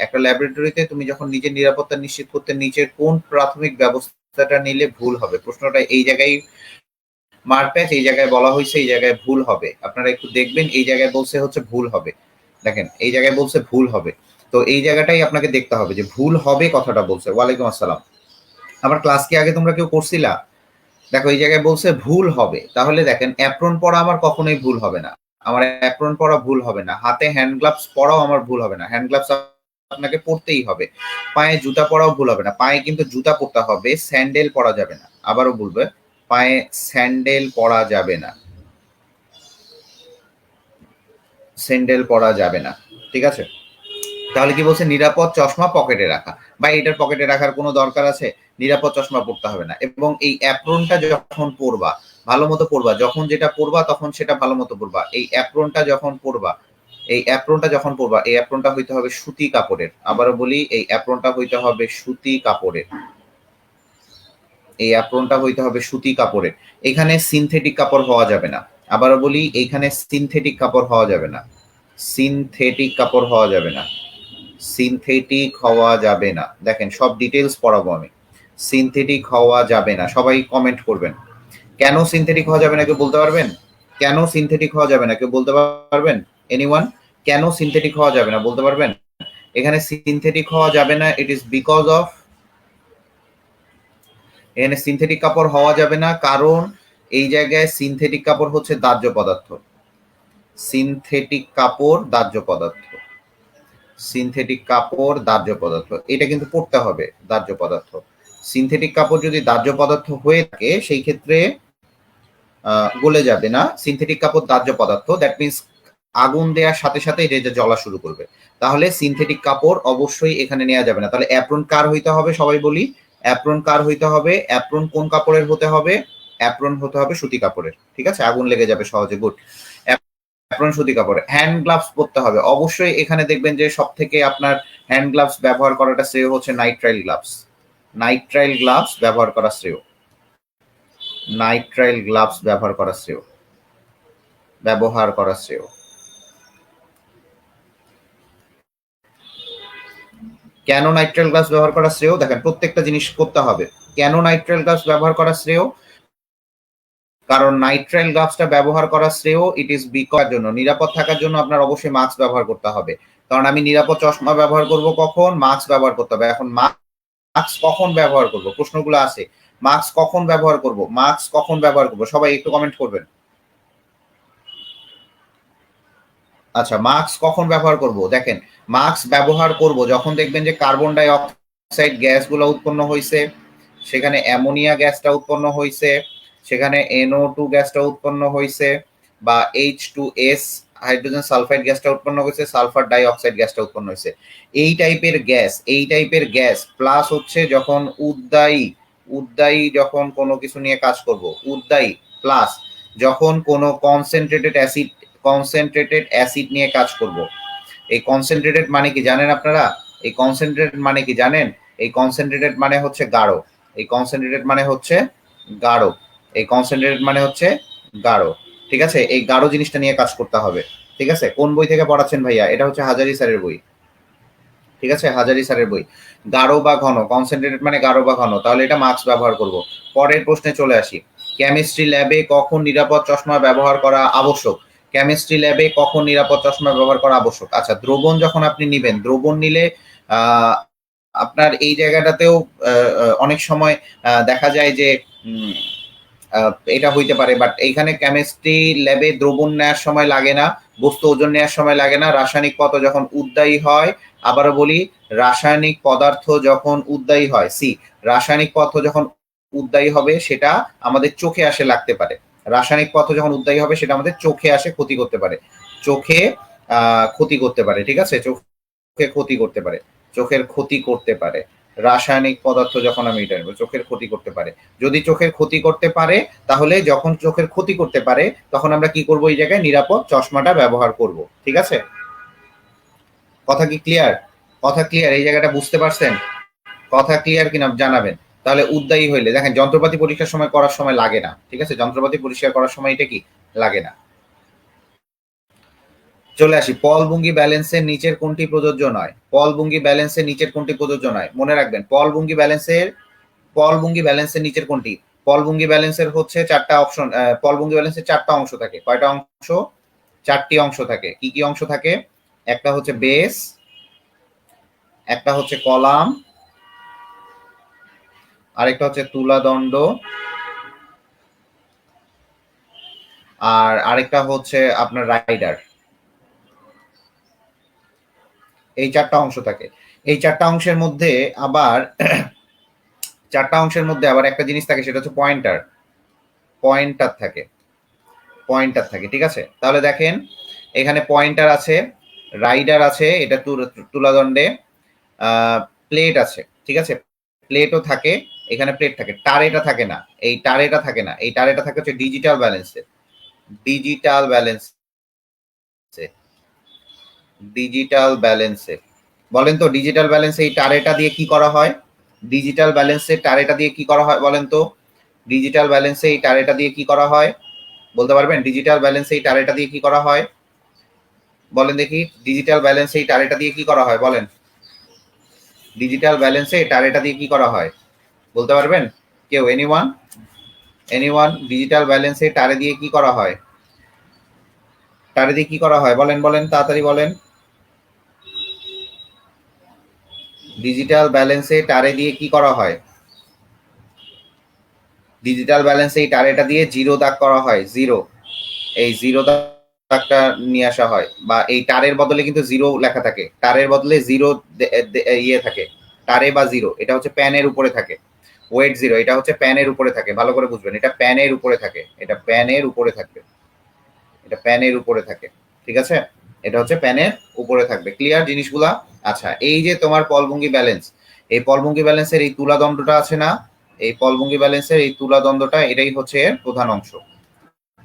একটা ল্যাবরেটরিতে তুমি যখন নিজের নিরাপত্তা নিশ্চিত করতে নিচের কোন প্রাথমিক ব্যবস্থাটা নিলে ভুল হবে? প্রশ্নটা এই জায়গায় মারপ্যাচ, এই জায়গায় বলা হয়েছে এই জায়গায় ভুল হবে। আপনারা একটু দেখবেন, এই জায়গায় বলছে হচ্ছে ভুল হবে। দেখেন এই জায়গায় বলছে ভুল হবে, তো এই জায়গাটাই আপনাকে দেখতে হবে যে ভুল হবে কথাটা বলছে। ওয়ালাইকুম আসসালাম। আমার ক্লাস কি আগে তোমরা কেউ করছিলা? দেখো এই জায়গায় বলছে ভুল হবে, তাহলে দেখেন অ্যাপ্রন পরা আমার কখনোই ভুল হবে না। আমার অ্যাপ্রন পরা ভুল হবে না, হাতে হ্যান্ড গ্লাভস পরাও আমার ভুল হবে না, হ্যান্ড গ্লাভস আপনাকে পরতেই হবে। পায়ে জুতা পরাও ভুল হবে না, পায়ে কিন্তু জুতা পরতে হবে, স্যান্ডেল পরা যাবে না। আবারও বলবে, পায়ে স্যান্ডেল পরা যাবে না, স্যান্ডেল পরা যাবে না। ঠিক আছে, তাহলে কি বলছে? নিরাপদ চশমা পকেটে রাখা, বা এটার পকেটে রাখার কোনো দরকার আছে? নিরাপদ চশমা পরতে হবে না। এবং এই অ্যাপ্রনটা যখন পরবা ভালো মতো পরবা, যখন যেটা পরবা তখন সেটা ভালো মতো পরবা। এই অ্যাপ্রনটা যখন পরবা, এই অ্যাপ্রনটা যখন পরবা, এই অ্যাপ্রনটা হইতে হবে সুতি কাপড়ের। আবারও বলি, এই অ্যাপ্রনটা হইতে হবে সুতি কাপড়ের। এই অ্যাপ্রনটা হইতে হবে সুতি কাপড়ের। এখানে সিনথেটিক কাপড় হওয়া যাবে না। আবারও বলি, এইখানে সিনথেটিক কাপড় হওয়া যাবে না, সিনথেটিক কাপড় হওয়া যাবে না, সিনথেটিক হওয়া যাবে না। দেখেন সব ডিটেলস পড়াবো আমি। সিনথেটিক হওয়া যাবে না, সবাই কমেন্ট করবেন। কেন সিনথেটিক হওয়া যাবে না কেউ বলতে পারবেন? কেন সিনথেটিক হওয়া যাবে না কেউ বলতে পারবেন? এনিওয়ান? কেন সিনথেটিক হওয়া যাবে না বলতে পারবেন? এখানে সিনথেটিক হওয়া যাবে না, ইট ইজ বিকজ অফ, এখানে সিনথেটিক কাপড় হওয়া যাবে না কারণ এই জায়গায় সিনথেটিক কাপড় হচ্ছে দাহ্য পদার্থ। সিনথেটিক কাপড় দাহ্য পদার্থ, সিনথেটিক কাপড় দাহ্য পদার্থ, এটা কিন্তু পড়তে হবে দাহ্য পদার্থ। সিনথেটিক কাপড় যদি দাহ্য পদার্থ হয়ে থাকে সেই ক্ষেত্রে গলে যাবে না। সিনথেটিক কাপড় দাহ্য পদার্থ, দ্যাট মিনস আগুন দেওয়ার সাথে সাথে এটা জ্বলা শুরু করবে। তাহলে সিনথেটিক কাপড় অবশ্যই এখানে নেওয়া যাবে না। তাহলে অ্যাপ্রন কার হইতে হবে? সবাই বলি, অ্যাপ্রন কার হইতে হবে? অ্যাপ্রন কোন কাপড়ের হতে হবে? অ্যাপ্রন হতে হবে সুতি কাপড়ের। ঠিক আছে, আগুন লেগে যাবে সহজে। গুড। অ্যাপ্রন সুতি কাপড়। হ্যান্ড গ্লাভস পরতে হবে অবশ্যই। এখানে দেখবেন যে সব থেকে আপনার হ্যান্ড গ্লাভস ব্যবহার করাটা শ্রেয় হচ্ছে নাইট্রাইল গ্লাভস। নাইট্রাইল গ্লাভস ব্যবহার করা শ্রেয়, নাইট্রাইল গ্লাভস ব্যবহার করা শ্রেয়, ব্যবহার করা শ্রেয়। কেন নাইট্রাইল গ্লাভস ব্যবহার করা শ্রেয়? দেখেন প্রত্যেকটা জিনিস করতে হবে। কেন নাইট্রাইল গ্লাভস ব্যবহার করা শ্রেয়? কারণ নাইট্রাইল গ্লাভসটা ব্যবহার করা শ্রেয়, ইট ইজ বিকজ জন্য নিরাপদ থাকার জন্য আপনার অবশ্যই মাস্ক ব্যবহার করতে হবে। কারণ আমি নিরাপদ চশমা ব্যবহার করব কখন? মাস্ক ব্যবহার করতে হবে। এখন মাস্ক কখন ব্যবহার করব? প্রশ্নগুলো আছে। মাস্ক কখন ব্যবহার করব? মাস্ক কখন ব্যবহার করব? সবাই একটু কমেন্ট করবেন। আচ্ছা, মাস্ক কখন ব্যবহার করব? দেখেন মাস্ক ব্যবহার করব যখন দেখবেন যে কার্বন ডাই অক্সাইড গ্যাসগুলো উৎপন্ন হয়েছে, সেখানে অ্যামোনিয়া গ্যাসটা উৎপন্ন হয়েছে, সেখানে NO2 গ্যাসটা উৎপন্ন হয়েছে, বা H2S হাইড্রোজেন সালফাইড গ্যাসটা উৎপন্ন হয়েছে, সালফার ডাই অক্সাইড গ্যাসটা উৎপন্ন হয়েছে। এই টাইপের গ্যাস, এই টাইপের গ্যাস প্লাস হচ্ছে যখন উদ্দায়ী, উদ্দায়ী যখন কোনো কিছু নিয়ে কাজ করব, উদ্দায়ী প্লাস যখন কোনো কনসেন্ট্রেটেড অ্যাসিড, কনসেন্ট্রেটেড অ্যাসিড নিয়ে কাজ করব। এই কনসেন্ট্রেটেড মানে কি জানেন আপনারা? এই কনসেন্ট্রেটেড মানে কি জানেন? এই কনসেন্ট্রেটেড মানে হচ্ছে গাঢ়। এই কনসেন্ট্রেটেড মানে হচ্ছে গাঢ়। এই কনসেন্ট্রেটেড মানে হচ্ছে গাঢ়। ঠিক আছে, এই গাঢ় জিনিসটা নিয়ে কাজ করতে হবে। ঠিক আছে, কোন বই থেকে পড়াচ্ছেন ভাইয়া? এটা হচ্ছে হাজারি স্যারের বই। ঠিক আছে, হাজারি স্যারের বই। গাঢ় বা ঘন, কনসেন্ট্রেটেড মানে গাঢ় বা ঘন, তাহলে এটা মাস্ক ব্যবহার করব। পরের প্রশ্নে চলে আসি। কেমিস্ট্রি ল্যাবে কখন নিরাপদ চশমা ব্যবহার করা আবশ্যক? কেমিস্ট্রি ল্যাবে কখন নিরাপদ চশমা ব্যবহার করা আবশ্যক? আচ্ছা, দ্রবণ যখন আপনি নিবেন, দ্রবণ নিলে আপনার এই জায়গাটাতেও অনেক সময় দেখা যায় যে এটা হইতে পারে, বাট এইখানে কেমিস্ট্রি ল্যাবে দ্রবণ নেওয়ার সময় লাগে না, বস্তু ওজন নেওয়ার সময় লাগে না। রাসায়নিক পদার্থ যখন উদ্দায়ী হয়, আবারও বলি, রাসায়নিক পদার্থ যখন উদ্দায়ী হয়, রাসায়নিক পদার্থ যখন উদ্দায়ী হবে সেটা আমাদের চোখে আসে লাগতে পারে। রাসায়নিক পদার্থ যখন উদ্দায়ী হবে সেটা আমাদের চোখে আসে ক্ষতি করতে পারে, চোখে ক্ষতি করতে পারে। ঠিক আছে, চোখে ক্ষতি করতে পারে, চোখের ক্ষতি করতে পারে। রাসায়নিক পদার্থ যখন আমি এটা নেব, চোখের ক্ষতি করতে পারে। যদি চোখের ক্ষতি করতে পারে, তাহলে যখন চোখের ক্ষতি করতে পারে তখন আমরা কি করব? এই জায়গায় নিরাপদ চশমাটা ব্যবহার করব। ঠিক আছে, কথা কি ক্লিয়ার? কথা ক্লিয়ার? এই জায়গাটা বুঝতে পারছেন? কথা ক্লিয়ার কিনা জানাবেন। তাহলে উদ্দায়ী হইলে দেখেন যন্ত্রপাতি পরীক্ষার সময় করার সময় লাগে না। ঠিক আছে, যন্ত্রপাতি পরিষ্কার করার সময় এটা কি লাগে না। চলে আসি, পলভঙ্গি ব্যালেন্সের নিচের কোনটি প্রযোজ্য নয়? পলভঙ্গি ব্যালেন্সের নিচের কোনটি প্রযোজ্য নয়? মনে রাখবেন, পলভঙ্গি ব্যালেন্সের নিচের কোনটি? পলভঙ্গি ব্যালেন্সের হচ্ছে চারটা অপশন, পলভঙ্গি ব্যালেন্সের চারটা অংশ থাকে। কয়টা অংশ? চারটি অংশ থাকে। কি কি অংশ থাকে? একটা হচ্ছে বেস, একটা হচ্ছে কলাম, আরেকটা হচ্ছে তুলাদণ্ড, আর আরেকটা হচ্ছে আপনার রাইডার। এই চারটা অংশ থাকে। এই চারটা অংশের মধ্যে আবার একটা জিনিস থাকে, সেটা হচ্ছে পয়েন্টার। পয়েন্টার থাকে, পয়েন্টার থাকে, ঠিক আছে? তাহলে দেখেন, এখানে পয়েন্টার আছে, রাইডার আছে, এটা তুলাদণ্ডে, প্লেট আছে, ঠিক আছে? প্লেটও থাকে, এখানে প্লেট থাকে, টারেটা থাকে না। এই টারেটা থাকে না, এই টারেটা থাকে হচ্ছে ডিজিটাল ব্যালেন্সে। ডিজিটাল ব্যালেন্সে, ডিজিটাল ব্যালেন্সে। বলেন তো, ডিজিটাল ব্যালেন্সে এই টারেটা দিয়ে কি করা হয়? ডিজিটাল ব্যালেন্সে টারেটা দিয়ে কি করা হয় বলেন তো? ডিজিটাল ব্যালেন্সে এই টারেটা দিয়ে কি করা হয় বলতে পারবেন? ডিজিটাল ব্যালেন্সে এই টারেটা দিয়ে কি করা হয় বলেন দেখি? ডিজিটাল ব্যালেন্সে এই টারেটা দিয়ে কি করা হয় বলেন? ডিজিটাল ব্যালেন্সে টারেটা দিয়ে কি করা হয় বলতে পারবেন কেউ? এনিওয়ান? এনিওয়ান? ডিজিটাল ব্যালেন্সে টারে দিয়ে কি করা হয়? টারে দিয়ে কি করা হয় বলেন, বলেন তাড়াতাড়ি বলেন। ডিজিটাল ব্যালেন্সে টারে দিয়ে কি করা হয়? ডিজিটাল ব্যালেন্সে এই টারেটা দিয়ে জিরো দাগ করা হয়, জিরো। এই জিরো দাগটা নিয়ে আসা হয়, বা এই টারের বদলে কিন্তু জিরো লেখা থাকে, টারের বদলে জিরো ইয়ে থাকে, টারে বা জিরো, এটা হচ্ছে প্যানের উপরে থাকে। ওয়েট জিরো, এটা হচ্ছে প্যানের উপরে থাকে, ভালো করে বুঝবেন, এটা প্যানের উপরে থাকে, এটা প্যানের উপরে থাকবে, এটা প্যানের উপরে থাকে, ঠিক আছে? এটা হচ্ছে প্যানের উপরে থাকবে। ক্লিয়ার জিনিসগুলা? আচ্ছা, এই যে তোমার পলভঙ্গি ব্যালেন্স, এই পলভঙ্গি ব্যালেন্সের এই তুলাদণ্ডটা আছে না, এই পলভঙ্গি ব্যালেন্সের এই তুলাদণ্ডটা, এটাই হচ্ছে এর প্রধান অংশ।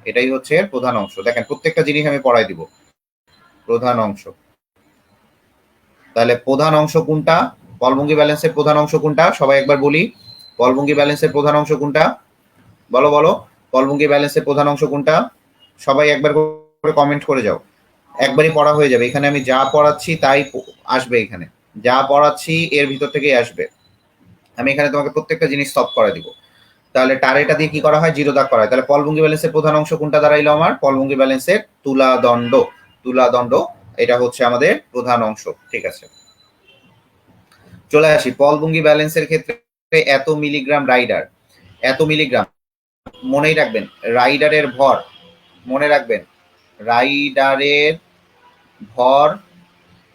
এটাই হচ্ছে এর প্রধান অংশ। দেখেন, প্রত্যেকটা জিনিস আমি পড়াই দিব। প্রধান অংশ, তাহলে প্রধান অংশ কোনটা? পলভঙ্গি ব্যালেন্সের প্রধান অংশ কোনটা? সবাই একবার বলি, পলভঙ্গি ব্যালেন্সের প্রধান অংশ কোনটা? বলো বলো, পলভঙ্গি ব্যালেন্সের প্রধান অংশ কোনটা? সবাই একবার করে কমেন্ট করে যাও। একবারই পড়া হয়ে যাবে, এখানে আমি যা পড়াচ্ছি তাই আসবে, এখানে যা পড়াচ্ছি এর ভিতর থেকেই আসবে। আমি এখানে তোমাকে প্রত্যেকটা জিনিস সলভ করে দিব। তাহলে টারেটা দিয়ে কি করা হয়? জিরো দাগ করা হয়। তাহলে পলভঙ্গি ব্যালেন্সের প্রধান অংশ কোনটা দাঁড়াইলো আমার? পলভঙ্গি ব্যালেন্সের তুলাদণ্ড। তুলাদণ্ড, এটা হচ্ছে আমাদের প্রধান অংশ, ঠিক আছে? চলে আসি, পলভঙ্গি ব্যালেন্সের ক্ষেত্রে এত মিলিগ্রাম রাইডার, এত মিলিগ্রাম, মনেই রাখবেন রাইডারের ভর, মনে রাখবেন রাইডারের ভর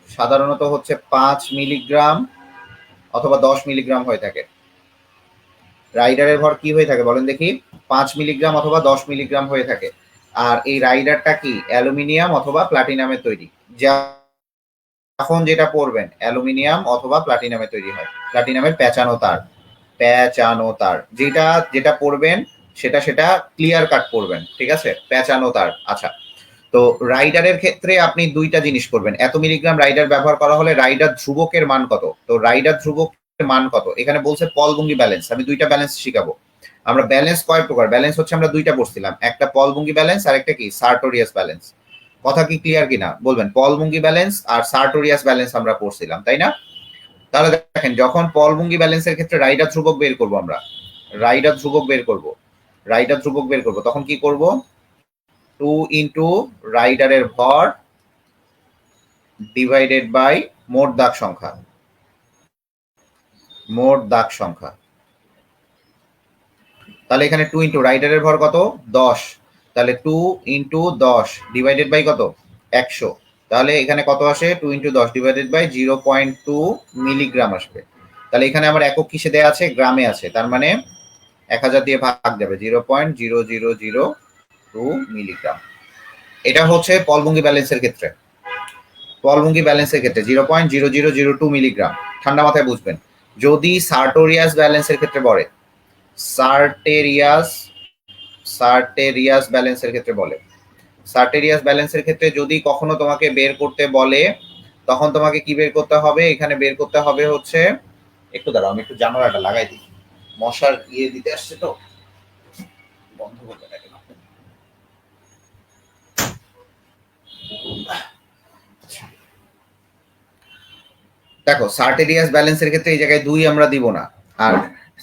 সাধারণত হচ্ছে 5 মিলিগ্রাম অথবা 10 মিলিগ্রাম হয়ে থাকে। রাইডারের ভর কি হয়ে থাকে বলেন দেখি? 5 মিলিগ্রাম অথবা 10 মিলিগ্রাম হয়ে থাকে। আর এই রাইডারটা কি? অ্যালুমিনিয়াম অথবা প্লাটিনামের তৈরি। যখন যেটা পড়বেন অ্যালুমিনিয়াম অথবা প্লাটিনামের তৈরি হয়, প্লাটিনামের পেঁচানো তার, পেঁচানো তার, যেটা যেটা পড়বেন সেটা সেটা ক্লিয়ার কাট পড়বেন, ঠিক আছে? পেঁচানো তার। আচ্ছা, তো রাইডারের ক্ষেত্রে আপনি দুইটা জিনিস করবেন। এত মিলিগ্রাম রাইডার ব্যবহার করা হলে রাইডার ধ্রুবকের মান কত? তো রাইডার ধ্রুবকের মান কত? এখানে বলছে পলভঙ্গি ব্যালেন্স, আমি দুইটা ব্যালেন্স শিখাবো। আমরা ব্যালেন্স কয় প্রকার? ব্যালেন্স হচ্ছে আমরা দুইটা পড়ছিলাম, একটা পলভঙ্গি ব্যালেন্স আর একটা কি সার্টোরিয়াস ব্যালেন্স। কথা কি ক্লিয়ার কিনা বলবেন? পলভঙ্গি ব্যালেন্স আর সার্টোরিয়াস ব্যালেন্স আমরা পড়ছিলাম, তাই না? তাহলে দেখেন, যখন পলভঙ্গি ব্যালেন্সের ক্ষেত্রে রাইডার ধ্রুবক বের করব আমরা, রাইডার ধ্রুবক বের করব, রাইডার ধ্রুবক বের করব, তখন কি করব? 2 রাইডারের ভর ডিভাইডেড বাই মোট দাগ সংখ্যা, মোট দাগ সংখ্যা। তাহলে এখানে 2 রাইডারের ভর কত? 10, তাহলে 2 × 10 ডিভাইডেড বাই কত? 100। তাহলে এখানে কত আসে? 2 × 10 ডিভাইডেড বাই 0.2 মিলিগ্রাম আসবে। তাহলে এখানে আমার একক কিসে দেয়া আছে? গ্রামে আছে, তার মানে 1000 দিয়ে ভাগ যাবে, 0.0002 মিলিগ্রাম। এটা হচ্ছে পলভঙ্গি ব্যালেন্সের ক্ষেত্রে, পলভঙ্গি ব্যালেন্সের ক্ষেত্রে 0.0002 মিলিগ্রাম। ঠান্ডা মাথায় বুঝবেন। যদি সার্টোরিয়াস ব্যালেন্সের ক্ষেত্রে বলে, সার্টেরিয়াস, সার্টেরিয়াস ব্যালেন্সের ক্ষেত্রে বলে, সার্টেরিয়াস ব্যালেন্সের ক্ষেত্রে যদি কখনো তোমাকে বের করতে বলে, তখন তোমাকে কি বের করতে হবে? এখানে বের করতে হবে হচ্ছে, একটু দাঁড়াও, আমি একটু জানালাটা লাগাই দিই, মশার ইয়ে দিতে আসছে তো, বন্ধ করবে না কেন? দেখো সার্টেরিয়াস ব্যালেন্সের ক্ষেত্রে এই জায়গায় 2 আমরা দিব না। আর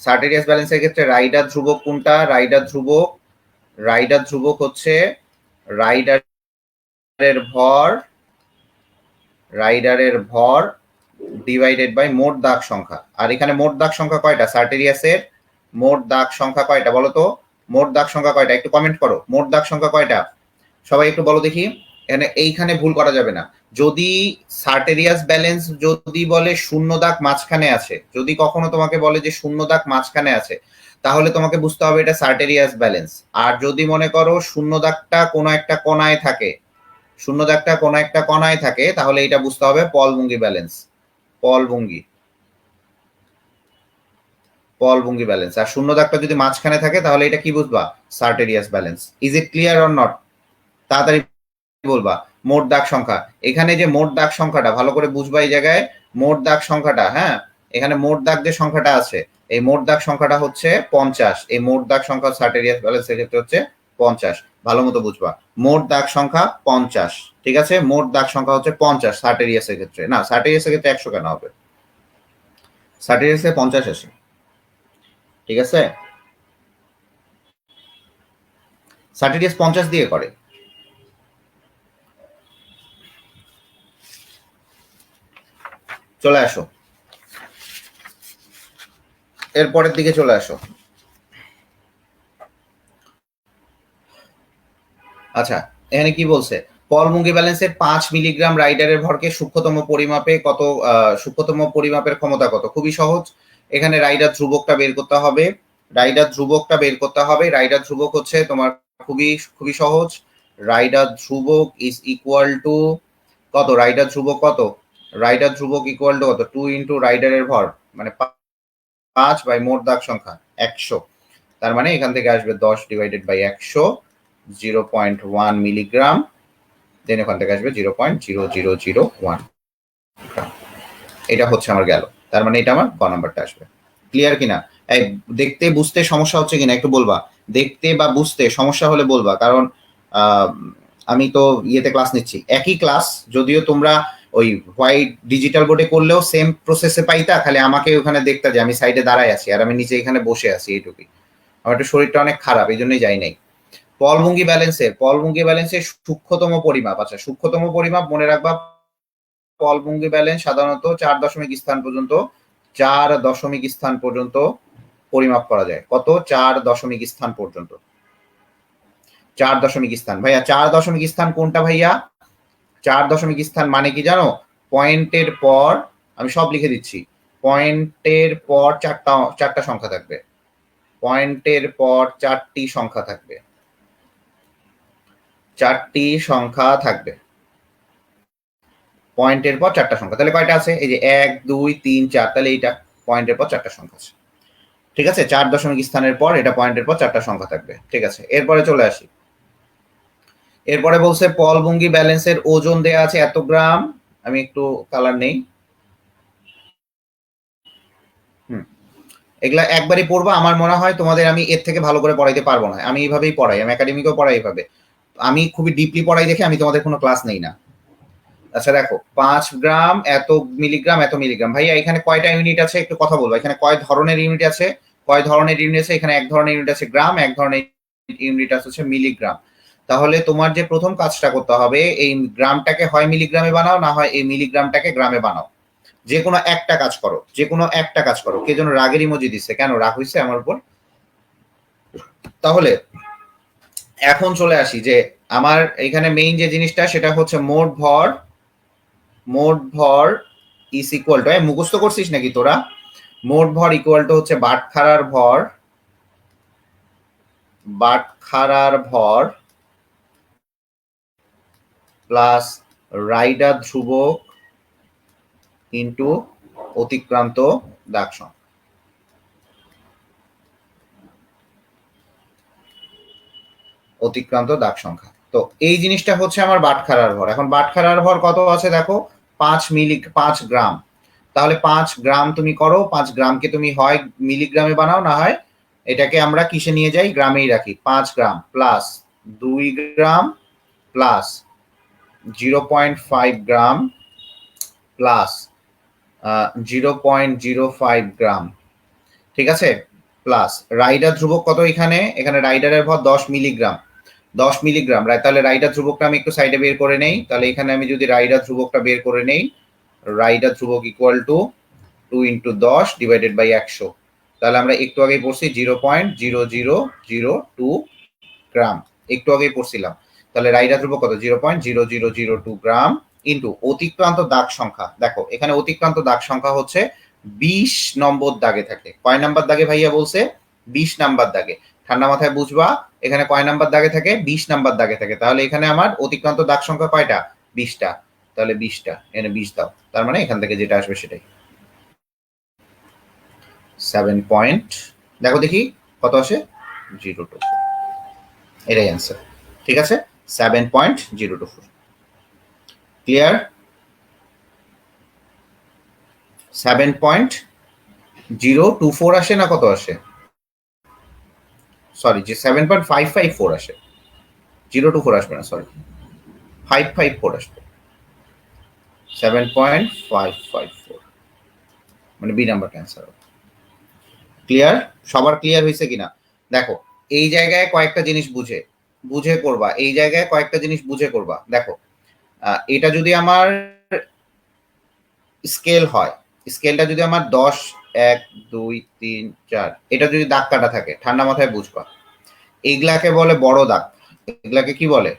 সার্টেরিয়াস ব্যালেন্সের ক্ষেত্রে রাইডার ধ্রুবক কোনটা? রাইডার ধ্রুবক হচ্ছে রাইডারের ভর ডিভাইডেড বাই মোট দাগ সংখ্যা। আর এখানে মোট দাগ সংখ্যা কয়টা? সার্টেরিয়াসের মোট দাগ সংখ্যা কয়টা বলো তো? মোট দাগ সংখ্যা কয়টা? একটু কমেন্ট করো, মোট দাগ সংখ্যা কয়টা? সবাই একটু বলো দেখি। এইখানে ভুল করা যাবে না। যদি সার্টেরিয়াস ব্যালেন্স যদি বলে শূন্য দাগ মাঝখানে আছে, যদি কখনো তোমাকে বলে যে শূন্য দাগ মাঝখানে আছে, তাহলে তোমাকে বুঝতে হবে এটা সার্টেরিয়াস ব্যালেন্স। আর যদি মনে করো শূন্য দাগটা কোনো একটা কোণায় থাকে, শূন্য দাগটা কোনো একটা কোণায় থাকে, তাহলে এটা বুঝতে হবে পলভঙ্গি ব্যালেন্স। পলভঙ্গি ব্যালেন্স। আর শূন্য দাগটা যদি মাঝখানে থাকে তাহলে এটা কি বুঝবা? Sartorius balance. Is it clear or not? তাড়াতাড়ি বলবা। মোট দাগ সংখ্যা, এখানে যে মোট দাগ সংখ্যাটা ভালো করে বুঝবা এই জায়গায়। মোট দাগ সংখ্যাটা, হ্যাঁ, এখানে মোট দাগ যে সংখ্যাটা আছে, এই মোট দাগ সংখ্যাটা হচ্ছে 50। এই মোট দাগ সংখ্যা সার্টেরিয়াস ব্যালেন্সের ক্ষেত্রে হচ্ছে 50। ভালো মতো বুঝবা। মোট দাগ সংখ্যা 50, ঠিক আছে? মোট দাগ সংখ্যা হচ্ছে 50 সার্টেরিয়াসের ক্ষেত্রে। না, সার্টেরিয়াসের ক্ষেত্রে 100 কেন হবে? সার্টেরিয়াসে 50 আসে, ঠিক আছে? সার্টেরিয়াস 50 দিয়ে করে। চলে আসো, এরপরের দিকে চলে আসো। আচ্ছা, এখানে কি বলছে? পলভঙ্গি ব্যালেন্সের 5 মিলিগ্রাম রাইডারের ভরকে সূক্ষ্মতম পরিমাপে কত, সূক্ষ্মতম পরিমাপের ক্ষমতা কত? খুবই সহজ। এখানে রাইডার ধ্রুবকটা বের করতে হবে। রাইডার ধ্রুবক হচ্ছে তোমার খুবই খুবই সহজ। রাইডার ধ্রুবক ইজ ইকুয়াল টু কত? রাইডার ধ্রুবক কত? রাইডার ধ্রুবক ইকুয়াল টু কত? 2 ইন্টু রাইডারের ভর, মানে 5 বাই মোট দাগ সংখ্যা 100। তার মানে এখান থেকে আসবে 10 ডিভাইডেড বাই 100, 0.1 মিলিগ্রাম। দেন এখান থেকে আসবে 0.0001। এটা হচ্ছে আমার গেল। তার মানে এটা আমার ক নাম্বারটা আসবে। ক্লিয়ার কিনা? এই দেখতে বুঝতে সমস্যা হচ্ছে কিনা একটু বলবা। দেখতে বা বুঝতে সমস্যা হলে বলবা, কারণ আমি তো ইয়েতে ক্লাস নিচ্ছি, একই ক্লাস, যদিও তোমরা ওই হোয়াইট ডিজিটাল বোর্ডে করলেও সেম প্রসেসে পাইতা, খালি আমাকে ওখানে দেখতা যে আমি সাইডে দাঁড়ায় আছি আর আমি নিচে এখানে বসে আছি, এইটুকুই। আমার একটু শরীরটা অনেক খারাপ, এই জন্যই যাই নাই। পলভঙ্গি ব্যালেন্সের সূক্ষ্মতম পরিমাপ। আচ্ছা, সূক্ষ্মতম পরিমাপ মনে রাখবা, পলভঙ্গি ব্যালেন্স সাধারণত 4 দশমিক স্থান পর্যন্ত পরিমাপ করা যায়। কত? 4 দশমিক স্থান পর্যন্ত। 4 দশমিক স্থান। ভাইয়া 4 দশমিক স্থান কোনটা ভাইয়া? 4 দশমিক স্থান মানে কি জানো? পয়েন্টের পর, আমি সব লিখে দিচ্ছি, পয়েন্টের পর চারটা সংখ্যা থাকবে। পয়েন্টের পর 4টি সংখ্যা থাকবে। 4টি সংখ্যা থাকবে। পয়েন্টের পর 4টা সংখ্যা। তাহলে কয়টা আছে? এই যে 1 2 3 4, তাহলে এইটা পয়েন্টের পর 4টা সংখ্যা আছে। ঠিক আছে? 4 দশমিক স্থানের পর এটা পয়েন্টের পর 4টা সংখ্যা থাকবে। ঠিক আছে, এরপরে চলে আসি। এরপরে বলছে পলভঙ্গি ব্যালেন্সের ওজন দেয়া আছে এত গ্রাম। আমি একটু কালার নেই। এগুলা একবারই পড়বা। আমার মনে হয় তোমাদের আমি এর থেকে ভালো করে পড়াইতে পারবো না। আমি এইভাবেই পড়াই, আমি একাডেমিকেও পড়াই এইভাবে। আমি খুবই ডিপলি পড়াই দেখে আমি তোমাদের কোনো ক্লাস নেই না। আচ্ছা দেখো, 5 গ্রাম এত মিলিগ্রাম এত মিলিগ্রাম। ভাইয়া এখানে কয়টা ইউনিট আছে একটু কথা বলবো। এখানে কয় ধরনের ইউনিট আছে? এখানে এক ধরনের ইউনিট আছে গ্রাম, এক ধরনের ইউনিট আছে হচ্ছে মিলিগ্রাম। তাহলে তোমার যে প্রথম কাজটা করতে হবে, এই গ্রামটাকে হয় মিলিগ্রামে বানাও, না হয় এই মিলিগ্রামটাকে গ্রামে বানাও। যে কোনো একটা কাজ করো। কে যেন রাগের ইমোজি দিচ্ছে, কেন রাগ হইছে আমার উপর? তাহলে এখন চলে আসি যে আমার এখানে মেইন যে জিনিসটা সেটা হচ্ছে মোট ভর ইজ ইকুয়াল টু, মুখস্থ করছিস নাকি তোরা? মোট ভর ইকুয়াল টু হচ্ছে বাটখারার ভর প্লাস রাইডার ধ্রুবক ইন্টু অতিক্রান্ত দাগ সংখ্যা। তো এই জিনিসটা হচ্ছে আমার বাটখারার ভর। এখন বাটখারার ভর কত আছে দেখো, 5 গ্রাম। তাহলে 5 গ্রাম তুমি করো, 5 গ্রামকে তুমি হয় মিলিগ্রামে বানাও, না হয় এটাকে আমরা কিসে নিয়ে যাই, গ্রামেই রাখি। 5 গ্রাম প্লাস 2 গ্রাম প্লাস 0.5 গ্রাম প্লাস 0.05 গ্রাম, ঠিক আছে, প্লাস রাইডার ধ্রুবক কত, এখানে রাইডারের ভর 10 মিলিগ্রাম, 10 মিলিগ্রাম, তাহলে রাইডার ধ্রুবকটা আমি একটু সাইডে বের করে নেই, তাহলে এখানে আমি যদি রাইডার ধ্রুবকটা বের করে নেই, রাইডার ধ্রুবক ইকুয়াল টু 2 × 10 ডিভাইডেড বাই 100, তাহলে আমরা একটু আগেই পড়ছি 0.0002 গ্রাম, একটু আগেই পড়ছিলাম, তাহলে রাইডার ধ্রুবক কত 0.0002 গ্রাম ইন্টু অতিক্রান্ত দাগ সংখ্যা, দেখো এখানে অতিক্রান্ত দাগ সংখ্যা হচ্ছে 20 নম্বর দাগে থাকে, কয় নাম্বার দাগে ভাইয়া বলছে, 20 নাম্বার দাগে, ঠান্ডা মাথায় বুঝবা এখানে কয় নাম্বার দাগে থাকে, 20 নাম্বার দাগে থাকে, তাহলে এখানে আমার অতিক্রান্ত দাগ সংখ্যা কয়টা, 20টা, তাহলে 20টা, এখানে 20 দাও, তার মানে এখান থেকে যেটা আসবে সেটাই 7 পয়েন্ট, দেখো দেখি কত আসে, 0.2, এটাই অ্যান্সার, ঠিক আছে, 7.024, ক্লিয়ার, 7.024 আসে না কত আসে, সরি যে 7.554 আসে, 024 আসবে না, সরি 554 আসবে, 7.554 মানে বি নাম্বার ক্যান্সার, ক্লিয়ার, সবার ক্লিয়ার হয়েছে কিনা, দেখো এই জায়গায় কয়েকটা জিনিস বুঝে করবা, এই জায়গায় কয়েকটা জিনিস বুঝে করবা, দেখো এটা যদি আমার স্কেল হয়, স্কেলটা যদি আমার 10, 1, 2, 3, 4, এটা যদি দাগ কাটা থাকে, ঠান্ডা মাথায় বুঝবা, এগুলাকে বলে বড় দাগ, এগুলাকে কি বলে,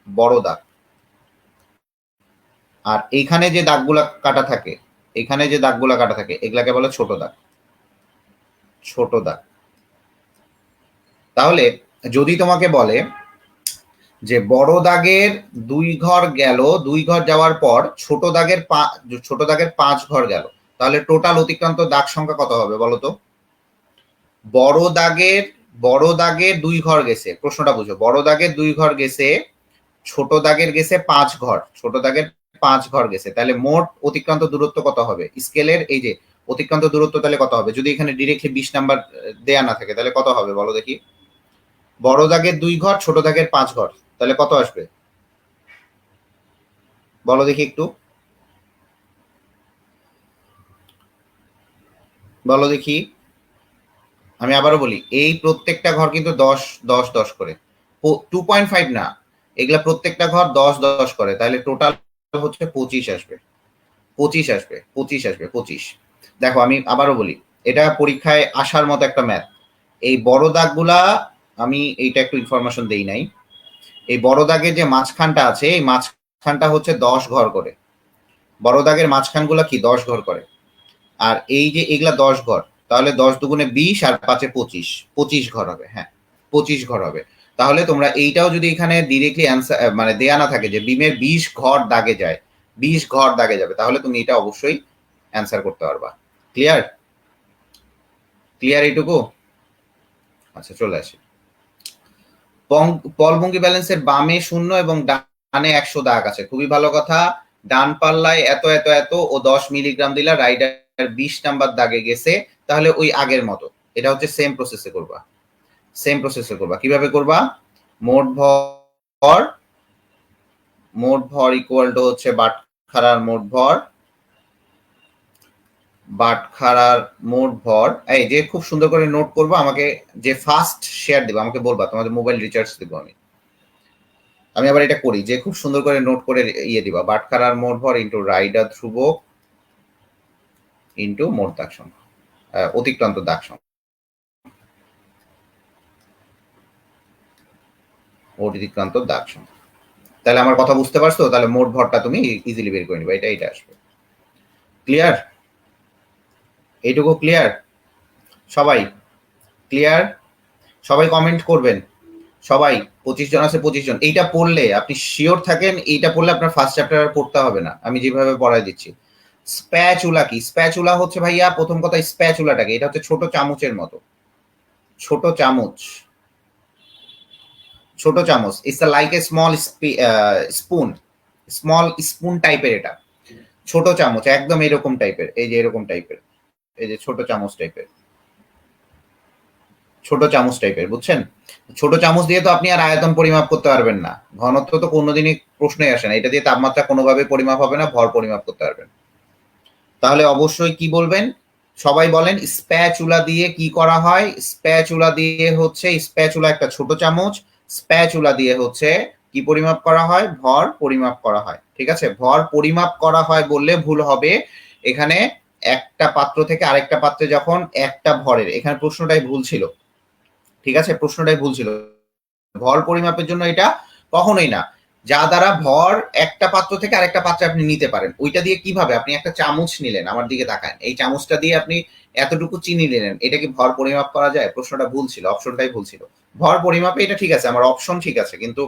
বড় দাগ, আর এইখানে যে দাগগুলা কাটা থাকে, এখানে যে দাগগুলা কাটা থাকে এগুলাকে বলে ছোট দাগ, ছোট দাগ। তাহলে যদি তোমাকে বলে যে বড় দাগের 2 ঘর গেল, 2 ঘর যাওয়ার পর ছোট দাগের 5 ঘর গেল, তাহলে টোটাল অতিক্রান্ত দাগ সংখ্যা কত হবে বলো তো, বড় দাগের 2 ঘর গেছে, প্রশ্নটা বুঝো, বড় দাগের 2 ঘর গেছে, ছোট দাগের গেছে 5 ঘর, ছোট দাগের 5 ঘর গেছে, তাহলে মোট অতিক্রান্ত দূরত্ব কত হবে, স্কেলের এই যে অতিক্রান্ত দূরত্ব তাহলে কত হবে, যদি এখানে ডিরেক্টলি 20 নাম্বার দেয়া না থাকে তাহলে কত হবে বলো দেখি, বড় দাগের 2 ঘর, ছোট দাগের 5 ঘর, তাহলে কত আসবে বলো দেখি একটু, বলো দেখি, আমি আবারও বলি, এই প্রত্যেকটা ঘর কিন্তু 10 10 10 করে, 2.5 না, এগুলা প্রত্যেকটা ঘর 10 10 করে, তাহলে টোটাল হচ্ছে 25 আসবে, 25 আসবে, 25 আসবে, 25। দেখো আমি আবারও বলি, এটা পরীক্ষায় আসার মতো একটা ম্যাথ, এই বড় দাগগুলা আমি এইটা একটু ইনফরমেশন দেই নাই, এই বড় দাগের যে মাঝখানটা আছে, এই মাঝখানটা হচ্ছে 10 ঘর করে, বড় দাগের মাঝখানগুলা কি 10 ঘর করে, আর এই যে এগুলা 10 ঘর, তাহলে 10 দুগুণে 20 আর 5-এ 25, 25 ঘর হবে, হ্যাঁ 25 ঘর হবে, তাহলে তোমরা এইটাও যদি এখানে ডিরেক্টলি অ্যান্সার মানে দেয়া না থাকে যে বিমের 20 ঘর দাগে যায়, 20 ঘর দাগে যাবে, তাহলে তুমি এটা অবশ্যই অ্যান্সার করতে পারবা, ক্লিয়ার, ক্লিয়ার এইটুকু, আচ্ছা চলে আসি, পলভঙ্গি ব্যালেন্সের বামে 0 এবং ডানে 100 দাগ আছে, খুবই ভালো কথা, ডান পাল্লায় এত এত এত ও 10 মিলিগ্রাম দিলা, রাইডার 20 নাম্বার দাগে গেছে, তাহলে ওই আগের মতো, এটা হচ্ছে সেম প্রসেসে করবা, সেম প্রসেসে করবা, কিভাবে করবা, মোট ভর ইকুয়াল টু হচ্ছে বাটখারার মোট ভর, এই যে খুব সুন্দর করে নোট করবো, আমাকে যে ফার্স্ট শেয়ার দিব আমাকে বলবা, তোমাদের মোবাইল রিচার্জ দিব আমি আবার এটা করি, যে খুব সুন্দর করে নোট করে ইয়ে দিবা, বাটখারার মোট ভর ইন্টু রাইডার ধ্রুবক ইন্টু মোট দাগ সংখ্যা, অতিক্রান্ত দাগ সংখ্যা, অতিক্রান্ত দাগ সংখ্যা, তাহলে আমার কথা বুঝতে পারছো, তাহলে মোট ভরটা তুমি ইজিলি বের করে নিবা, এটা আসবে, ক্লিয়ার, এইটুকু ক্লিয়ার, সবাই ক্লিয়ার, সবাই কমেন্ট করবেন, সবাই 25 জন আছে, 25 জন, এইটা পড়লে আপনি শিওর থাকেন, এইটা পড়লে আপনার ফার্স্ট চ্যাপ্টার পড়তে হবে না, আমি যেভাবে পড়াই দিচ্ছি। স্প্যাচুলা কি, স্প্যাচুলা হচ্ছে ভাইয়া, প্রথম কথা স্প্যাচুলাটাকে, এটা হচ্ছে ছোট চামচের মতো, ছোট চামচ, ছোট চামচ, it's like a small spoon, small spoon টাইপের, এটা ছোট চামচ একদম এরকম টাইপের, এই যে এরকম টাইপের, এই যে ছোট চামচ টাইপের, ছোট চামচ টাইপের, বুঝছেন, ছোট চামচ দিয়ে তো আপনি আর আয়তন পরিমাপ করতে পারবেন না, ঘনত্ব তো কোনোদিনই প্রশ্নই আসে না, এটা দিয়ে তাপমাত্রা কোনোভাবে পরিমাপ হবে না, ভর পরিমাপ করতে পারবেন, তাহলে অবশ্যই কি বলবেন, সবাই বলেন স্প্যাচুলা দিয়ে কি করা হয়? স্প্যাচুলা দিয়ে হচ্ছে, স্প্যাচুলা একটা ছোট চামচ, স্প্যাচুলা দিয়ে হচ্ছে কি পরিমাপ করা হয়? ভর পরিমাপ করা হয়। ঠিক আছে, ভর পরিমাপ করা হয় বললে ভুল হবে। এখানে একটা পাত্র থেকে আরেকটা পাত্রে যখন একটা ভরের, এখানে প্রশ্নটাই ভুল ছিল। ঠিক আছে, প্রশ্নটাই ভুল ছিল। ভর পরিমাপের জন্য এটা কখনোই না। যা দ্বারা ভর একটা পাত্র থেকে আরেকটা পাত্রে আপনি নিতে পারেন, ওইটা দিয়ে কিভাবে? আপনি একটা চামচ নিলেন, আমার দিকে তাকান, এই চামচটা দিয়ে আপনি এতটুকু চিনি নিলেন, এটা কি ভর পরিমাপ করা যায়? প্রশ্নটা ভুল ছিল, অপশনটাই ভুল ছিল। ভর পরিমাপে এটা ঠিক আছে, আমার অপশন ঠিক আছে, কিন্তু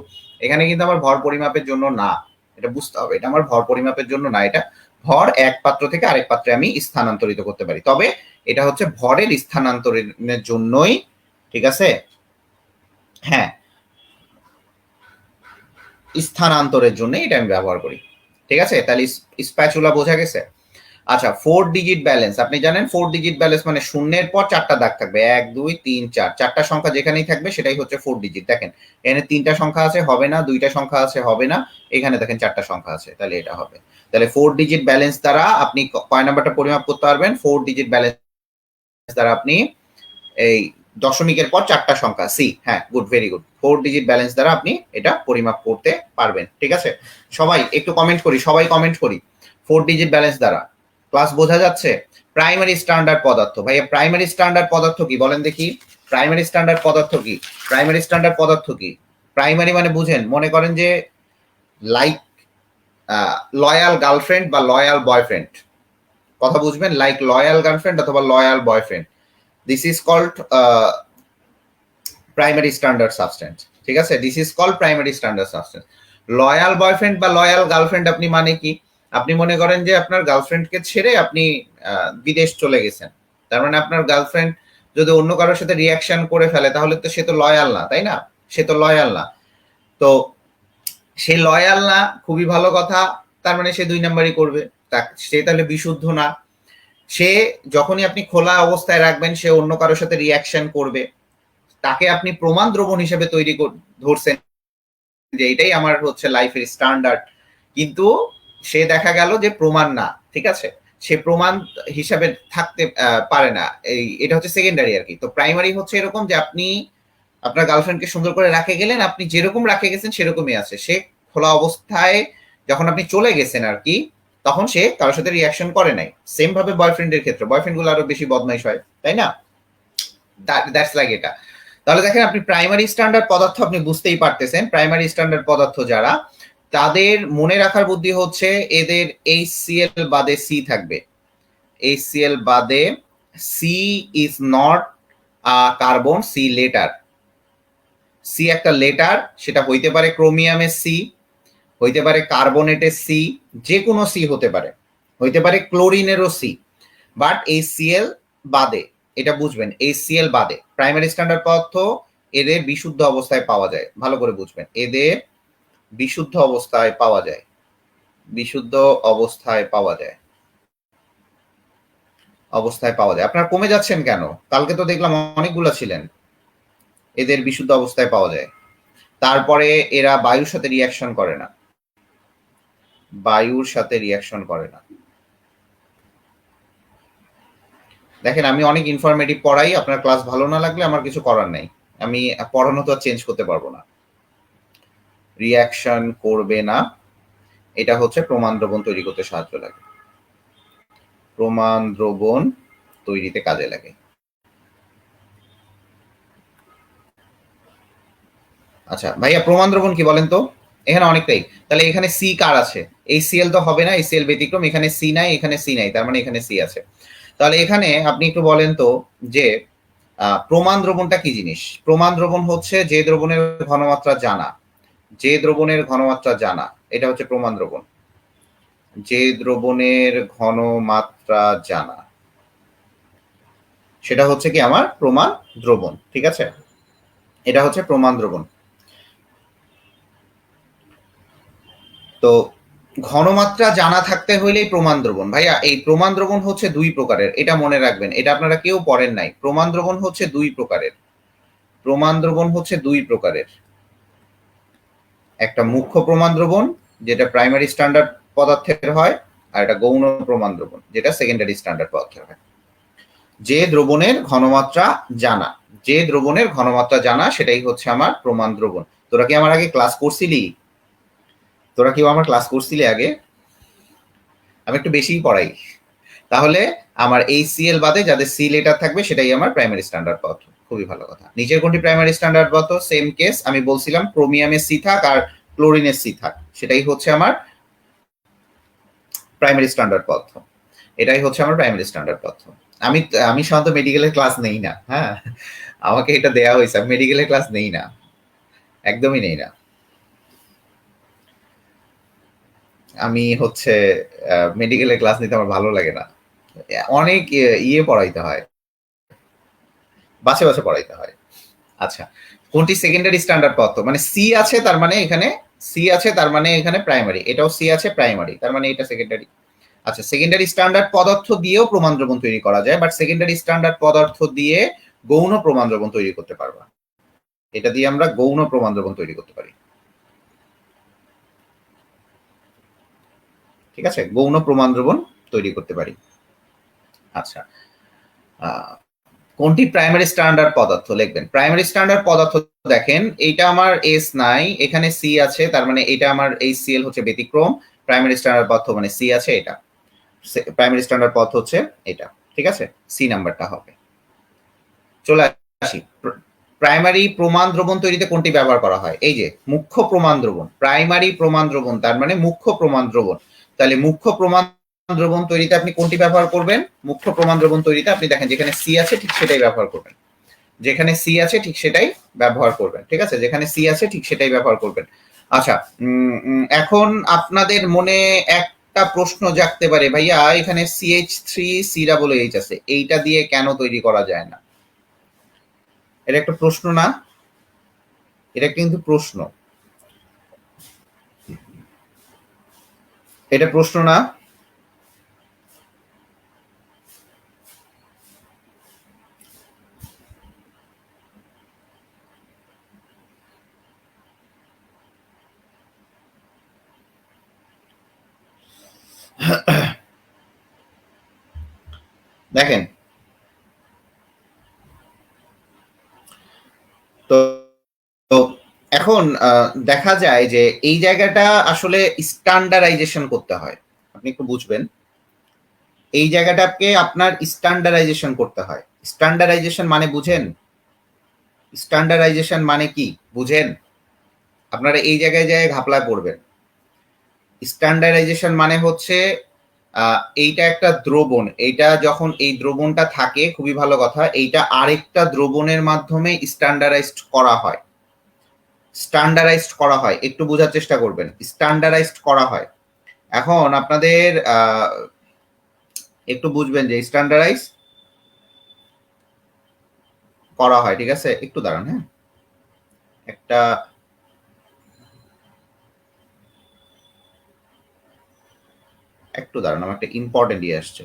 এখানে কিন্তু আমার ভর পরিমাপের জন্য না, এটা বুঝতে হবে। এটা আমার ভর পরিমাপের জন্য না, এটা ভর এক পাত্র থেকে আরেক পাত্রে আমি স্থানান্তরিত করতে পারি, তবে এটা হচ্ছে ভরের স্থানান্তরণের জন্যই। ঠিক আছে, হ্যাঁ, স্থানান্তরের জন্য এটা আমি ব্যবহার করি। ঠিক আছে, তাহলে স্প্যাচুলা বোঝা গেছে। আচ্ছা, 4 ডিজিট ব্যালেন্স, আপনি জানেন 4 ডিজিট ব্যালেন্স মানে শূন্যের পর চারটা দাগ থাকবে, 1 2 3 4, চারটা সংখ্যা যেখানেই থাকবে সেটাই হচ্ছে 4 ডিজিট। দেখেন এখানে তিনটা সংখ্যা আছে, হবে না, দুইটা সংখ্যা আছে, হবে না, এখানে দেখেন চারটা সংখ্যা আছে, তাহলে এটা হবে। তাহলে 4 ডিজিট ব্যালেন্স দ্বারা আপনি কয় নাম্বারটা পরিমাপ করতে পারবেন? 4 ডিজিট ব্যালেন্স দ্বারা আপনি এই দশমিকের পর চারটা সংখ্যা, সি, হ্যাঁ, good, very good, 4 digit balance দ্বারা আপনি এটা পরিমাপ করতে পারবেন। ঠিক আছে, সবাই একটু কমেন্ট করি, সবাই কমেন্ট করি, 4 ডিজিট ব্যালেন্স দ্বারা। ক্লাস বোঝা যাচ্ছে? প্রাইমারি স্ট্যান্ডার্ড পদার্থ, ভাইয়া প্রাইমারি স্ট্যান্ডার্ড পদার্থ কি বলেন দেখি? প্রাইমারি স্ট্যান্ডার্ড পদার্থ কি? প্রাইমারি স্ট্যান্ডার্ড পদার্থ কি? প্রাইমারি মানে বুঝেন, মনে করেন যে লাইক লয়াল গার্লফ্রেন্ড বা লয়াল বয়ফ্রেন্ড, কথা বুঝবেন, লাইক লয়াল গার্লফ্রেন্ড অথবা loyal boyfriend, this is called primary standard substance. ঠিক আছে, this is called primary standard substance. Loyal boyfriend বা লয়াল গার্লফ্রেন্ড আপনি মানে কি? আপনি মনে করেন যে আপনার গার্লফ্রেন্ডকে ছেড়ে আপনি বিদেশ চলে গেছেন, তার মানে আপনার গার্লফ্রেন্ড যদি অন্য কারোর সাথে রিয়াকশন করে ফেলে তাহলে তো সে তো লয়াল না, তাই না? সে তো লয়াল না। তো সে লয়াল না, খুবই ভালো কথা, তার মানে সে দুই নাম্বারই করবে, সে তাহলে বিশুদ্ধ না। সে যখনই আপনি খোলা অবস্থায় রাখবেন সে অন্য কারোর সাথে রিয়াকশন করবে, তাকে আপনি প্রমাণ দ্রবণ হিসেবে তৈরি ধরছেন যে এটাই আমার হচ্ছে লাইফের স্ট্যান্ডার্ড, কিন্তু সে দেখা গেল যে প্রমাণ না। ঠিক আছে, সে প্রমাণ হিসাবে থাকতে পারে না, এটা হচ্ছে সেকেন্ডারি আর কি। তো প্রাইমারি হচ্ছে এরকম যে আপনি আপনার গার্লফ্রেন্ডকে সুন্দর করে রাখে গেলেন, আপনি যেরকম রাখে গেছেন সেরকমই আছে, সে খোলা অবস্থায় যখন আপনি চলে গেছেন আর কি, তখন সে কারোর সাথে রিয়াকশন করে নাই। সেম ভাবে বয়ফ্রেন্ডের ক্ষেত্রে, বয়ফ্রেন্ড গুলো আরো বেশি বদমাইশ হয়, তাই না? দ্যাটস লাইক এটা। তাহলে দেখেন আপনি প্রাইমারি স্ট্যান্ডার্ড পদার্থ আপনি বুঝতেই পারতেছেন, প্রাইমারি স্ট্যান্ডার্ড পদার্থ যারা, তাদের মনে রাখার বুদ্ধি হচ্ছে এদের HCl বাদে সি থাকবে। HCl বাদে C is not carbon, C letter, C একটা লেটার, সেটা হইতে পারে ক্রোমিয়ামের সি, হইতে পারে কার্বনেটের সি, যে কোনো সি হতে পারে, হইতে পারে ক্লোরিনেরও সি, বাট HCl বাদে, এটা বুঝবেন, HCl বাদে প্রাইমারি স্ট্যান্ডার্ড পদার্থ এদের বিশুদ্ধ অবস্থায় পাওয়া যায়, ভালো করে বুঝবেন, এদের বিশুদ্ধ অবস্থায় পাওয়া যায়, বিশুদ্ধ অবস্থায় পাওয়া যায়, অবস্থায় পাওয়া যায়। আপনারা কমে যাচ্ছেন কেন? কালকে তো দেখলাম অনেকগুলো ছিলেন। এদের বিশুদ্ধ অবস্থায় পাওয়া যায়। তারপরে এরা বায়ুর সাথে রিয়াকশন করে না, বায়ুর সাথে রিয়াকশন করে না। দেখেন আমি অনেক ইনফরমেটিভ পড়াই, আপনার ক্লাস ভালো না লাগলে আমার কিছু করার নাই, আমি পড়ানো তো চেঞ্জ করতে পারবো না। রিয়াকশন করবে না, এটা হচ্ছে প্রমাণ দ্রবণ তৈরি করতে সাহায্য লাগে, প্রমাণ দ্রবণ তৈরিতে কাজে লাগে। আচ্ছা ভাইয়া, প্রমাণ দ্রবণ কি বলেন তো? এখানে অনেকটাই, তাহলে এখানে সি কার আছে? HCl তো হবে না, HCl ব্যতিক্রম, এখানে সি নাই, এখানে সি নাই, তার মানে এখানে সি আছে। তাহলে এখানে আপনি একটু বলেন তো যে প্রমাণ দ্রবণটা কি জিনিস? প্রমাণ দ্রবণ হচ্ছে যে দ্রবণের ঘনমাত্রা জানা, যে দ্রবণের ঘনমাত্রা জানা, এটা হচ্ছে প্রমাণ দ্রবণ। যে দ্রবণের ঘনমাত্রা জানা, সেটা হচ্ছে কি আমার প্রমাণ দ্রবণ। ঠিক আছে, এটা হচ্ছে প্রমাণ দ্রবণ। তো ঘনমাত্রা জানা থাকতে হইলেই প্রমাণ দ্রবণ। ভাইয়া এই প্রমাণ দ্রবণ হচ্ছে দুই প্রকারের, এটা মনে রাখবেন, এটা আপনারা কেউ পড়েন নাই। প্রমাণ দ্রবণ হচ্ছে দুই প্রকারের, প্রমাণ দ্রবণ হচ্ছে দুই প্রকারের। একটা মুখ্য প্রমাণ দ্রবণ যেটা প্রাইমারি স্ট্যান্ডার্ড পদার্থের হয়, আর এটা গৌণ প্রমাণ দ্রবণ, যেটা সেকেন্ডারি স্ট্যান্ডার্ড পদার্থ হয়। যে দ্রবণের ঘনমাত্রা জানা, যে দ্রবণের ঘনমাত্রা জানা সেটাই হচ্ছে আমার প্রমাণ দ্রবণ। তোরা কি আমার আগে ক্লাস করছিলি? তোরা কি আমার ক্লাস করছিলি আগে? আমি একটু বেশিই পড়াই। তাহলে আমার HCl বাদে যাদের সি লেটার থাকবে সেটাই আমার প্রাইমারি স্ট্যান্ডার্ড পদার্থ। খুবই ভালো কথা। নিচের কোনটি প্রাইমারি স্ট্যান্ডার্ড পদার্থ? সেম কেস, আমি বলছিলাম ক্রোমিয়ামের সি থাক আর ক্লোরিনের সি থাক, সেটাই হচ্ছে আমার প্রাইমারি স্ট্যান্ডার্ড পদার্থ। এটাই হচ্ছে আমার প্রাইমারি স্ট্যান্ডার্ড পদার্থ। আমি সাধারণত মেডিকেলের ক্লাস নেই না, হ্যাঁ, আমাকে এটা দেয়া হয়েছে, আমি মেডিকেলের ক্লাস নেই না, একদমই নেই না। আমি হচ্ছে মেডিকেলের ক্লাস নিতে আমার ভালো লাগে না, অনেক ইয়ে পড়াইতে হয়, বাছে বাছে পড়াইতে হয়। আচ্ছা, কোনটি সেকেন্ডারি স্ট্যান্ডার্ড পদার্থ? মানে সি আছে তার মানে এখানে সি আছে তার মানে এখানে প্রাইমারি, এটাও সি আছে প্রাইমারি, তার মানে এটা সেকেন্ডারি। আচ্ছা, সেকেন্ডারি স্ট্যান্ডার্ড পদার্থ দিয়েও প্রমাণ দ্রবণ তৈরি করা যায়, বাট সেকেন্ডারি স্ট্যান্ডার্ড পদার্থ দিয়ে গৌণ প্রমাণ দ্রবণ তৈরি করতে পারবা। এটা দিয়ে আমরা গৌণ প্রমাণ দ্রবণ তৈরি করতে পারি, ঠিক আছে, গৌণ প্রমাণ দ্রবণ তৈরি করতে পারি। আচ্ছা, কোনটি প্রাইমারি স্ট্যান্ডার্ড পদার্থ লিখবেন। প্রাইমারি স্ট্যান্ডার্ড পদার্থ দেখেন, এইটা আমার এস নাই, এখানে সি আছে, তার মানে এটা আমার HCl হচ্ছে ব্যতিক্রম। প্রাইমারি স্ট্যান্ডার্ড পদার্থ মানে সি আছে, এটা প্রাইমারি স্ট্যান্ডার্ড পদার্থ হচ্ছে এটা, ঠিক আছে, সি নাম্বারটা হবে। চলে আসি, প্রাইমারি প্রমাণ দ্রবণ তৈরিতে কোনটি ব্যবহার করা হয়? এই যে মুখ্য প্রমাণ দ্রবণ, প্রাইমারি প্রমাণ দ্রবণ তার মানে মুখ্য প্রমাণ দ্রবণ। তাহলে মুখ্য প্রমাণ দ্রবণ তৈরিতে আপনি কোনটি ব্যবহার করবেন? মুখ্য প্রমাণ দ্রবণ তৈরিতে আপনি দেখেন যেখানে সি আছে ঠিক সেটাই ব্যবহার করবেন, যেখানে সি আছে ঠিক সেটাই ব্যবহার করবেন, ঠিক আছে, যেখানে সি আছে ঠিক সেটাই ব্যবহার করবেন। আচ্ছা, এখন আপনাদের মনে একটা প্রশ্ন জাগতে পারে, ভাইয়া এখানে CH3 COOH আছে, এইটা দিয়ে কেন তৈরি করা যায় না? এটা একটা প্রশ্ন না? এটা কিন্তু প্রশ্ন, এটা প্রশ্ন না? দেখেন, তো এখন দেখা যায় যে এই জায়গাটা আসলে স্ট্যান্ডার্ডাইজেশন করতে হয়, আপনি একটু বুঝবেন, এই জায়গাটাকে আপনার স্ট্যান্ডার্ডাইজেশন করতে হয়। স্ট্যান্ডার্ডাইজেশন মানে বুঝেন? স্ট্যান্ডার্ডাইজেশন মানে কি বুঝেন? আপনারা এই জায়গায় ঘাপলায় পড়বেন। স্ট্যান্ডার্ডাইজেশন মানে হচ্ছে এইটা একটা দ্রবণ, এইটা যখন এই দ্রবণটা থাকে, খুবই ভালো কথা, এইটা আরেকটা দ্রবণের মাধ্যমে স্ট্যান্ডার্ডাইজড করা হয়। স্ট্যান্ডার্ডাইজড করা হয়, একটু বোঝার চেষ্টা করবেন, স্ট্যান্ডার্ডাইজড করা হয়। এখন আপনাদের একটু বুঝবেন যে স্ট্যান্ডার্ডাইজ করা হয়, ঠিক আছে, একটু দাঁড়ান, হ্যাঁ, একটা একটু দাঁড়ান, আমার একটা ইম্পর্টেন্ট ইয়ে আসছে।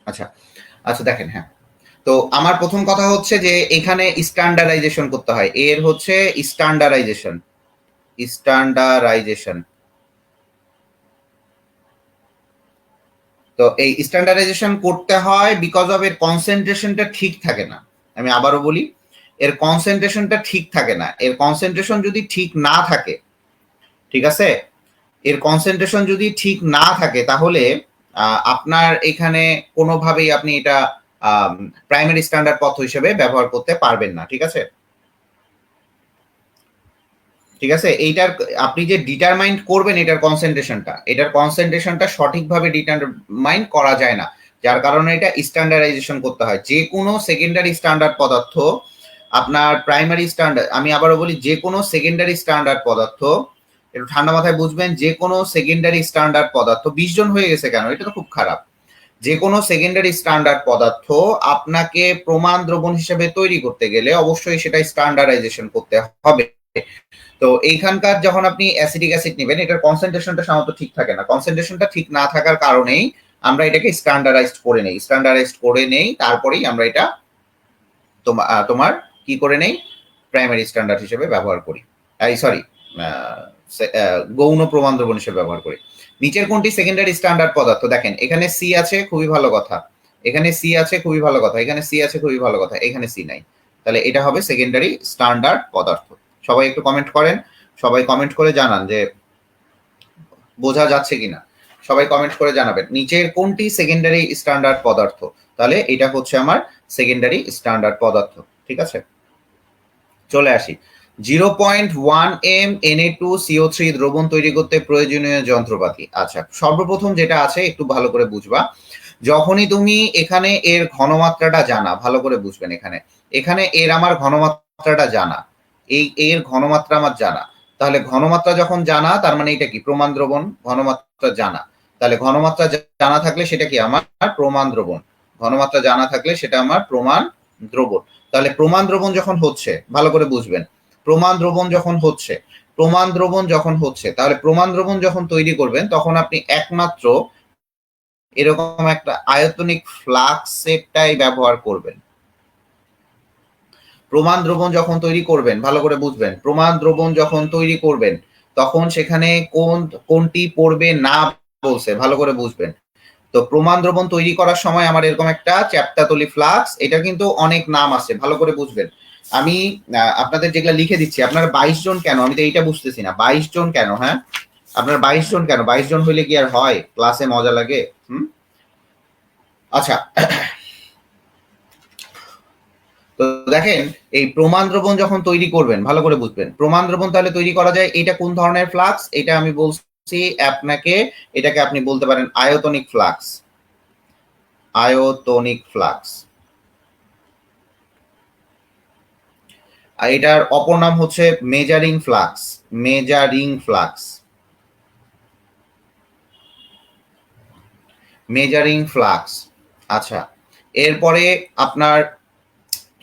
আচ্ছা আচ্ছা, দেখেন, হ্যাঁ, তো আমার প্রথম কথা হচ্ছে যে এখানে স্ট্যান্ডার্ডাইজেশন করতে হয়, এর হচ্ছে স্ট্যান্ডার্ডাইজেশন, স্ট্যান্ডার্ডাইজেশন। তো এই স্ট্যান্ডার্ডাইজেশন করতে হয় বিকজ অফ এর কনসেন্ট্রেশনটা ঠিক থাকে না। আমি আবারও বলি, এর কনসেন্ট্রেশনটা ঠিক থাকে না। এর কনসেন্ট্রেশন যদি ঠিক না থাকে, ঠিক আছে, এর কনসেন্ট্রেশন যদি ঠিক না থাকে তাহলে আপনার এখানে কোনোভাবেই আপনি এটা প্রাইমারি স্ট্যান্ডার্ড পথ হিসেবে ব্যবহার করতে পারবেন না, ঠিক আছে, ঠিক আছে। এইটার আপনি যে ডিটারমাইন করবেন এটার কনসেন্ট্রেশনটা সঠিকভাবে ডিটারমাইন করা যায় না, যার কারণে এটা স্ট্যান্ডার্ডাইজেশন করতে হয়। যে কোনো সেকেন্ডারি স্ট্যান্ডার্ড পদার্থ আপনার প্রাইমারি স্ট্যান্ডার্ড, আমি আবারও বলি, যে কোনো সেকেন্ডারি স্ট্যান্ডার্ড পদার্থ, একটু ঠান্ডা মাথায় বুঝবেন, যে কোনো সেকেন্ডারি স্ট্যান্ডার্ড পদার্থ, 20 জন হয়ে গেছে কেন, এটা তো খুব খারাপ। যে কোনো সেকেন্ডারি স্ট্যান্ডার্ড পদার্থ আপনাকে প্রমাণ দ্রবণ হিসেবে তৈরি করতে গেলে অবশ্যই সেটা স্ট্যান্ডার্ডাইজেশন করতে হবে। তো এইখানকার যখন আপনি অ্যাসিডিক অ্যাসিড নেবেন, এটার কনসেন্ট্রেশনটা সাধারণত ঠিক থাকে না, কনসেন্ট্রেশনটা ঠিক না থাকার কারণেই আমরা এটাকে স্ট্যান্ডার্ডাইজড করে নেই, তারপরেই আমরা এটা তোমার কি করে নেই, প্রাইমারি স্ট্যান্ডার্ড হিসেবে ব্যবহার করি, সরি গৌণ প্রমাণ দ্রবণ হিসেবে ব্যবহার করি। নিচের কোনটি সেকেন্ডারি স্ট্যান্ডার্ড পদার্থ? দেখেন এখানে সি আছে, খুবই ভালো কথা, এখানে সি আছে, খুবই ভালো কথা, এখানে সি আছে, খুবই ভালো কথা, এখানে সি নাই, তাহলে এটা হবে সেকেন্ডারি স্ট্যান্ডার্ড পদার্থ। সবাই একটু কমেন্ট করেন, সবাই কমেন্ট করে জানান যে বোঝা যাচ্ছে কিনা, সবাই কমেন্ট করে জানাবেন নিচের কোনটি সেকেন্ডারি স্ট্যান্ডার্ড পদার্থ। তাহলে এটা হচ্ছে আমার সেকেন্ডারি স্ট্যান্ডার্ড পদার্থ, ঠিক আছে। চলে আসি 0.1 m Na2CO3 দ্রবণ তৈরি করতে প্রয়োজনীয় যন্ত্রপাতি। আচ্ছা, সর্বপ্রথম যেটা আছে একটু ভালো করে বুঝবা, যখনই তুমি এখানে এর ঘনমাত্রাটা জানা, ভালো করে বুঝবেন, এখানে এর আমার ঘনমাত্রাটা জানা, এর ঘনমাত্রা আমার জানা, তাহলে ঘনমাত্রা যখন জানা তার মানে এটা কি প্রমাণ দ্রবণ, ঘনমাত্রা জানা, তাহলে ঘনমাত্রা জানা থাকলে সেটা কি আমার প্রমাণ দ্রবণ, ঘনমাত্রা জানা থাকলে সেটা আমার প্রমাণ দ্রবণ। তাহলে প্রমাণ দ্রবণ যখন হচ্ছে, ভালো করে বুঝবেন, প্রমাণ দ্রবণ যখন হচ্ছে তাহলে প্রমাণ দ্রবণ যখন তৈরি করবেন তখন আপনি একমাত্র এরকম একটা আয়তনিক ফ্লাক্সেরটাই ব্যবহার করবেন। প্রমাণ দ্রবণ যখন তৈরি করবেন, ভালো করে বুঝবেন, প্রমাণ দ্রবণ যখন তৈরি করবেন তখন সেখানে কোনটি পড়বে না বলছে, ভালো করে বুঝবেন। তো প্রমাণ দ্রবণ তৈরি করার সময় আমার এরকম একটা চ্যাপ্টাতলি ফ্লাক্স, এটা কিন্তু অনেক নাম আছে, ভালো করে বুঝবেন। আমি আপনাদের যেগুলা লিখে দিচ্ছি, আপনারা 22 জন কেন, আমি তো এইটা বুঝতেছি না, 22 জন কেন? হ্যাঁ, আপনার 22 জন কেন? 22 জন হইলে কি আর হয় ক্লাসে মজা লাগে? আচ্ছা, তো দেখেন এই প্রমাণ দ্রবণ যখন তৈরি করবেন, ভালো করে বুঝবেন, প্রমাণ দ্রবণ তাহলে তৈরি করা যায়, এটা কোন ধরনের ফ্লাক্স, এটা আমি বলছি আপনাকে, এটাকে আপনি বলতে পারেন আয়তনিক ফ্লাক্স, আয়তনিক ফ্লাক্স। আর এটার অপর নাম হচ্ছে measuring flask, measuring flask, measuring flask. আচ্ছা, এরপরে আপনার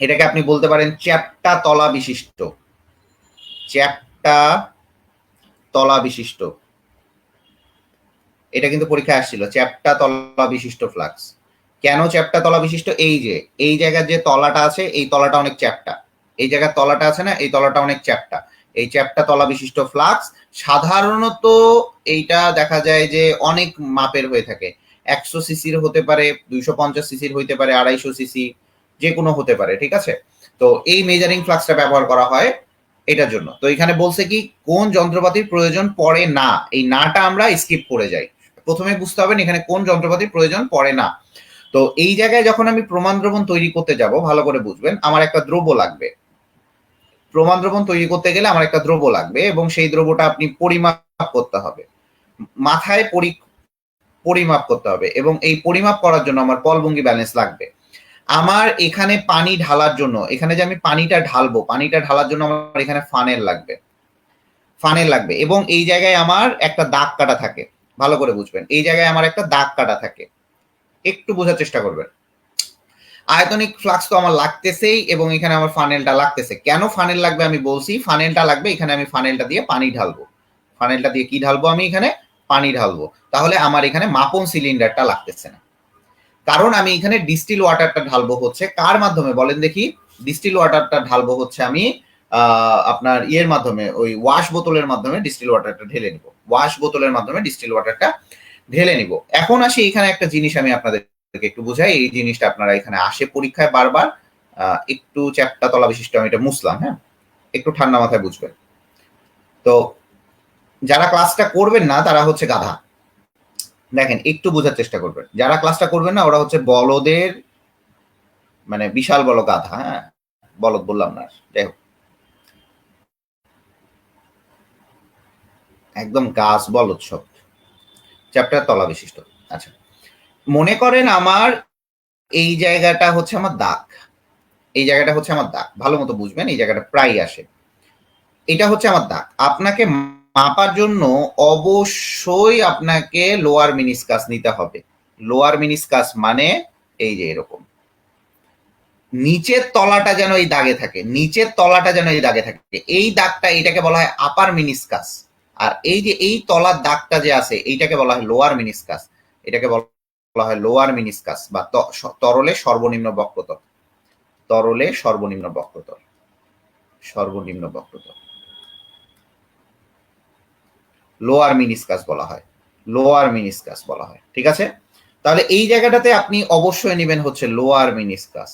এটাকে আপনি বলতে পারেন চ্যাপ্টা তলা বিশিষ্ট, চ্যাপ্টা তলা বিশিষ্ট, এটা কিন্তু পরীক্ষায় আসছিল, চ্যাপ্টা তলা বিশিষ্ট ফ্লাক্স। কেন চ্যাপ্টা তলা বিশিষ্ট? এই যে এই জায়গার যে তলাটা আছে, এই তলাটা অনেক চ্যাপ্টা, এই জায়গার তলাটা আছে না, এই তলাটা অনেক চ্যাপ্টা, এই চ্যাপ্টা তলা বিশিষ্ট ফ্লাক্স সাধারণত এইটা দেখা যায় যে অনেক মাপের হয়ে থাকে, 100 সিসির হতে পারে, 250 সিসির হইতে পারে, 250 সিসি, যে কোনো হতে পারে, ঠিক আছে। তো এই মেজারিং ফ্লাক্সটা ব্যবহার করা হয় এটার জন্য। তো এখানে বলছে কি কোন যন্ত্রপাতির প্রয়োজন পড়ে না, এই নাটা আমরা স্কিপ করে যাই, প্রথমে বুঝতে হবে এখানে কোন যন্ত্রপাতির প্রয়োজন পড়ে না। তো এই জায়গায় যখন আমি প্রমাণ দ্রবণ তৈরি করতে যাব, ভালো করে বুঝবেন, আমার একটা দ্রব্য লাগবে, প্রমাণ দ্রবণ তৈরি করতে গেলে আমার একটা দ্রব্য লাগবে এবং সেই দ্রব্যটা আপনি পরিমাপ করতে হবে, মাথায় পরিমাপ করতে হবে, এবং এই পরিমাপ করার জন্য আমার পলভঙ্গি ব্যালেন্স লাগবে। আমার এখানে পানি ঢালার জন্য, এখানে যে আমি পানিটা ঢালবো, পানিটা ঢালার জন্য আমার এখানে ফানেল লাগবে, ফানেল লাগবে, এবং এই জায়গায় আমার একটা দাগ কাটা থাকে, ভালো করে বুঝবেন, এই জায়গায় আমার একটা দাগ কাটা থাকে, একটু বোঝার চেষ্টা করবেন। আয়তনিক ফ্লাক্স তো আমার লাগতেছেই এবং এখানে আমার ফানেলটা লাগতেছে। কেন ফানেল লাগবে আমি বলছি, ফানেলটা লাগবে, এখানে আমি ফানেলটা দিয়ে পানি ঢালবো, ফানেলটা দিয়ে কি ঢালবো, আমি এখানে পানি ঢালবো, তাহলে আমার এখানে মাপন সিলিন্ডারটা লাগতেছে না, কারণ আমি এখানে ডিস্টিল ওয়াটারটা ঢালবো হচ্ছে কার মাধ্যমে বলেন দেখি, ডিস্টিল ওয়াটারটা ঢালবো হচ্ছে আমি আপনার ইয়ের মাধ্যমে, ওই ওয়াশ বোতলের মাধ্যমে ডিস্টিল ওয়াটারটা ঢেলে নিব, ওয়াশ বোতলের মাধ্যমে ডিস্টিল ওয়াটারটা ঢেলে নিব। এখন আসি এখানে একটা জিনিস আমি আপনাদের একটু বুঝাই, এই জিনিসটা আপনারা এখানে আসে পরীক্ষায় বারবার, একটু চ্যাপ্টা তলা বিশিষ্ট আমি এটা মুছলাম, হ্যাঁ, একটু ঠান্ডা মাথায় বুঝবেন। তো যারা ক্লাসটা করবেন না তারা হচ্ছে গাধা, দেখেন একটু বোঝার চেষ্টা করবেন, যারা ক্লাসটা করবেন না ওরা হচ্ছে বলদের, মানে বিশাল বড় গাধা, হ্যাঁ, বলদ বললাম না, যাই হোক, একদম গাছ বলদ সব, চ্যাপ্টার তলা বিশিষ্ট। আচ্ছা, মনে করেন আমার এই জায়গাটা হচ্ছে আমার দাগ, এই জায়গাটা হচ্ছে আমার দাগ, ভালো মতো বুঝবেন, এই জায়গাটা প্রায় আসে, এটা হচ্ছে আমার দাগ। আপনাকে মাপার জন্য অবশ্যই আপনাকে লোয়ার মিনিসকাস নিতে হবে, লোয়ার মিনিসকাস মানে এই যে এরকম, নিচের তলাটা যেন এই দাগে থাকে, নিচের তলাটা যেন এই দাগে থাকে, এই দাগটা এইটাকে বলা হয় আপার মিনিসকাস, আর এই যে এই তলার দাগটা যে আছে এইটাকে বলা হয় লোয়ার মিনিসকাস, এটাকে বলা বলা হয় লোয়ার মিনিসকাস বা তরলে সর্বনিম্ন বক্রতল। তরলে সর্বনিম্ন বক্রতল, সর্বনিম্ন বক্রতল লোয়ার মিনিসকাস বলা হয়, লোয়ার মিনিসকাস বলা হয়। ঠিক আছে, তাহলে এই জায়গাটাতে আপনি অবশ্যই নেবেন হচ্ছে লোয়ার মিনিসকাস।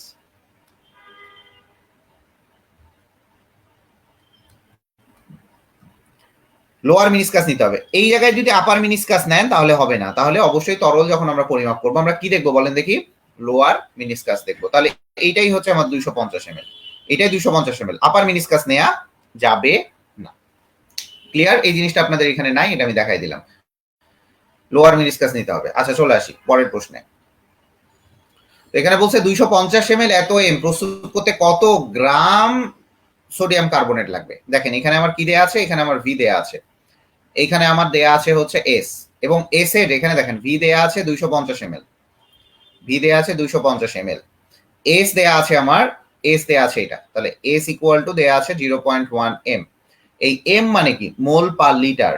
লোয়ার মিনিসকাস নিতে হবে। এই জায়গায় যদি আপার মিনিসকাস নেন তাহলে হবে না, তাহলে অবশ্যই তরল যখন আমরা পরিমাপ করবো আমরা কি দেখবো বলেন দেখি, লোয়ার মিনিসকাস দেখবো। তাহলে এইটাই হচ্ছে আমার 250 ml, এটাই 250 ml, আপার মিনিসকাস নেওয়া যাবে না। ক্লিয়ার? এই জিনিসটা আপনাদের এখানে নাই, এটা আমি দেখাই দিলাম, লোয়ার মিনিসকাস নিতে হবে। আচ্ছা চলে আসি পরের প্রশ্নে। এখানে বলছে 250 ml এত এম প্রস্তুত করতে কত গ্রাম সোডিয়াম কার্বনেট লাগবে। দেখেন এখানে আমার কি দেয়া আছে, এখানে আমার ভি দেয়া আছে, এইখানে আমার দেয়া আছে হচ্ছে এস, এবং এস এর এখানে দেখেন ভি দেয়া আছে 250 ml, ভি দেয়া আছে 250 ml, এস দেয়া আছে আমার, এস দেয়া আছে এটা, তাহলে এস ইকুয়াল টু দেয়া আছে 0.1 এম। এই এম মানে কি, মোল পার লিটার,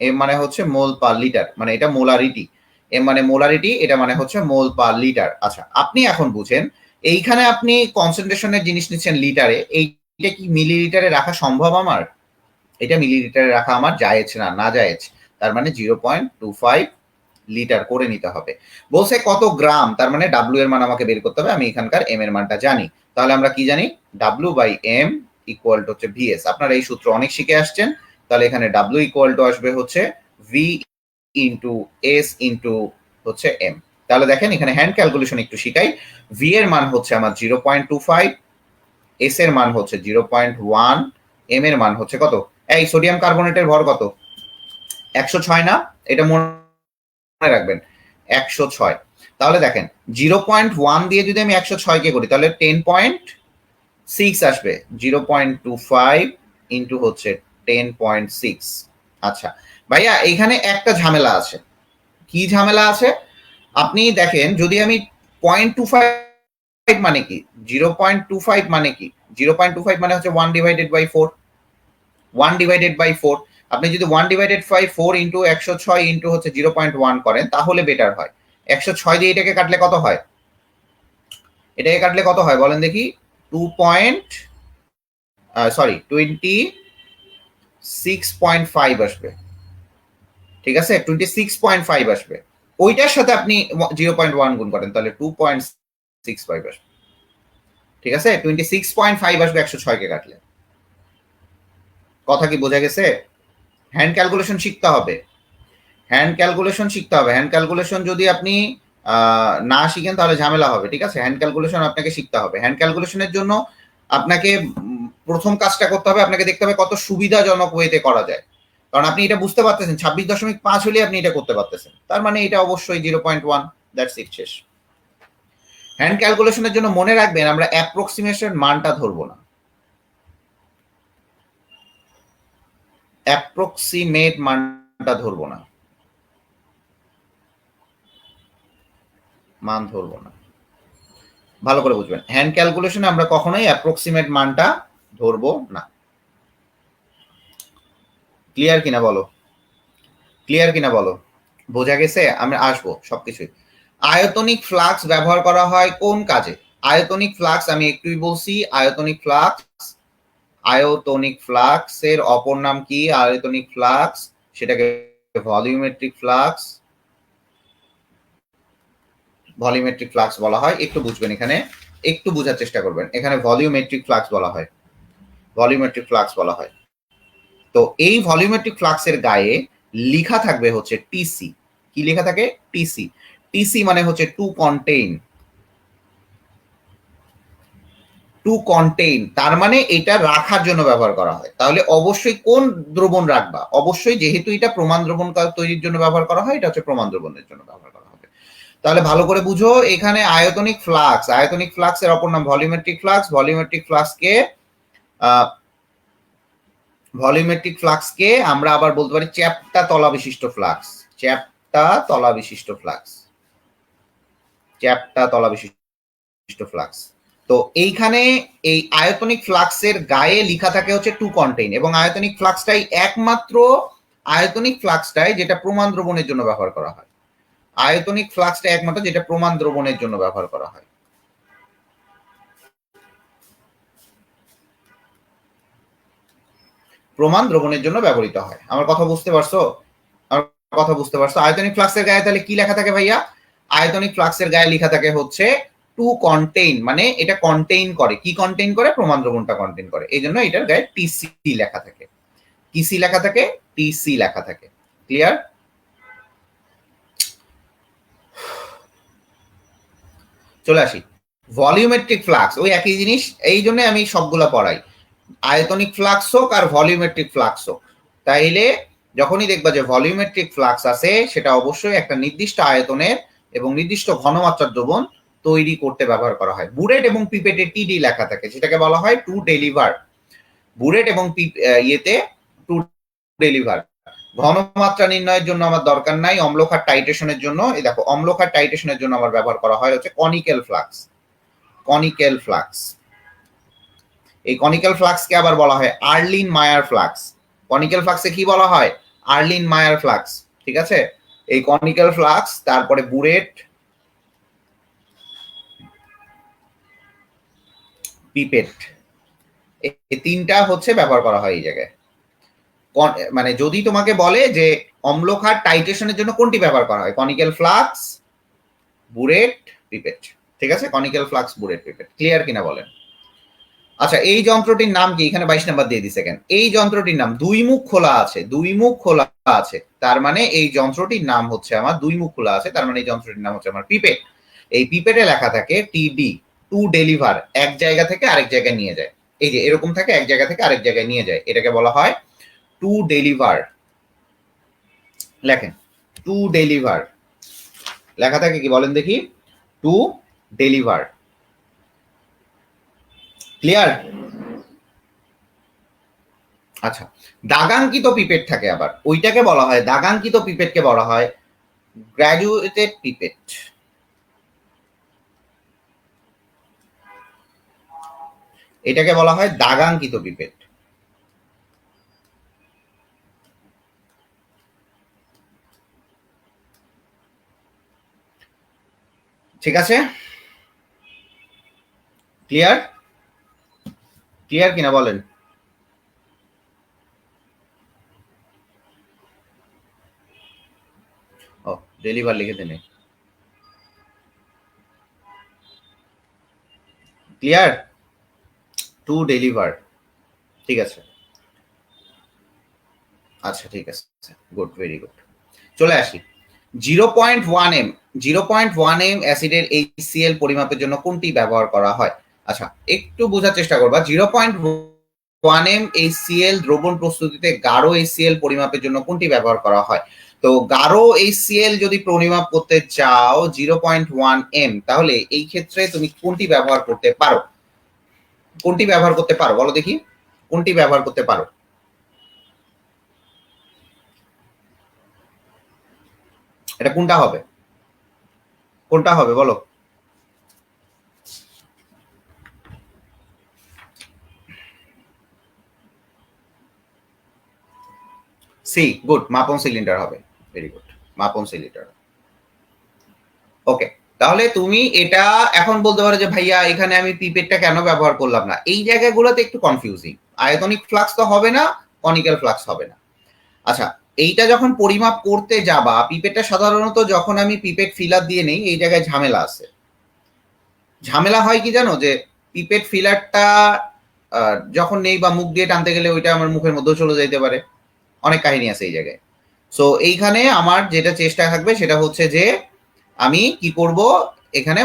এম মানে হচ্ছে মোল পার লিটার, মানে এটা মোলারিটি, এম মানে মোলারিটি, এটা মানে হচ্ছে মোল পার লিটার। আচ্ছা আপনি এখন বুঝেন, এইখানে আপনি কনসেন্ট্রেশনের জিনিস নিচ্ছেন লিটারে, এইটা কি মিলিলিটারে রাখা সম্ভব আমার? এটা মিলিলিটারে রাখা আমার জায়েজ না, না জায়েজ। তার মানে 0.25 লিটার করে নিতে হবে। বলছে কত গ্রাম, তার মানে ডাব্লিউ এর মান আমাকে বের করতে হবে, আমি এখানকার এম এর মানটা জানি, তাহলে আমরা কি জানি, W by M equal to হচ্ছে ভিএস। আপনারা এই সূত্র অনেক শিখে আসছেন, তাহলে এখানে ডাব্লিউ ইকুয়াল টু আসবে হচ্ছে ভি ইন্টু এস ইন্টু হচ্ছে এম। তাহলে দেখেন এখানে হ্যান্ড ক্যালকুলেশন একটু শিখাই, ভি এর মান হচ্ছে আমার 0.25, এস এর মান হচ্ছে 0.1, এম এর মান হচ্ছে কত, এই সোডিয়াম কার্বনেটের ভর কত, 106 না, এটা মনে রাখবেন 106। তাহলে দেখেন 0.1 দিয়ে যদি আমি 106 কে করি তাহলে 10.6 আসবে, 0.25 ইন্টু হচ্ছে 10.6। আচ্ছা ভাইয়া এখানে একটা ঝামেলা আছে, কি ঝামেলা আছে, আপনি দেখেন যদি আমি 0.25 মানে কি, 0.25 মানে কি, 0.25 মানে হচ্ছে 1 ডিভাইডেড বাই 4, 1 ডিভাইডেড বাই 4, আপনি যদি 1 ডিভাইডেড বাই 4 ইন্টু 106 ইন্টু হচ্ছে 0.1 করেন তাহলে বেটার হয়। 106 দিয়ে এটাকে কাটলে কত হয়, এটাকে কাটলে কত হয় বলেন দেখি, 26.5 আসবে। ঠিক আছে, 26.5 আসবে, ওইটার সাথে আপনি 0.1 গুণ করেন তাহলে 2.65 আসবে। ঠিক আছে, 26.5 আসবে 106 কে কাটলে। কথা কি বোঝা গেছে? হ্যান্ড ক্যালকুলেশন শিখতে হবে, হ্যান্ড ক্যালকুলেশন শিখতে হবে, হ্যান্ড ক্যালকুলেশন যদি আপনি না শিখেন তাহলে ঝামেলা হবে। ঠিক আছে, হ্যান্ড ক্যালকুলেশন আপনাকে শিখতে হবে। হ্যান্ড ক্যালকুলেশনের জন্য আপনাকে প্রথম কাজটা করতে হবে, আপনাকে দেখতে হবে কত সুবিধাজনক ওয়েতে করা যায়, কারণ আপনি এটা বুঝতে পারতেছেন 26.5 হলে আপনি এটা করতে পারতেছেন, তার মানে এটা অবশ্যই 0.1, দ্যাটস ইট, শেষ। হ্যান্ড ক্যালকুলেশনের জন্য মনে রাখবেন আমরা অ্যাপ্রক্সিমেশন মানটা ধরবো না, অ্যাপ্রক্সিমেট মানটা ধরবো না, মান ধরবো না, ভালো করে বুঝবেন। হ্যান্ড ক্যালকুলেশনে আমরা কখনোই অ্যাপ্রক্সিমেট মানটা ধরবো না। ক্লিয়ার কিনা বলো, ক্লিয়ার কিনা বলো, বোঝা গেছে? আমরা আসবো সবকিছুই। আয়তনিক ফ্লাক্স ব্যবহার করা হয় কোন কাজে? আয়তনিক ফ্লাক্স আমি একটুই বলছি, আয়তনিক ফ্লাক্স, আয়তনিক ফ্লাক্সের অপর নাম কি, আয়তনিক ফ্লাক্স সেটাকে ভলিউমেট্রিক ফ্লাক্স, ভলিউমেট্রিক ফ্লাক্স বলা হয়। একটু বুঝবেন, এখানে একটু বোঝার চেষ্টা করবেন, এখানে ভলিউমেট্রিক ফ্লাক্স বলা হয়, ভলিউমেট্রিক ফ্লাক্স বলা হয়। তো এই ভলিউমেট্রিক ফ্লাক্সের গায়ে লেখা থাকবে হচ্ছে টিসি। কি লেখা থাকে? টিসি। টিসি মানে হচ্ছে টু কন্টেইন, টু কন্টেইন, তার মানে এটা রাখার জন্য ব্যবহার করা হয়। তাহলে অবশ্যই কোন দ্রবণ রাখবা, অবশ্যই যেহেতু এটা প্রমাণ দ্রবণ তৈরির জন্য ব্যবহার করা হয়, এটা হচ্ছে প্রমাণ দ্রবণের জন্য ব্যবহার করা হবে। তাহলে ভালো করে বুঝো, এখানে আয়তনিক ফ্লাক্স, আয়তনিক ফ্লাক্সের অপর নাম ভলিউমেট্রিক ফ্লাক্স, ভলিউমেট্রিক ফ্লাক্সকে ভলিউমেট্রিক ফ্লাক্সকে আমরা আবার বলতে পারি চ্যাপ্টা তলা বিশিষ্ট ফ্লাক্স, চ্যাপ্টা তলা বিশিষ্ট ফ্লাক্স, চ্যাপ্টা তলা বিশিষ্ট ফ্লাক্স। তো এইখানে এই আয়তনিক ফ্লাক্সের গায়ে লেখা থাকে হচ্ছে টু কন্টেইন, এবং আয়তনিক ফ্লাক্সটাই একমাত্র আয়তনিক ফ্লাক্সটাই যেটা প্রমাণ দ্রবণের জন্য ব্যবহার করা হয়। আয়তনিক ফ্লাক্সটা একমাত্র যেটা প্রমাণ দ্রবণের জন্য ব্যবহার করা হয়। প্রমাণ দ্রবণের জন্য ব্যবহৃত হয়। আমার কথা বুঝতে পারছো? আমার কথা বুঝতে পারছো? আয়তনিক ফ্লাক্সের গায়ে তাহলে কি লেখা থাকে ভাইয়া? আয়তনিক ফ্লাক্সের গায়ে লেখা থাকে হচ্ছে টু কন্টেইন, মানে এটা কন্টেইন করে, কি কন্টেইন করে? প্রমাণ দ্রবণটা কন্টেইন করে, এই জন্য এটার গায়ে টিসি লেখা থাকে। টিসি লেখা থাকে, টিসি লেখা থাকে। ক্লিয়ার? চলে আসি ভলিউমেট্রিক ফ্লাক্স, ওই একই জিনিস, এই জন্য আমি সবগুলো পড়াই। আয়তনিক ফ্লাক্স হোক আর ভলিউমেট্রিক ফ্লাক্স হোক, তাইলে যখনই দেখবা যে ভলিউমেট্রিক ফ্লাক্স আছে, সেটা অবশ্যই একটা নির্দিষ্ট আয়তনের এবং নির্দিষ্ট ঘনমাত্রার দ্রবণ তৈরি করতে ব্যবহার করা হয়। বুরেট এবং পিপেটে টিডি লেখা থাকে, সেটাকে বলা হয় টু ডেলিভার। বুরেট এবং ইয়েতে টু ডেলিভার। ঘনমাত্রা নির্ণয়ের জন্য আমার দরকার নাই, অম্লক্ষার টাইট্রেশনের জন্য, এই দেখো অম্লক্ষার টাইট্রেশনের জন্য আমার ব্যবহার করা হয় হচ্ছে কনিক্যাল ফ্লাক্স। কনিক্যাল ফ্লাক্স, এই কনিক্যাল ফ্লাক্সকে আবার বলা হয় আর্লিন মায়ার ফ্লাক্স। কনিক্যাল ফ্লাক্সে কি বলা হয়? আর্লিন মায়ার ফ্লাক্স। ঠিক আছে, এই কনিক্যাল ফ্লাক্স, তারপরে বুরেট, পিপেট, এই তিনটা হচ্ছে ব্যবহার করা হয় এই জায়গায়। মানে যদি তোমাকে বলে যে অম্লক্ষার টাইট্রেশনের জন্য কোনটি ব্যবহার করা হয়, কনিক্যাল ফ্লাক্স, বুরেট, পিপেট। ঠিক আছে, conical flask, burette, pipette. Clear কিনা বলেন? আচ্ছা, এই যন্ত্রটির নাম কি? এখানে 22 নাম্বার দিয়ে দিছে কেন? এই যন্ত্রটির নাম দুই মুখ খোলা আছে, দুই মুখ খোলা আছে, তার মানে এই যন্ত্রটির নাম হচ্ছে আমার দুই মুখ খোলা আছে, তার মানে এই যন্ত্রটির নাম হচ্ছে আমার পিপেট। এই পিপেটে লেখা থাকে টিডি, টু ডেলিভার, এক জায়গা থেকে আরেক জায়গায় নিয়ে যায়। এই যে এরকম থাকে, এক জায়গা থেকে আরেক জায়গায় নিয়ে যায়, এটাকে বলা হয় টু ডেলিভার। লেখেন টু ডেলিভার, লেখা থাকে কি বলেন দেখি? To deliver. ক্লিয়ার? আচ্ছা, দাগাঙ্কিত পিপেট থাকে আবার, ওইটাকে বলা হয়, দাগাঙ্কিত পিপেটকে বলা হয় গ্র্যাজুয়েটেড পিপেট। এটাকে বলা হয় দাগাঙ্কিত পিপেট। ঠিক আছে, ক্লিয়ার? ক্লিয়ার কিনা বলেন? ও, ডেলিভার লিখে দেন। ক্লিয়ার? To deliver. ঠিক আছে, আচ্ছা ঠিক আছে, গুড, ভেরি গুড। চলে আসি 0.1 m, 0.1 m অ্যাসিডের HCl পরিমাপের জন্য কোনটি ব্যবহার করা হয়? আচ্ছা, একটু বোঝার চেষ্টা করবা। 0.1 m HCl দ্রবণ প্রস্তুতিতে গাঢ় HCl পরিমাপের জন্য কোনটি ব্যবহার করা হয়? তো গাঢ় HCl যদি পরিমাপ করতে চাও 0.1 m, তাহলে এই ক্ষেত্রে তুমি কোনটি ব্যবহার করতে পারো? কোনটি ব্যবহার করতে পারো বলো দেখি, কোনটি ব্যবহার করতে পারো? এটা কোনটা হবে? কোনটা হবে বলো? সি, গুড, মাপন সিলিন্ডার হবে। ভেরি গুড, মাপন সিলিন্ডার। ওকে, তাহলে তুমি এটা এখন বলতে পারো যে ভাইয়া এখানে আমি পিপেটটা কেন ব্যবহার করলাম না? এই জায়গাগুলোতে একটু কনফিউজিং। আয়তনিক ফ্লাক্স তো হবে না, কনিক্যাল ফ্লাক্স হবে না। আচ্ছা, এইটা যখন পরিমাপ করতে যাবা, পিপেটটা সাধারণত যখন আমি পিপেট ফিলার দিয়ে নেই, এই জায়গায় ঝামেলা আছে। ঝামেলা হয় কি জানো? যে পিপেট ফিলারটা যখন নেই বা মুখ দিয়ে টানতে গেলে ওইটা আমার মুখের মধ্যেও চলে যেতে পারে, অনেক কাহিনী আছে এই জায়গায়। সো এইখানে আমার যেটা চেষ্টা থাকবে সেটা হচ্ছে যে আমি কি করব, এখানে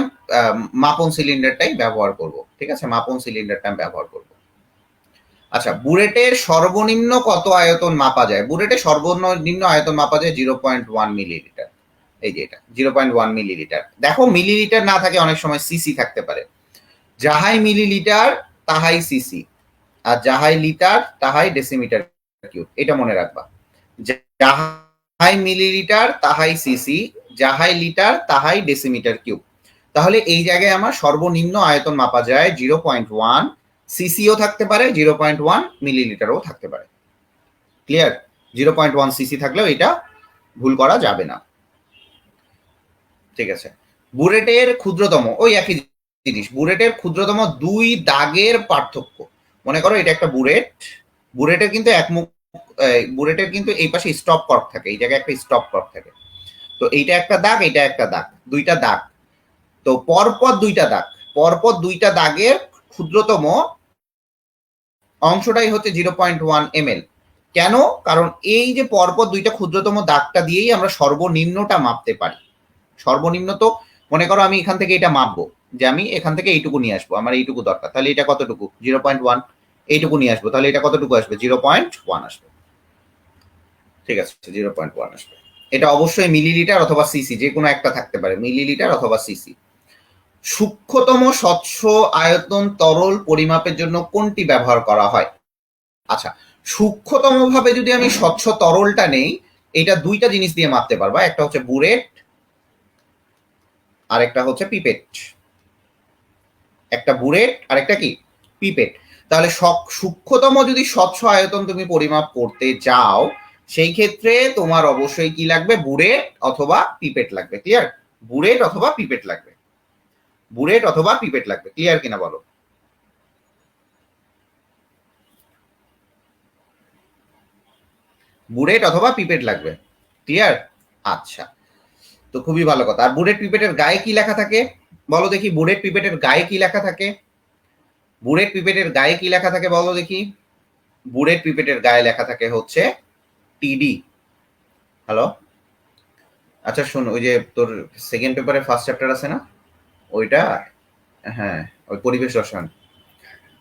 মাপন সিলিন্ডারটাই ব্যবহার করব। ঠিক আছে, মাপন সিলিন্ডারটা আমি ব্যবহার করব। আচ্ছা, বুলেটের সর্বনিম্ন কত আয়তন মাপা যায়? বুলেটের সর্বনিম্ন আয়তন মাপা যায় 0.1 মিলিলিটার। এই যে এটা 0.1 মিলিলিটার। দেখো মিলিলিটার না থাকে, অনেক সময় সিসি থাকতে পারে। যাহাই মিলিলিটার তাহাই সিসি, আর যাহাই লিটার তাহাই ডেসিমিটার কিউব, এটা মনে রাখবা। যাহাই মিলিলিটার তাহাই সিসি, যাহাই লিটার তাহাই ডেসিমিটার কিউব। তাহলে এই জায়গায় আমার সর্বনিম্ন আয়তন মাপা যায় 0.1 সিসিও থাকতে পারে, 0.1 মিলিলিটারও থাকতে পারে। ক্লিয়ার? 0.1 সিসি থাকলেও এটা ভুল করা যাবে না। ঠিক আছে, বুলেটের ক্ষুদ্রতম ওই একই জিনিস, বুলেটের ক্ষুদ্রতম দুই দাগের পার্থক্য। মনে করো এটা একটা বুলেট, বুলেটের কিন্তু একমুখ, বুলেটের কিন্তু এই পাশে স্টপ কর্ক থাকে, এই জায়গায় একটা স্টপ কর্ক থাকে। তো এইটা একটা দাগ, এটা একটা দাগ, দুইটা দাগ। তো পরপর দুইটা দাগ, পরপর দুইটা দাগের ক্ষুদ্রতম অংশটাই হচ্ছে 0.1 ml। কেন? কারণ এই যে পরপর দুইটা ক্ষুদ্রতম দাগটা দিয়েই আমরা সর্বনিম্নটা মাপতে পারি। সর্বনিম্ন তো মনে করো আমি এখান থেকে এটা মাপবো, যে আমি এখান থেকে এইটুকু নিয়ে আসবো, আমার এইটুকু দরকার, তাহলে এটা কতটুকু? 0.1। এইটুকু নিয়ে আসবো, তাহলে এটা কতটুকু আসবে? 0.1 আসবে। ঠিক আছে, 0.1 আসবে। এটা অবশ্যই মিলিলিটার অথবা সিসি, যে কোনো একটা থাকতে পারে, মিলিলিটার অথবা সিসি। সূক্ষ্মতম স্বচ্ছ আয়তন তরল পরিমাপের জন্য কোনটি ব্যবহার করা হয়? আচ্ছা, সূক্ষ্মতম ভাবে যদি আমি স্বচ্ছ তরলটা নেই, এটা দুইটা জিনিস দিয়ে মাপতে পারবা, একটা হচ্ছে বুরেট আর একটা হচ্ছে পিপেট। একটা বুরেট আর একটা কি? পিপেট। তাহলে সূক্ষ্মতম যদি স্বচ্ছ আয়তন তুমি পরিমাপ করতে যাও, সেই ক্ষেত্রে তোমার অবশ্যই কি লাগবে? বুরেট অথবা পিপেট লাগবে। ক্লিয়ার? বুরেট অথবা পিপেট লাগবে, বুরেট অথবা পিপেট লাগবে। ক্লিয়ার কিনা বলো? বুরেট অথবা পিপেট লাগবে। ক্লিয়ার? আচ্ছা, তো খুবই ভালো কথা। আর বুরেট পিপেটের গায়ে কি লেখা থাকে বলো দেখি? বুরেট পিপেটের গায়ে কি লেখা থাকে? বুরেট পিপেটের গায়ে কি লেখা থাকে বলো দেখি? বুরেট পিপেটের গায়ে লেখা থাকে হচ্ছে টিডি। হ্যালো? আচ্ছা শোন, ওই যে তোর সেকেন্ড পেপারে ফার্স্ট চ্যাপ্টার আছে না, ওইটা, হ্যাঁ, ওই পরিবেশ রসায়ন,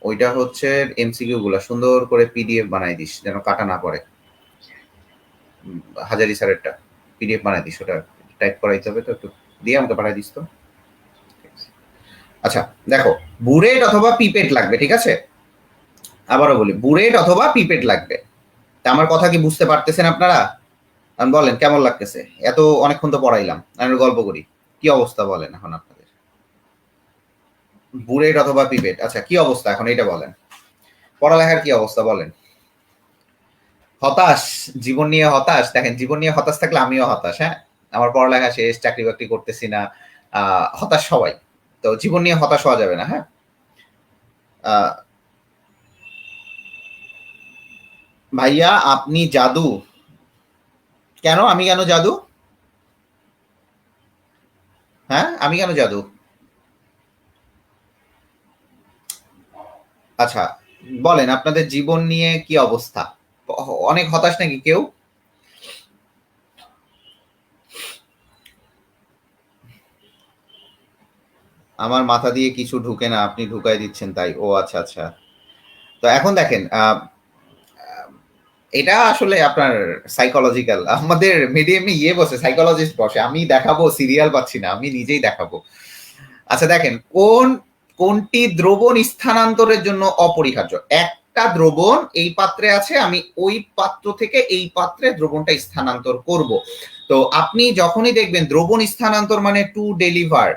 ওইটা হচ্ছে এমসিকিউ গুলা সুন্দর করে পিডিএফ বানাই দিস, যেন কাটা না পড়ে। হাজারি স্যারেরটা পিডিএফ বানাই দিস, ওটা টাইপ করাইতে হবে, তো একটু দিয়ে আমাকে পাঠাই দিস তো। আচ্ছা দেখো, বুরেট অথবা পিপেট লাগবে, ঠিক আছে? আবারও বলি, বুরেট অথবা পিপেট লাগবে। তা আমার কথা কি বুঝতে পারতেছেন আপনারা? বলেন কেমন লাগতেছে? এত অনেকক্ষণ তো পড়াইলাম, আমি গল্প করি। কি অবস্থা বলেন এখন আপনাদের? বুরেট অথবা পিপেট, আচ্ছা কি অবস্থা এখন এটা বলেন। পড়ালেখার কি অবস্থা বলেন? হতাশ? জীবন নিয়ে হতাশ? দেখেন, জীবন নিয়ে হতাশ থাকলে আমিও হতাশ। হ্যাঁ, আমার পড়ালেখা শেষ, চাকরি বাকরি করতেছি না, হতাশ সবাই। তো জীবন নিয়ে হতাশ হওয়া যাবে না। হ্যাঁ, ভাইয়া আপনি জাদু? কেন আমি কেন জাদু? হ্যাঁ, আমি কেন জাদু? আচ্ছা বলেন, আপনাদের জীবন নিয়ে কি অবস্থা? অনেক হতাশ নাকি কেউ? আমার মাথা দিয়ে কিছু ঢুকে না, আপনি ঢুকাই দিচ্ছেন তাই? ও আচ্ছা আচ্ছা। তো এখন দেখেন, এটা আসলে আপনার সাইকোলজিক্যাল, আমাদের মিডিয়ামে ইয়ে বসে, সাইকোলজিস্ট বসে, আমি দেখাবো সিরিয়াল পাচ্ছি না, আমি নিজেই দেখাবো। আচ্ছা দেখেন, কোনটি দ্রবণ স্থানান্তরের জন্য অপরিহার্য? একটা দ্রবণ এই পাত্রে আছে, আমি ওই পাত্র থেকে এই পাত্রে দ্রবণটা স্থানান্তর করব। তো আপনি যখনই দেখবেন দ্রবণ স্থানান্তর মানে টু ডেলিভার,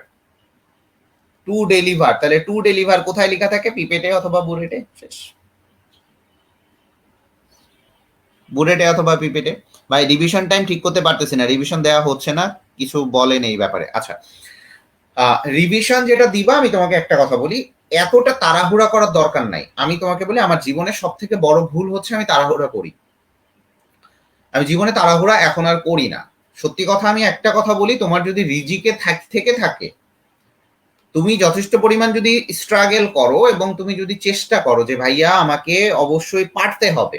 টু ডেলিভার, তাহলে টু ডেলিভার কোথায় লেখা থাকে? পিপেটে অথবা বুরেটে। শেষ। বুলেটে অথবা পিপেটে। ভাই রিভিশন টাইম ঠিক করতে পারতেছি না, রিভিশন দেওয়া হচ্ছে না, কিছু বলেন এই ব্যাপারে। আচ্ছা, রিভিশন যেটা দিবা, আমি তোমাকে একটা কথা বলি, এতটা তাড়াহুড়া করার দরকার নাই। আমি তোমাকে বলি, আমার জীবনের সব থেকে বড় ভুল হচ্ছে আমি তাড়াহুড়া করি। আমি জীবনে তাড়াহুড়া এখন আর করি না। সত্যি কথা, আমি একটা কথা বলি, তোমার যদি রিজিকে থেকে থাকে, তুমি যথেষ্ট পরিমাণ যদি স্ট্রাগল করো এবং তুমি যদি চেষ্টা করো যে ভাইয়া আমাকে অবশ্যই পারতে হবে,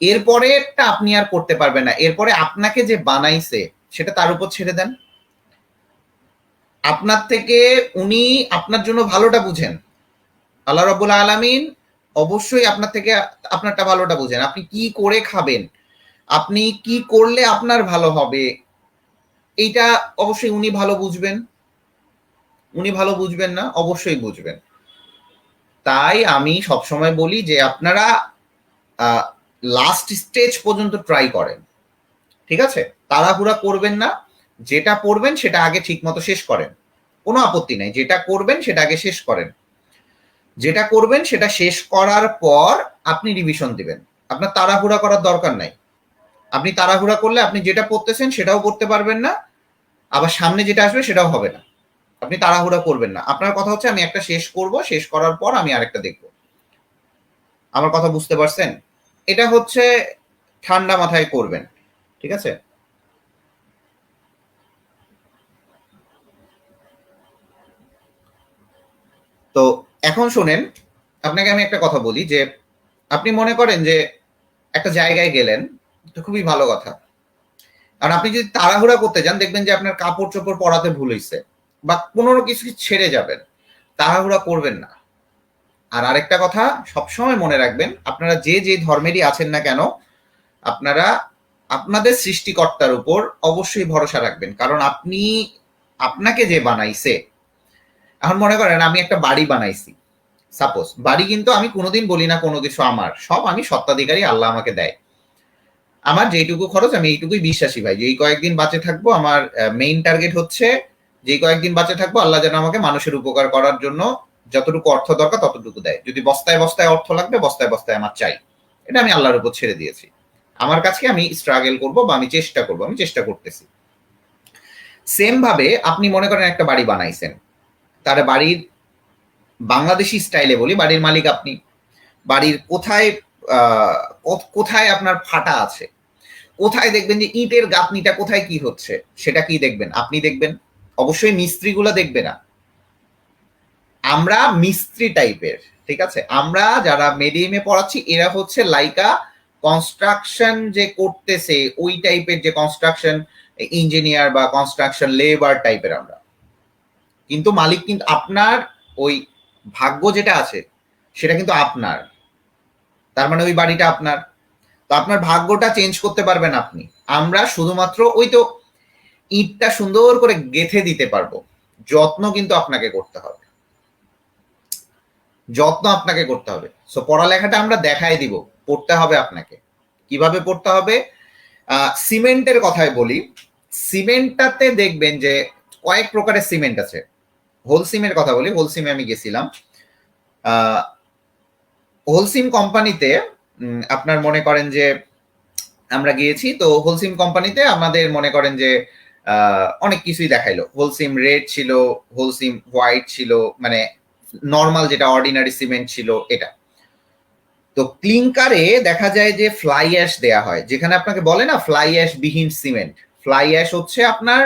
এরপরেটা আপনি আর করতে পারবেন না। এরপরে আপনাকে যে বানাইছে সেটা তার উপর ছেড়ে দেন। আপনার থেকে উনি আপনার জন্য ভালোটা বুঝেন, আল্লাহ রাব্বুল আলামিন অবশ্যই আপনার থেকে আপনারটা ভালোটা বুঝেন। আপনি কি করে খাবেন, আপনি কি করলে আপনার ভালো হবে, এইটা অবশ্যই উনি ভালো বুঝবেন। উনি ভালো বুঝবেন না? অবশ্যই বুঝবেন। তাই আমি সবসময় বলি যে আপনারা লাস্ট স্টেজ পর্যন্ত ট্রাই করেন, ঠিক আছে? তাড়াহুড়া করবেন না, যেটা পড়বেন সেটা আগে ঠিক মতো শেষ করেন, কোনো আপত্তি নাই, যেটা করবেন সেটা আগে শেষ করেন। যেটা করবেন সেটা শেষ করার পর আপনি রিভিশন দিবেন। আপনার তাড়াহুড়া করার দরকার নাই। আপনি তাড়াহুড়া করলে আপনি যেটা পড়তেছেন সেটাও পড়তে পারবেন না, আবার সামনে যেটা আসবে সেটাও হবে না। আপনি তাড়াহুড়া করবেন না। আপনার কথা হচ্ছে আমি একটা শেষ করব, শেষ করার পর আমি আরেকটা দেখব। আমার কথা বুঝতে পারছেন? এটা হচ্ছে ঠান্ডা মাথায় করবেন, ঠিক আছে? তো এখন শোনেন, আপনাকে আমি একটা কথা বলি যে আপনি মনে করেন যে একটা জায়গায় গেলেন, তো খুবই ভালো কথা। আর আপনি যদি তাড়াহুড়া করতে যান দেখবেন যে আপনার কাপড় চোপড় পরাতে ভুল হয়েছে বা কোনো কিছু ছেড়ে যাবেন। তাড়াহুড়া করবেন না। আর আরেকটা কথা সবসময় মনে রাখবেন, আপনারা যে যে ধর্মেরই আছেন না কেন, আপনারা আপনাদের সৃষ্টিকর্তার উপর অবশ্যই ভরসা রাখবেন। কারণ আপনি, আপনাকে যে বানাইছে, এখন মনে করেন আমি একটা বাড়ি বানাইছি, সাপোজ বাড়ি, কিন্তু আমি কোনোদিন বলি না কোনো কিছু আমার, সব আমি সত্ত্বাধিকারী, আল্লাহ আমাকে দেয়। আমার যেইটুকু খরচ আমি এইটুকুই বিশ্বাসী ভাই, যে এই কয়েকদিন বাঁচে থাকবো, আমার মেইন টার্গেট হচ্ছে যে কয়েকদিন বাঁচে থাকবো আল্লাহ যেন আমাকে মানুষের উপকার করার জন্য যতটুকু অর্থ দরকার ততটুকু দেয়। যদি বস্তায় বস্তায় অর্থ লাগবে, বস্তায় বস্তায় আমার চাই, এটা আমি আল্লাহর উপর ছেড়ে দিয়েছি। আমার কাছে আমি স্ট্রাগল করব বা আমি চেষ্টা করব, আমি চেষ্টা করতেছি। সেম ভাবে আপনি মনে করেন একটা বাড়ি বানাইছেন, তার বাড়ির বাংলাদেশি স্টাইলে বলি, বাড়ির মালিক আপনি। বাড়ির কোথায় কোথায় আপনার ফাটা আছে, কোথায় দেখবেন যে ইটের গাঁথনিটা কোথায় কি হচ্ছে, সেটা কি দেখবেন? আপনি দেখবেন, অবশ্যই মিস্ত্রিগুলো দেখবে না। আমরা মিস্ত্রি টাইপের, ঠিক আছে? আমরা যারা মিডিয়ামে পড়াচ্ছি এরা হচ্ছে লাইকা কনস্ট্রাকশন যে করতেছে ওই টাইপের, যে কনস্ট্রাকশন ইঞ্জিনিয়ার বা কনস্ট্রাকশন লেবার টাইপের আমরা। কিন্তু মালিক কিন্তু আপনার, ওই ভাগ্য যেটা আছে সেটা কিন্তু আপনার। তার মানে ওই বাড়িটা আপনার। তো আপনার ভাগ্যটা চেঞ্জ করতে পারবেন আপনি। আমরা শুধুমাত্র ওই তো ইটটা সুন্দর করে গেঁথে দিতে পারবো, যত্ন কিন্তু আপনাকে করতে হবে, যত্ন আপনাকে করতে হবে। সো পড়ালেখাটা আমরা দেখাই দিব, পড়তে হবে আপনাকে। কিভাবে পড়তে হবে? সিমেন্টের কথাই বলি। সিমেন্টটাতে দেখবেন যে কয়েক প্রকারের সিমেন্ট আছে। হোলসিমের কথা বলি, হোলসিমে আমি গেছিলাম। হোলসিম কোম্পানিতে আপনার মনে করেন যে আমরা গিয়েছি, তো হোলসিম কোম্পানিতে আমাদের মনে করেন যে অনেক কিছুই দেখাইলো। হোলসিম রেড ছিল, হোলসিম হোয়াইট ছিল, মানে নর্মাল যেটা অর্ডিনারি সিমেন্ট ছিল এটা। তো ক্লিংকারে দেখা যায় যে ফ্লাই অ্যাশ দেয়া হয়, যেখানে আপনাকে বলে না ফ্লাই অ্যাশ বিহীন সিমেন্ট। ফ্লাই অ্যাশ হচ্ছে আপনার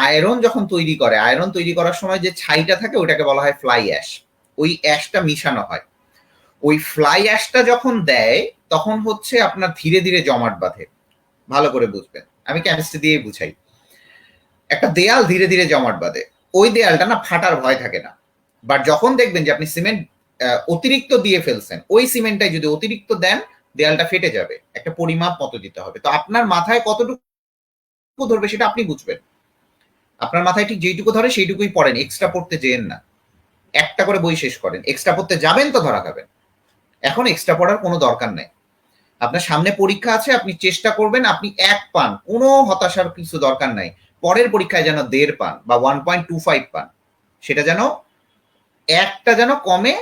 আয়রন যখন তৈরি করে, আয়রন তৈরি করার সময় যে ছাইটা থাকে ওইটাকে বলা হয় ফ্লাই অ্যাশ। ওই অ্যাশটা মিশানো হয়। ওই ফ্লাই অ্যাশটা যখন দেয় তখন হচ্ছে আপনার ধীরে ধীরে জমাট বাঁধে। ভালো করে বুঝবেন, আমি কেমিস্ট্রি দিয়ে বুঝাই। একটা দেয়াল ধীরে ধীরে জমাট বাঁধে, ওই দেয়ালটা না ফাটার ভয় থাকে না। বাট যখন দেখবেন যে আপনি সিমেন্ট অতিরিক্ত দিয়ে ফেলছেন, ওই সিমেন্টটাই যদি অতিরিক্ত দেন দেয়ালটা ফেটে যাবে। একটা পরিমাপ মতো দিতে হবে। তো আপনার মাথায় কতটুকু ধরবে সেটা আপনি বুঝবেন। আপনার মাথায় ঠিক যেইটুকু ধরে সেইটুকুই পড়েন, এক্সট্রা পড়তে যেয়েন না। একটা করে বই শেষ করেন, এক্সট্রা পড়তে যাবেন তো ধরা খাবেন। এখন এক্সট্রা পড়ার কোনো দরকার নেই। আপনার সামনে পরীক্ষা আছে, আপনি চেষ্টা করবেন আপনি 1 পান, কোনো হতাশার কিছু দরকার নাই। পরের পরীক্ষায় যেন 1.5 পান বা 1.25 পান, সেটা যেন একটা যেন কমে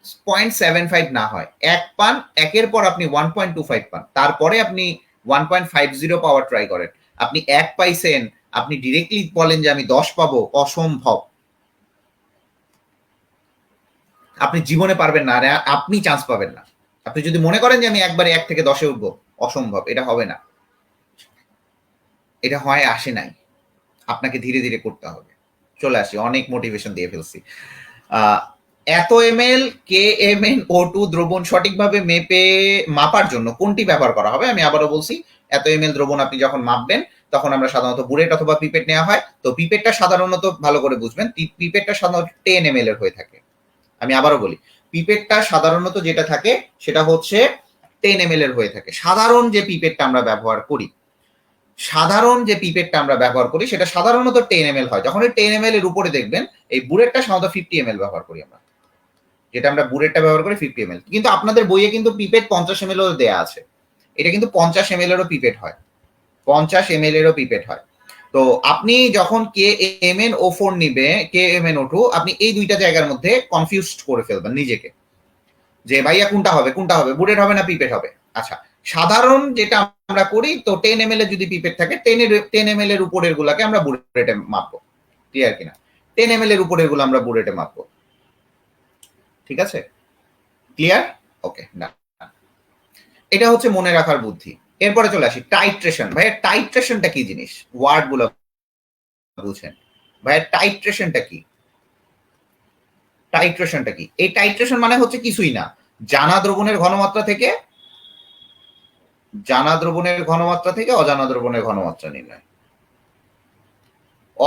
0.75 না হয়। 1 পান, একের পর আপনি 1.25 পান, তারপরে আপনি 1.50 পাওয়ার ট্রাই করেন। আপনি 1 পাইছেন, আপনি ডিরেক্টলি বলেন যে আমি 10 পাবো, অসম্ভব। আপনি জীবনে পারবেন না, আর আপনি চান্স পাবেন না। আপনি যদি মনে করেন যে আমি একবারে 1 থেকে 10-এ উঠবো, অসম্ভব, এটা হবে না। এটা হয় আসে নাই, আপনাকে ধীরে ধীরে করতে হবে। চলে আসি, অনেক মোটিভেশন দিয়ে ফেলছি। এত ml K M N O two দ্রবণ সঠিকভাবে মেপে মাপার জন্য কোনটি ব্যবহার করা হবে? আমি আবারও বলছি, এত এমএল দ্রবণ আপনি যখন মাপবেন তখন আমরা সাধারণত বুলেট অথবা পিপেট নেওয়া হয়। তো পিপেটটা সাধারণত ভালো করে বুঝবেন, পিপেটটা সাধারণত 10 এমএল এর হয়ে থাকে। আমি আবারও বলি, পিপেটটা সাধারণত যেটা থাকে সেটা হচ্ছে 10 এমএল এর হয়ে থাকে। সাধারণ যে পিপেটটা আমরা ব্যবহার করি, সাধারণ যে পিপেটটা আমরা ব্যবহার করি সেটা সাধারণত 10 এমএল হয়। যখন এই 10 এমএল এর উপরে দেখবেন, এই বুলেটটা সাধারণত 50 এমএল ব্যবহার করি আমরা। যেটা আমরা বুলেটটা ব্যবহার করি 50 এমএল। কিন্তু আপনাদের বইয়ে কিন্তু পিপেট 50 এমএল ও দেয়া আছে। এটা কিন্তু 50 এমএল এরও পিপেট হয়। 50 এমএল এরও পিপেট হয়। তো আপনি যখন KMnO4 নিবে, KMnO2, আপনি এই দুইটা জায়গার মধ্যে কনফিউজড করে ফেলবেন নিজেকে, যে ভাইয়া কোনটা হবে, কোনটা হবে, বুলেট হবে না পিপেট হবে। আচ্ছা, সাধারণ যেটা আমরা করি, তো 10 ml যদি পিপেট থাকে 10 ml এর উপরের গুলাকে আমরা বুরেটে মাপবো। ক্লিয়ার কিনা? 10 ml এর উপরের গুলো আমরা বুরেটে মাপবো। ঠিক আছে? ক্লিয়ার? ওকে, না এটা হচ্ছে মনে রাখার বুদ্ধি। এরপরে চলে আসি টাইট্রেশন। ভাইয়া টাইট্রেশনটা কি জিনিস? ওয়ার্ড গুলো বুঝেন। ভাইয়া টাইট্রেশনটা কি? টাইট্রেশনটা কি? এই টাইট্রেশন মানে হচ্ছে কিছুই না, জানা দ্রবণের ঘনমাত্রা থেকে অজানা দ্রবণের ঘনমাত্রা নির্ণয়।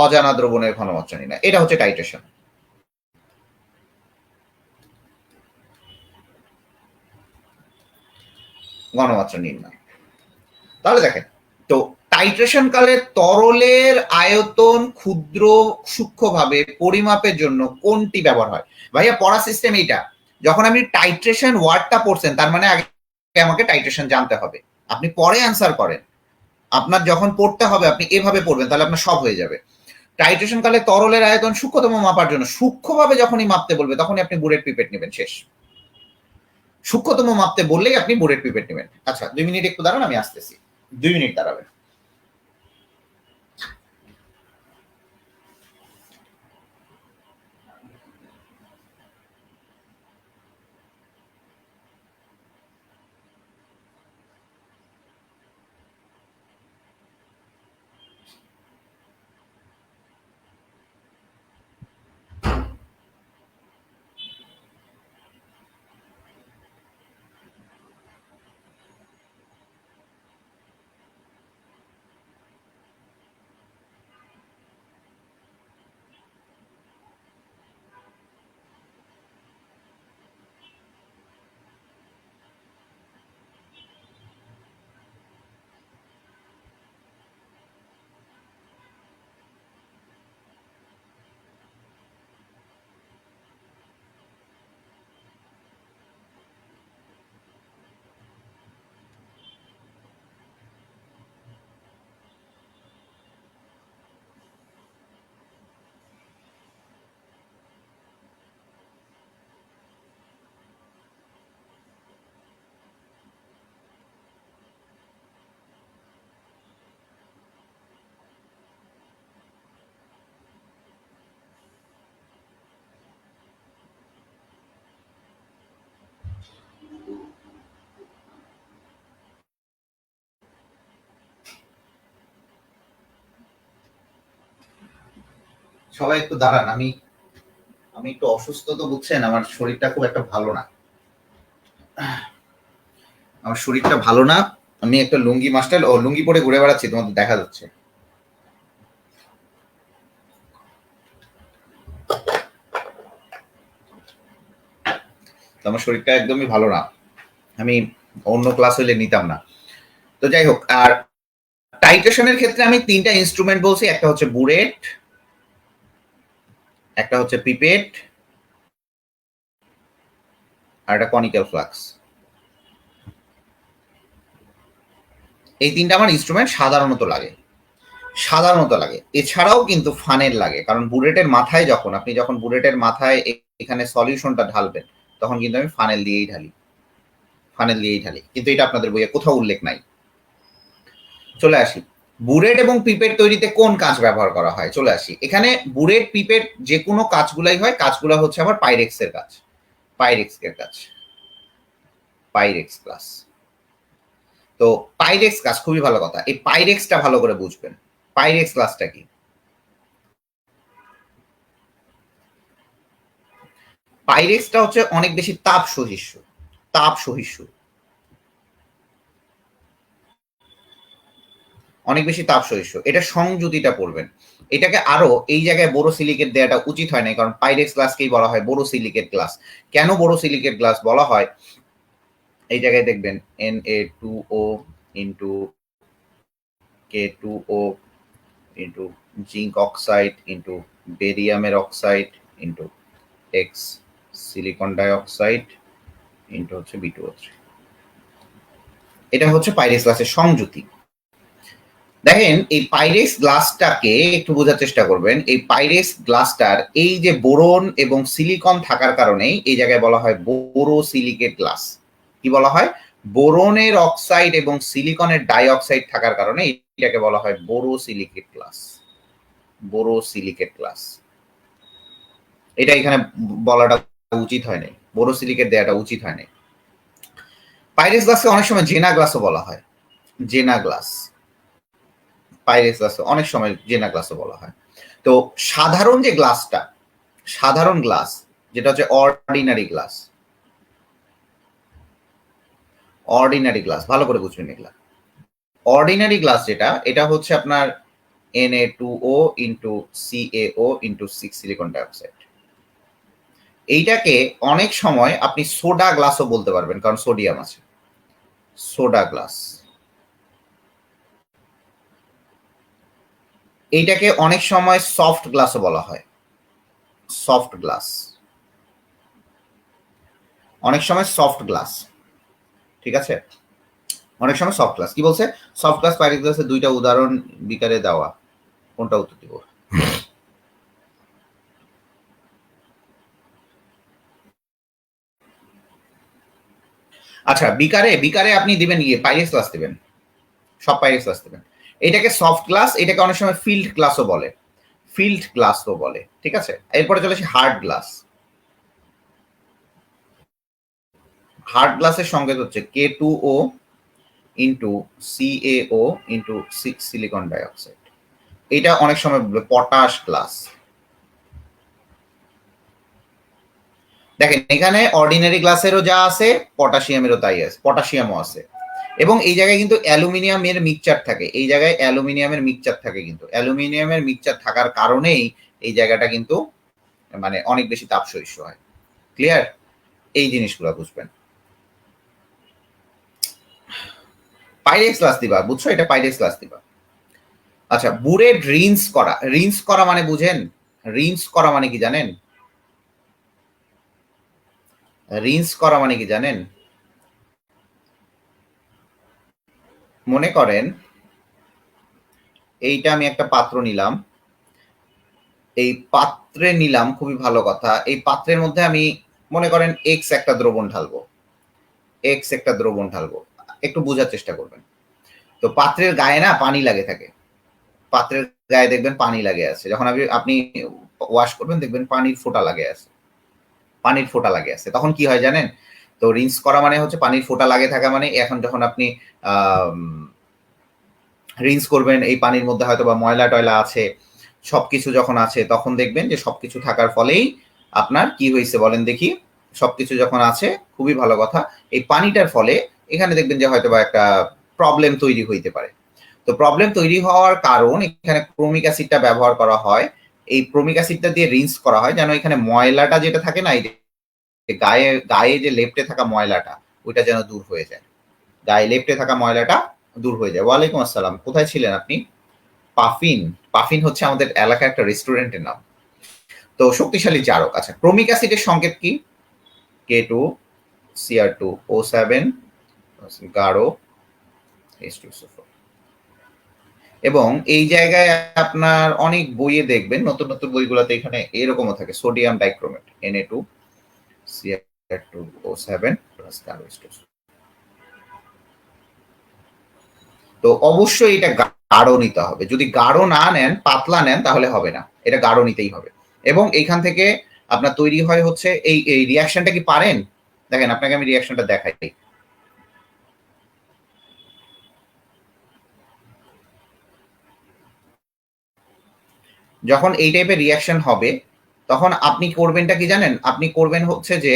অজানা দ্রবণের ঘনমাত্রা নির্ণয়, এটা হচ্ছে টাইট্রেশন। ঘনমাত্রা নির্ণয়। তাহলে দেখেন, তো টাইট্রেশন কালে তরলের আয়তন ক্ষুদ্র সূক্ষ্মভাবে পরিমাপের জন্য কোনটি ব্যবহার হয়? ভাইয়া পড়া সিস্টেম এইটা। যখন আপনি টাইট্রেশন ওয়ার্ডটা পড়ছেন, তার মানে আগে আমাকে টাইট্রেশন জানতে হবে। আপনি পরে অ্যান্সার করেন, আপনার যখন পড়তে হবে আপনি এভাবে পড়বেন, তাহলে আপনার সব হয়ে যাবে। টাইট্রেশন কালে তরলের আয়তন সূক্ষ্মতম মাপার জন্য, সূক্ষ্মভাবে যখনই মাপতে বলবে তখনই আপনি বুরেট পিপেট নেবেন, শেষ। সূক্ষ্মতম মাপতে বললেই আপনি বুরেট পিপেট নেবেন। আচ্ছা 2 মিনিট একটু দাঁড়ান, আমি আসতেছি। 2 মিনিট দাঁড়াবেন। সবাই একটু দাঁড়ান, আমি একটু অসুস্থ, তো বুঝছেন, আমার শরীরটা খুব একটা ভালো না। আমার শরীরটা ভালো না, আমি একটা লুঙ্গি মাস্টার ও লুঙ্গি পরে ঘুরে বেড়াচ্ছি, তোমাদের দেখা যাচ্ছে। আমার শরীরটা একদমই ভালো না, আমি অন্য ক্লাস হইলে নিতাম না। তো যাই হোক, আর টাইট্রেশনের ক্ষেত্রে আমি 3টা ইনস্ট্রুমেন্ট বলছি, একটা হচ্ছে বুরেট, একটা হচ্ছে পিপেট, আর একটা কনিক্যাল ফ্লাক্স। এই 3টা আমার ইনস্ট্রুমেন্ট সাধারণত লাগে। এছাড়াও কিন্তু ফানেল লাগে, কারণ বুরেটের মাথায় যখন বুরেটের মাথায় এখানে সলিউশনটা ঢালবেন, তখন কিন্তু আমি ফানেল দিয়েই ঢালি, কিন্তু এটা আপনাদের বইয়ে কোথাও উল্লেখ নাই। চলে আসি, বুরেট এবং পিপেট তৈরিতে কোন কাঁচ ব্যবহার করা হয়? চলে আসি এখানে, বুরেট পিপেট যে কোনো কাঁচগুলাই হয়, কাঁচগুলা হচ্ছে আবার পাইরেক্সের কাঁচ, পাইরেক্স প্লাস। তো পাইরেক্স কাঁচ, খুবই ভালো কথা, এই পাইরেক্সটা ভালো করে বুঝবেন। পাইরেক্স ক্লাসটা কি? পাইরেক্সটা হচ্ছে অনেক বেশি তাপ সহিষ্ণু, অনেক বেশি তাপ সহিষ্ণু। এটা সংযুতিটা পড়বেন। এটাকে আরো এই জায়গায় বোরোসিলিকেট দেওয়াটা উচিত হয় না, কারণ পাইরেক্স গ্লাসকেই বলা হয় বোরোসিলিকেট গ্লাস। কেন বোরোসিলিকেট গ্লাস বলা হয়? এই জায়গায় দেখবেন Na2O into K2O into zinc oxide into বেরিয়ামের oxide into x silicon dioxide into হচ্ছে B2O3। এটা হচ্ছে পাইরেক্স গ্লাসের সংযুতি। দেখেন, এই পাইরেক্স গ্লাসটাকে একটু বোঝার চেষ্টা করবেন। এই পাইরেক্স গ্লাসটার এই যে বোরন এবং সিলিকন থাকার কারণেই এই জায়গায় বলা হয় বোরোসিলিকেট গ্লাস। কি বলা হয়? বোরনের অক্সাইড এবং সিলিকনের ডাইঅক্সাইড থাকার কারণে এটাকে বলা হয় বোরোসিলিকেট ক্লাস। বোরোসিলিকেট ক্লাস, এটা এখানে বলাটা উচিত হয়নি, বোরোসিলিকেট দেওয়াটা উচিত হয়নি। পাইরেক্স গ্লাসকে অনেক সময় জেনা গ্লাসও বলা হয়, জেনা গ্লাস। পাইরেক্স গ্লাস অনেক সময় জেনা গ্লাসও বলা হয়। তো সাধারণ যে গ্লাসটা, সাধারণ গ্লাস যেটা হচ্ছে অর্ডিনারি গ্লাস, অর্ডিনারি গ্লাস ভালো করে বুঝবেন এগুলা। অর্ডিনারি গ্লাস যেটা, এটা হচ্ছে আপনার Na2O into CaO into 6 silicon dioxide. এইটাকে অনেক সময় আপনি সোডা গ্লাসও বলতে পারবেন, কারণ সোডিয়াম আছে। সোডা গ্লাস, এইটাকে অনেক সময় সফট গ্লাসও বলা হয়, সফট গ্লাস, অনেক সময় সফট গ্লাস, ঠিক আছে, অনেক সময় সফট গ্লাস। কি বলছে? সফট গ্লাস পাইরেক্স গ্লাসের দুইটা উদাহরণ বিকারে দেওয়া, কোনটা উত্তর দিব? আচ্ছা, বিকারে আপনি দিবেন পাইরেক্স গ্লাস দিবেন, সব পাইরেক্স গ্লাস দিবেন। এটাকে সফট গ্লাস, এটাকে অনেক সময় ফিল্ড গ্লাসও বলে, ফিল্ড গ্লাসও বলে, ঠিক আছে। এরপরে চলে আসি হার্ড গ্লাস। হার্ড গ্লাসের সংকেত হচ্ছে K2O into CaO into 6 silicon dioxide. এটা অনেক সময় পটাশ গ্লাস। দেখেন এখানে অর্ডিনারি গ্লাসেরও যা আছে, পটাশিয়ামেরও তাই আছে, পটাশিয়ামও আছে। এবং এই জায়গায় কিন্তু অ্যালুমিনিয়ামের মিক্সচার থাকে, এই জায়গায় অ্যালুমিনিয়ামের মিক্সচার থাকে, কিন্তু অ্যালুমিনিয়ামের মিক্সচার থাকার কারণেই এই জায়গাটা কিন্তু মানে অনেক বেশি তাপ সহিষ্ণু হয়। ক্লিয়ার? এই জিনিসগুলো বুঝবেন। পাইরেক্স গ্লাস দিবা, বুঝছো? এটা পাইরেক্স গ্লাস দিবা। আচ্ছা, বুরেড রিন্স করা, রিন্স করা মানে বুঝেন? রিন্স করা মানে কি জানেন? রিন্স করা মানে কি জানেন? মনে করেন এইটা আমি একটা পাত্র নিলাম, এই পাত্রে নিলাম, খুবই ভালো কথা। এই পাত্রের মধ্যে আমি মনে করেন এক্স একটা দ্রবণ ঢালবো, এক্স একটা দ্রবণ ঢালবো, একটু বোঝার চেষ্টা করবেন। তো পাত্রের গায়ে না পানি লাগে থাকে, পাত্রের গায়ে দেখবেন পানি লাগে আছে, যখন আপনি ওয়াশ করবেন দেখবেন পানির ফোঁটা লাগে আছে, পানির ফোঁটা লাগে আছে। তখন কি হয় জানেন? তো রিন্স করা মানে হচ্ছে পানির ফোঁটা লাগে থাকা, মানে এখন যখন আপনি রিন্স করবেন, এই পানির মধ্যে হয়তো বা ময়লা টয়লা আছে, সবকিছু যখন আছে, তখন দেখবেন যে সবকিছু থাকার ফলেই আপনার কি হয়েছে বলেন দেখি। সবকিছু যখন আছে, খুবই ভালো কথা, এই পানিটার ফলে এখানে দেখবেন যে হয়তো বা একটা প্রবলেম তৈরি হইতে পারে। তো প্রবলেম তৈরি হওয়ার কারণ, এখানে ক্রোমিক অ্যাসিডটা ব্যবহার করা হয়। এই ক্রোমিক অ্যাসিডটা দিয়ে রিন্স করা হয় যেন এখানে ময়লাটা যেটা থাকে না, এই গায়ে গায়ে যে লেপ্টে থাকা ময়লাটা, ওইটা যেন দূর হয়ে যায়, গায়ে লেপ্টে থাকা ময়লাটা দূর হয়ে যায়। ওয়ালাইকুম আসসালাম, কোথায় ছিলেন আপনি? পাফিন, পাফিন হচ্ছে আমাদের এলাকার একটা রেস্টুরেন্টের নাম। তো শক্তিশালী জারক। আচ্ছা, ক্রোমিক অ্যাসিডের সংকেত কি? K2Cr2O7 গাঢ় H2SO4। এবং এই জায়গায় আপনার অনেক বইয়ে দেখবেন, নতুন নতুন বইগুলোতে এখানে এরকমও থাকে, সোডিয়াম ডাইক্রোমেট Na2Cr2O7 প্লাস গাঢ় H2SO4। তো অবশ্যই এটা গাঢ় নিতে হবে, যদি গাঢ় না নেন, পাতলা নেন, তাহলে হবে না, এটা গাঢ় নিতেই হবে। এবং এইখান থেকে আপনার তৈরি হয় হচ্ছে এই রিয়াকশনটা কি পারেন? দেখেন আপনাকে আমি রিয়াকশনটা দেখাই। যখন এই টাইপের রিয়াকশন হবে, তখন আপনি করবেনটা কি জানেন? আপনি করবেন হচ্ছে যে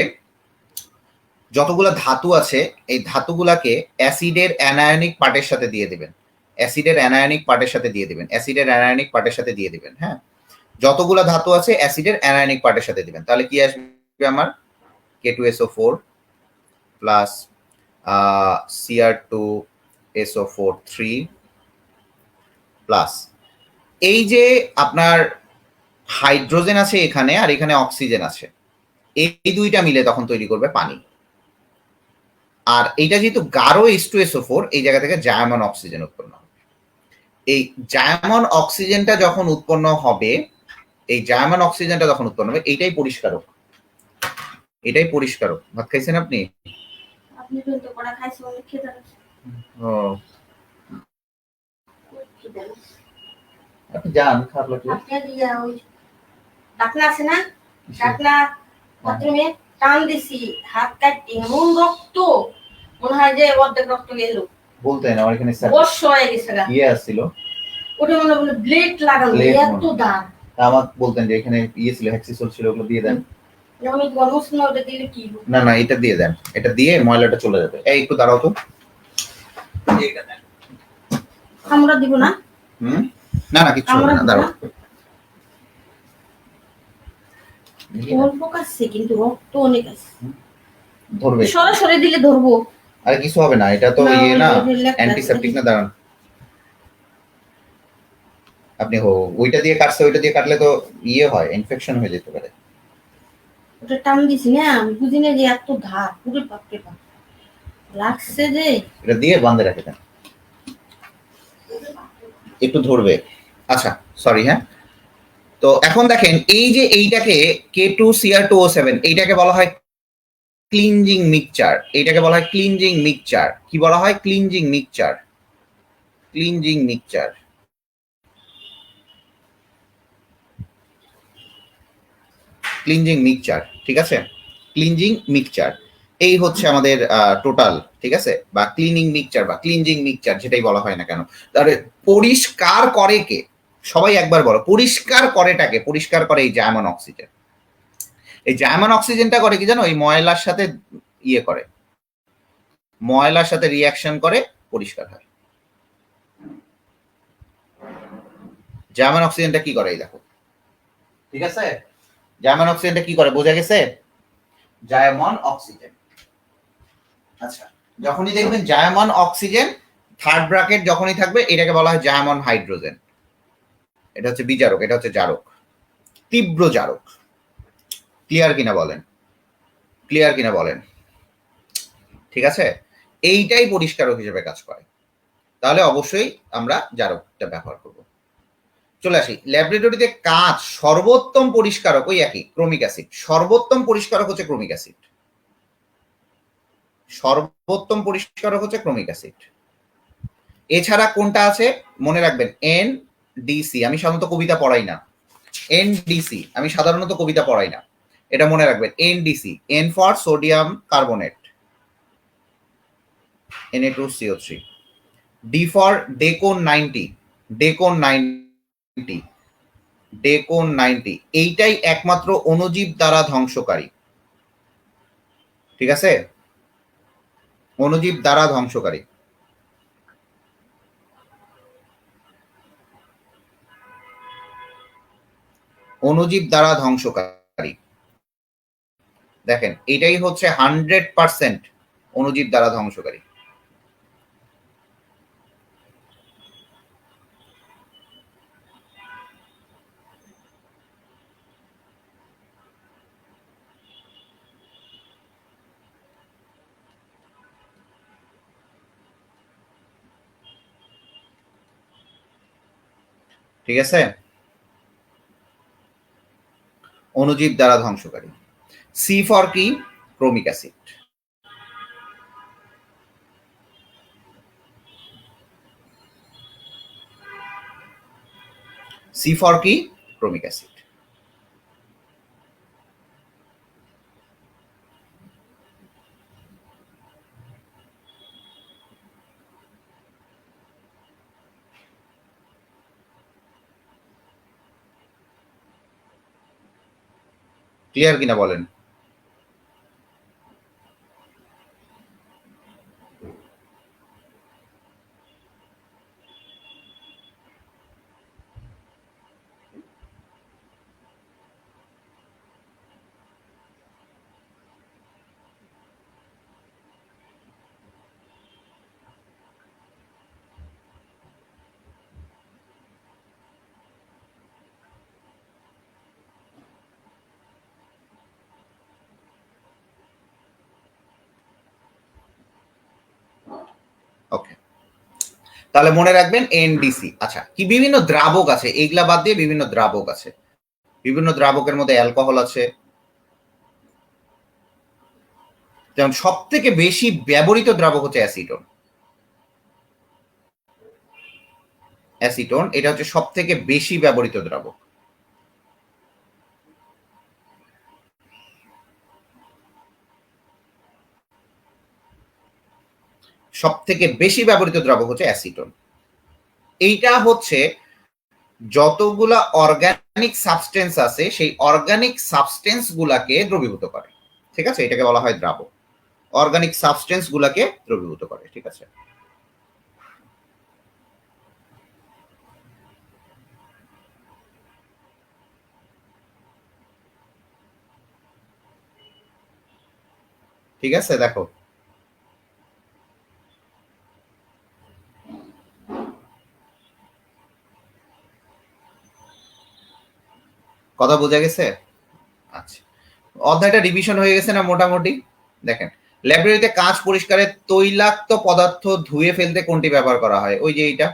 যতগুলো ধাতু আছে, এই ধাতুগুলাকে অ্যাসিডের অ্যানায়নিক পার্টের সাথে দিয়ে দিবেন, অ্যাসিডের অ্যানায়নিক পার্টের সাথে দিয়ে দিবেন, অ্যাসিডের অ্যানায়নিক পার্টের সাথে দিয়ে দিবেন। হ্যাঁ, যতগুলো ধাতু আছে অ্যাসিডের অ্যানায়নিক পার্টের সাথে দিবেন, তাহলে কি আসবে আমার? K2SO4 প্লাস Cr2SO4 3 প্লাস এই যে আপনার হাইড্রোজেন আছে এখানে, আর এখানে অক্সিজেন আছে, এই দুইটা মিলে তখন তৈরি করবে পানি। আর এইটা যেহেতু গাঢ় H2SO4, এই জায়গা থেকে জায়মন অক্সিজেন উৎপন্ন হবে। এই জায়মন অক্সিজেনটা যখন উৎপন্ন হবে, এই জায়মন অক্সিজেনটা যখন উৎপন্ন হবে, এইটাই পরিষ্কারক, এটাই পরিষ্কারক। ভাত খাইছেন আপনি? আপনি তো কড়া খাইছেন অনেক খেতে ও আপনি যান খারাপ লাগলে ওই ডাকনা আছে না ডাকনা বাথরুমে টান দিছি হাত কাটতে এমন রক্ত মনে হয় যে অর্ধেক রক্ত গেল বলতেন আমার এখানে বর্ষ হয়ে গেছে ইয়ে আসছিল ওটা মনে বলে ব্লেড লাগানো এত দাম আমার বলতেন যে এখানে ইয়ে ছিল হ্যাক্সিসল ছিল ওগুলো দিয়ে দেন আমি গরমস না ওটা দিলে কি না না এটা দিয়ে দেন এটা দিয়ে ময়লাটা চলে যাবে এই একটু দাঁড়াও তো আমরা দিব না না না কিছু হবে না দাঁড়াও অল্প কাছে কিন্তু রক্ত অনেক আছে ধরবে সরাসরি দিলে ধরবো আরে কিছু হবে না এটা তো ইয়ে না অ্যান্টিসেপটিক না দাঁড়ান আপনি ওইটা দিয়ে কাটছে ওইটা দিয়ে কাটলে তো ইয়ে হয় ইনফেকশন হয়ে যেতে পারে ওটা টান দিছি না আমি বুঝি না যে এত ধার পুরো পাপড়ে পাপ লাগছে যে এটা দিয়ে বাঁধে রাখে দেন একটু ধরবে আচ্ছা সরি হ্যাঁ তো এখন দেখেন এই যে এইটাকে K2Cr2O7 এইটাকে বলা হয় ক্লিনজিং মিক্সচার এইটাকে বলা হয় ক্লিনজিং মিক্সচার কি বলা হয় cleansing mixture cleansing mixture cleansing mixture ঠিক আছে ক্লিনজিং মিক্সচার এই হচ্ছে আমাদের টোটাল ঠিক আছে বা ক্লিনিং মিক্সচার বা ক্লিনজিং মিক্সচার যেটাই বলা হয় না কেন তাহলে পরিষ্কার করে কে সবাই একবার বলো পরিষ্কার করেটাকে পরিষ্কার করে এই জার্মান অক্সিজেন এই জার্মান অক্সিজেনটা করে কি জানো এই ময়লার সাথে ইয়ে করে ময়লার সাথে রিঅ্যাকশন করে পরিষ্কার হয় জার্মান অক্সিজেনটা কি করে এই দেখো ঠিক আছে জার্মান অক্সিজেনটা কি করে বোঝা গেছে জার্মান অক্সিজেন আচ্ছা যখনই দেখবেন জার্মান অক্সিজেন থার্ড ব্র্যাকেট যখনই থাকবে এটাকে বলা হয় জার্মান হাইড্রোজেন এটা হচ্ছে বিজারক এটা হচ্ছে জারক তীব্র জারক ক্লিয়ার কিনা বলেন ক্লিয়ার কিনা বলেন ঠিক আছে এইটাই পরিষ্কারক হিসেবে কাজ করে তাহলে অবশ্যই আমরা জারকটা ব্যবহার করব চলে আসি ল্যাবরেটরিতে কাঁচ সর্বোত্তম পরিষ্কারক ওই একই ক্রোমিক অ্যাসিড সর্বোত্তম পরিষ্কারক হচ্ছে ক্রোমিক অ্যাসিড সর্বোত্তম পরিষ্কারক হচ্ছে ক্রোমিক অ্যাসিড এছাড়া কোনটা আছে মনে রাখবেন NDC আমি সাধারণত কবিতা পড়াই না NDC আমি সাধারণত কবিতা পড়াই না এটা মনে রাখবেন NDC N for sodium carbonate Na2CO3 D for Decon 90 Decon 90 Decon 90 এইটাই একমাত্র অণুজীব দ্বারা ধ্বংসকারী ঠিক আছে অণুজীব দ্বারা ধ্বংসকারী অণুজীব দ্বারা ধ্বংসকারী দেখেন এটাই হচ্ছে 100% অণুজীব দ্বারা ধ্বংসকারী ঠিক আছে অণুজীব দ্বারা ধ্বংসকারী সি ফর কি ক্রোমিক অ্যাসিড সি ফর কি ক্রোমিক অ্যাসিড ক্লিয়ার কিনা বলেন ওকে তাহলে মনে রাখবেন NDC আচ্ছা কি বিভিন্ন দ্রাবক আছে এইগুলা বাদ দিয়ে বিভিন্ন দ্রাবক আছে বিভিন্ন দ্রাবকের মধ্যে অ্যালকোহল আছে যেমন সব থেকে বেশি ব্যবহৃত দ্রাবক হচ্ছে অ্যাসিটন। অ্যাসিটন এটা হচ্ছে সব থেকে বেশি ব্যবহৃত দ্রাবক। সব থেকে বেশি ব্যবহৃত দ্রাবক হচ্ছে অ্যাসিটন। এইটা হচ্ছে যতগুলা অর্গানিক সাবস্টেন্স আছে সেই অর্গানিক সাবস্টেন্স গুলাকে দ্রবীভূত করে। ঠিক আছে, এটাকে বলা হয় দ্রাবক। অর্গানিক সাবস্টেন্স গুলাকে দ্রবীভূত করে। ঠিক আছে, ঠিক আছে। দেখো কথা বোঝা গেছে? আচ্ছা, অধ্যায়টা রিভিশন হয়ে গেছে না মোটামুটি? দেখেন, ল্যাবরেটরিতে কাঁচ পরিষ্কারে তৈলাক্ত পদার্থ ধুয়ে ফেলতে কোনটি ব্যবহার করা হয়? ওই যে এইটা,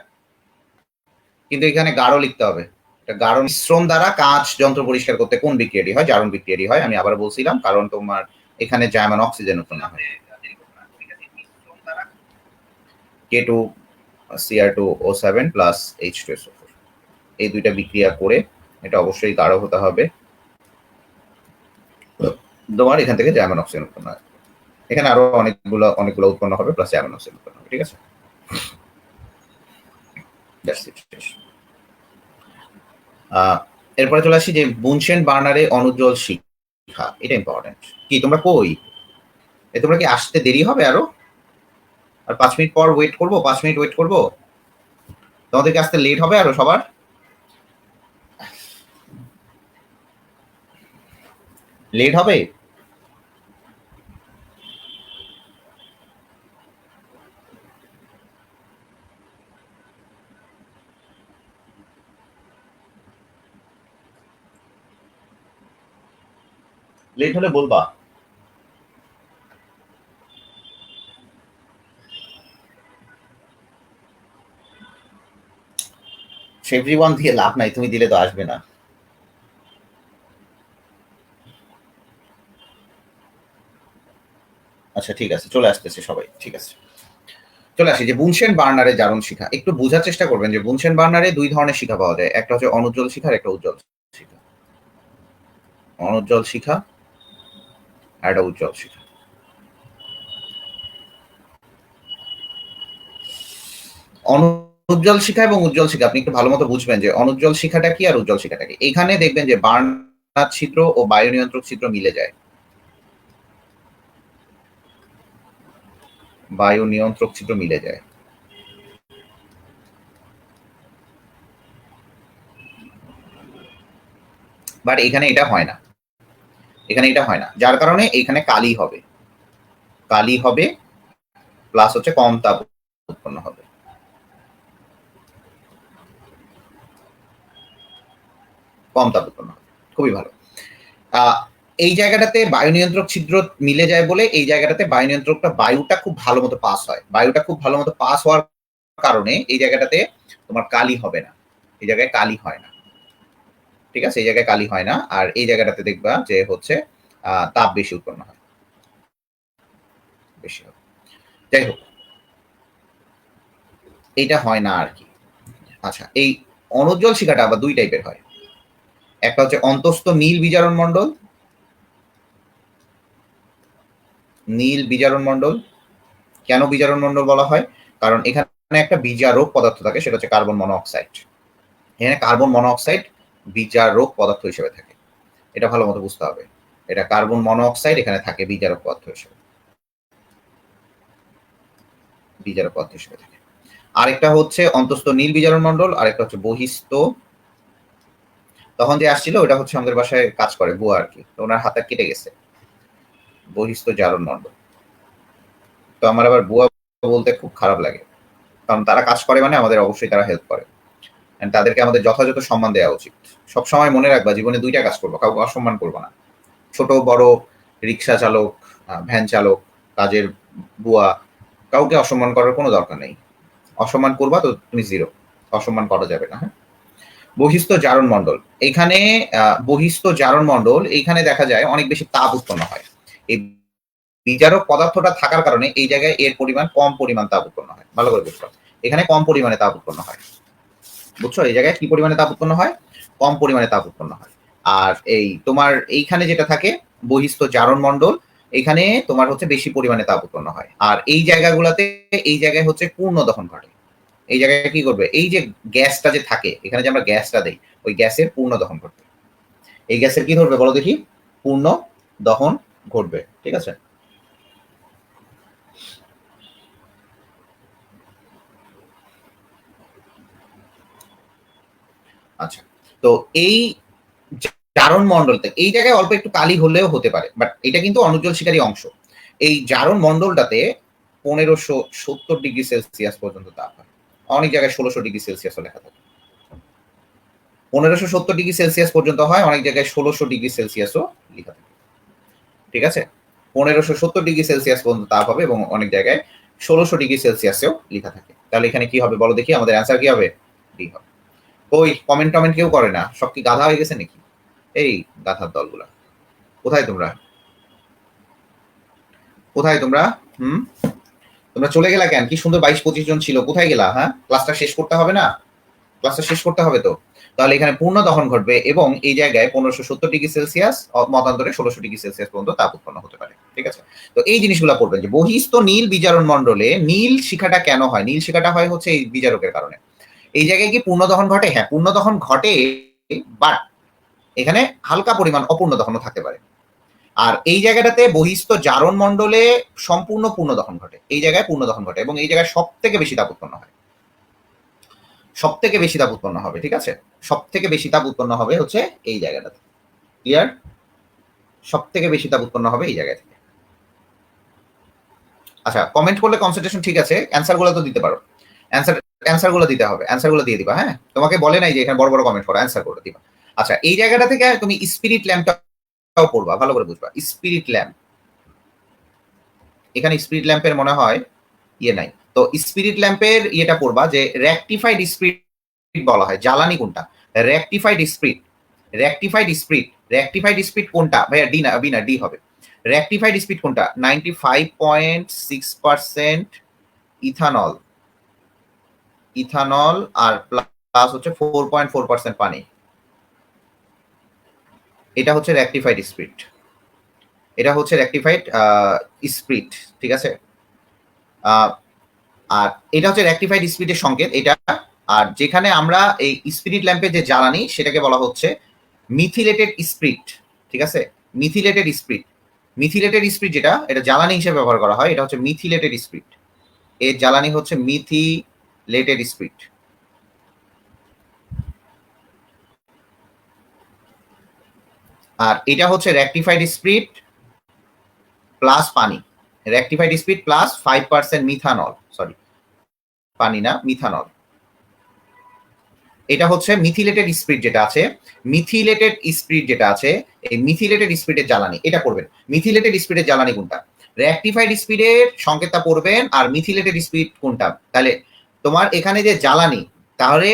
কিন্তু এখানে গাঢ় লিখতে হবে। এটা গাঢ় মিশ্রণ দ্বারা কাঁচ যন্ত্র পরিষ্কার করতে কোন বিক্রিয়াটি হয়? জারণ বিক্রিয়াটি হয়। আমি আবার বলছিলাম, কারণ তোমার এখানে জার্মান অক্সিজেন উৎপন্ন হয়। K2 Cr2O7 প্লাস H2SO4, এই দুইটা বিক্রিয়া করে এটা অবশ্যই গাঢ় হতে হবে। তোমার এখান থেকে জার্মান অক্সিজেন উৎপন্ন হয়। এখানে আরো অনেকগুলো উৎপন্ন হবে, প্লাস জার্মান অক্সিজেন উৎপন্ন হবে। ঠিক আছে, এরপরে চলে আসি যে বুনশেন বার্নারে অনুজ্জ্বল শিখা। এটা ইম্পর্টেন্ট। কি তোমরা কই? তোমরা কি আসতে দেরি হবে আরো? আর 5 মিনিট পর ওয়েট করবো? 5 মিনিট ওয়েট করবো? তোমাদেরকে আসতে লেট হবে আরো সবার? লেট হবে? লেট হলে বলবা। এভরিওয়ান দিয়ে লাভ নাই, তুমি দিলে তো আসবে না। আচ্ছা ঠিক আছে, চলে আসতেছে সবাই। ঠিক আছে, চলে আসি যে বুনশেন বার্নারে জারণ শিখা। একটু বোঝার চেষ্টা করবেন যে বুনশেন বার্নারে দুই ধরনের শিখা পাওয়া যায়, একটা হচ্ছে অনুজ্জ্বল শিখা আর একটা উজ্জ্বল শিখা। অনুজ্জ্বল শিখা আর একটা উজ্জ্বল শিখা। অনুজ্জ্বল শিখা এবং উজ্জ্বল শিখা আপনি একটু ভালো মতো বুঝবেন যে অনুজ্জ্বল শিখাটা কি আর উজ্জ্বল শিখাটা কি। এখানে দেখবেন যে বার্নার ছিদ্র ও বায়ু নিয়ন্ত্রক ছিদ্র মিলে যায়। বায়ু নিয়ন্ত্রক ছিদ্র মিলে যায়। বাট এখানে এটা হয় না, এখানে এটা হয় না, যার কারণে এখানে কালি হবে। কালি হবে প্লাস হচ্ছে কম তাপ উৎপন্ন হবে। কম তাপ উৎপন্ন হবে, খুবই ভালো। এই জায়গাটাতে বায়ু নিয়ন্ত্রক ছিদ্র মিলে যায় বলে এই জায়গাটাতে বায়ু নিয়ন্ত্রকটা বায়ুটা খুব ভালো মতো পাস হয়। বায়ুটা খুব ভালো মতো পাস হওয়ার কারণে এই জায়গাটাতে তোমার কালি হবে না, এই জায়গায় কালি হয় না। ঠিক আছে, এই জায়গায় কালি হয় না। আর এই জায়গাটাতে দেখবা যে হচ্ছে তাপ বেশি উৎপন্ন হয়, বেশি হবে। যাই হোক, এইটা হয় না আর কি। আচ্ছা, এই অনুজ্জ্বল শিখাটা আবার দুই টাইপের হয়। একটা হচ্ছে অন্তস্থ নীল বিজারণ মণ্ডল। নীল বিজারণ মণ্ডল কেন বিজারণ মণ্ডল বলা হয়? কারণ এখানে একটা বিজারক পদার্থ থাকে, সেটা হচ্ছে কার্বন মনোঅক্সাইড। এখানে কার্বন মনোঅক্সাইড বিজারক পদার্থ হিসেবে থাকে, এটা ভালো মতো বুঝতে হবে। এটা কার্বন মনোঅক্সাইড এখানে থাকে বিজারক পদার্থ হিসেবে, বিজারক পদার্থ হিসেবে থাকে। আরেকটা হচ্ছে অন্তস্থ নীল বিজারণ মণ্ডল, আরেকটা হচ্ছে বহিস্থ। তখন যে আসছিল ওটা হচ্ছে আমাদের বাসায় কাজ করে বুয়া আর কি, তো ওনার হাতটা কেটে গেছে। বহিস্থ জারণ মণ্ডল। তো আমার আবার বুয়া বলতে খুব খারাপ লাগে, কারণ তারা কাজ করে মানে আমাদের অবশ্যই তারা হেল্প করে। তাদেরকে আমাদের যথাযথ সম্মান দেওয়া উচিত। সবসময় মনে রাখবা, জীবনে দুইটা কাজ করবো, কাউকে অসম্মান করবো না। ছোট বড়, রিক্সা চালক, ভ্যান চালক, কাজের বুয়া, কাউকে অসম্মান করার কোনো দরকার নেই। অসম্মান করবা তো তুমি জিরো, অসম্মান করা যাবে না। হ্যাঁ, বহিস্থ জারণ মণ্ডল। এখানে বহিস্থ জারণ মণ্ডল এইখানে দেখা যায় অনেক বেশি তাপ উৎপন্ন হয়। এই বিজারক পদার্থটা থাকার কারণে এই জায়গায় এর পরিমাণ কম পরিমাণ তাপ উৎপন্ন হয়। ভালো করে বুঝছো, এখানে কম পরিমাণে তাপ উৎপন্ন হয়। বুঝছো, এই জায়গায় কি পরিমাণে তাপ উৎপন্ন হয়? কম পরিমাণে তাপ উৎপন্ন হয়। আর এই তোমার এইখানে যেটা থাকে বহিস্থ জারণ মণ্ডল, এখানে তোমার হচ্ছে বেশি পরিমাণে তাপ উৎপন্ন হয়। আর এই জায়গাগুলোতে, এই জায়গায় হচ্ছে পূর্ণ দহন ঘটে। এই জায়গায় কি করবে, এই যে গ্যাসটা যে থাকে এখানে যে আমরা গ্যাসটা দেই, ওই গ্যাসের পূর্ণ দহন ঘটবে। এই গ্যাসের কি ধরবে বলো দেখি? পূর্ণ দহন ঘটবে। ঠিক আছে, আচ্ছা। তো এই জারণ মণ্ডল থেকে এই জায়গায় অল্প একটু কালি হলেও হতে পারে, বাট এটা কিন্তু অনুজ্জ্বল শিকারী অংশ। এই জারণ মণ্ডলটাতে 1570 ডিগ্রি সেলসিয়াস পর্যন্ত তাপ হয়। অনেক জায়গায় 1600 ডিগ্রি সেলসিয়াসও লেখা থাকে। 1570 ডিগ্রি সেলসিয়াস পর্যন্ত হয়, অনেক জায়গায় 1600 ডিগ্রি সেলসিয়াসও লেখা থাকে। ঠিক আছে, 1570 ডিগ্রি সেলসিয়াস পর্যন্ত তাপ হবে এবং অনেক জায়গায় 1600 ডিগ্রি সেলসিয়াসেও লেখা থাকে। তাহলে এখানে কি হবে বলো দেখি? আমাদের অ্যান্সার কি হবে? ডি হবে। ওই কমেন্ট টমেন্ট কেউ করে না, সব কি গাধা হয়ে গেছে নাকি? এই গাধার দলগুলা, কোথায় তোমরা? কোথায় তোমরা? তোমরা চলে গেলা কেন? কি সুন্দর 22-25 জন ছিল, কোথায় গেলা? হ্যাঁ, ক্লাসটা শেষ করতে হবে না? ক্লাসটা শেষ করতে হবে তো। তাহলে এখানে পূর্ণ দহন ঘটবে এবং এই জায়গায় 1570 ডিগ্রি সেলসিয়াস মতান্তরে 1600 ডিগ্রি সেলসিয়াস পর্যন্ত তাপ উৎপন্ন হতে পারে। ঠিক আছে, তো এই জিনিসগুলো পড়বেন যে বহিস্থ নীল বিজারণ মণ্ডলে নীল শিখাটা কেন হয়? নীল শিখাটা হয় হচ্ছে এই বিজারকের কারণে। এই জায়গায় কি পূর্ণ দহন ঘটে? হ্যাঁ, পূর্ণ দহন ঘটে, বাট এখানে হালকা পরিমাণ অপূর্ণ দহনও থাকতে পারে। আর এই জায়গাটাতে বহিস্থ জারণ মণ্ডলে সম্পূর্ণ পূর্ণ দহন ঘটে, এই জায়গায় পূর্ণ দহন ঘটে এবং এই জায়গায় সব থেকে বেশি তাপ উৎপন্ন হয়, সব থেকে বেশি তাপ উৎপন্ন হবে। ঠিক আছে, সব থেকে বেশি তাপ উৎপন্ন হবে হচ্ছে এই জায়গাটাতে। ক্লিয়ার? সব থেকে বেশি তাপ উৎপন্ন হবে এই জায়গা থেকে। আচ্ছা, কমেন্ট করলে কনসেন্ট্রেশন ঠিক আছে, অ্যান্সার গুলো তো দিতে পারো। অ্যান্সার গুলো দিতে হবে, অ্যান্সার গুলো দিয়ে দিবা। হ্যাঁ, তোমাকে বলে নাই যে এখানে বড় বড় কমেন্ট করো, অ্যান্সার গুলো দিবা। আচ্ছা, এই জায়গাটা থেকে তুমি স্পিরিট ল্যাম্পটাও পড়বা, ভালো করে বুঝবা। স্পিরিট ল্যাম্প, এখানে স্পিরিট ল্যাম্পের মনে হয় ইয়ে নাই, তো স্পিরিট ল্যাম্পের ইয়েটা পড়বা যে রেকটিফাইড স্পিরিট বলা হয়। জ্বালানি কোনটা? Rectified spirit, rectified spirit, rectified spirit কোনটা ভাইয়া? ডি না, বি না, ডি হবে। রেকটিফাইড স্পিরিট কোনটা? 95.6% ইথানল, ইথানল আর প্লাস হচ্ছে 4.4% পানি। এটা হচ্ছে রেকটিফাইড স্পিরিট, এটা হচ্ছে রেকটিফাইড স্পিরিট। ঠিক আছে, আর এটা হচ্ছে রেকটিফাইড স্পিরিটের সংকেত এটা। আর যেখানে আমরা এই স্পিরিট ল্যাম্পের যে জ্বালানি সেটাকে বলা হচ্ছে মিথিলেটেড স্পিরিট। ঠিক আছে, মিথিলেটেড স্পিরিট, মিথিলেটেড স্পিরিট যেটা, এটা জ্বালানি হিসেবে ব্যবহার করা হয়, এটা হচ্ছে মিথিলেটেড স্পিরিট। এর জ্বালানি হচ্ছে মিথিলেটেড স্পিরিট। আর এটা হচ্ছে রেকটিফাইড স্পিরিট প্লাস পানি, rectified spirit plus 5% methanol, sorry পানি না, মিথানল। এটা হচ্ছে মিথিলেটেড স্পিরিট যেটা আছে, মিথিলেটেড স্পিরিট যেটা আছে, এই মিথিলেটেড স্পিরিটের জ্বালানি এটা পড়বেন। মিথিলেটেড স্পিরিটের জ্বালানি কোনটা? রেকটিফাইড স্পিরিটের সংকেতটা পড়বেন। আর মিথিলেটেড স্পিরিট কোনটা? তাহলে তোমার এখানে যে জ্বালানি, তাহলে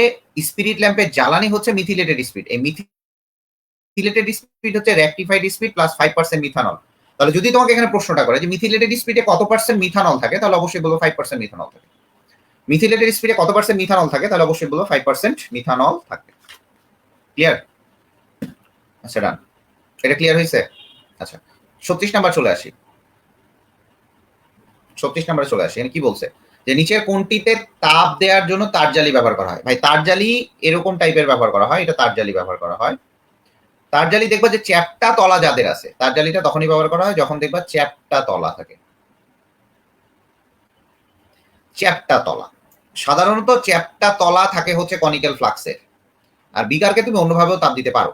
স্পিরিট ল্যাম্পের জ্বালানি হচ্ছে মিথিলেটেড স্পিরিট। এই মিথিলেটেড স্পিরিট হচ্ছে রেকটিফাইড স্পিরিট প্লাস 5% মিথানল। তাহলে যদি তোমাকে এখানে প্রশ্নটা করে যে মিথিলেটেড স্পিরিটে কত পার্সেন্ট মিথানল থাকে, তাহলে অবশ্যই বলবো 5% মিথানল থাকে। মিথিলেটেড স্পিরিটে কত পার্সেন্ট মিথানল থাকে, তাহলে অবশ্যই বলবো 5% মিথানল থাকবে। ক্লিয়ার? আচ্ছা, ডান, এটা ক্লিয়ার হয়েছে? আচ্ছা, 36 নাম্বার চলে আসি। 36 নাম্বারে চলে আসি। এখানে কি বলছে যে নিচের কোনটিতে তাপ দেওয়ার জন্য তারজালি ব্যবহার করা হয়? ভাই, তারজালি এরকম টাইপের ব্যবহার করা হয়, এটা তারজালি ব্যবহার করা হয়। তারজালি দেখবা যে চ্যাপ্টা তলা যাদের আছে, তারজালিটা তখনই ব্যবহার করা হয় যখন দেখবা চ্যাপ্টা তলা থাকে। চ্যাপ্টা তলা, সাধারণত চ্যাপ্টা তলা থাকে হচ্ছে কনিক্যাল ফ্লাক্সের। আর বিকারকে তুমি অন্যভাবেও তাপ দিতে পারো।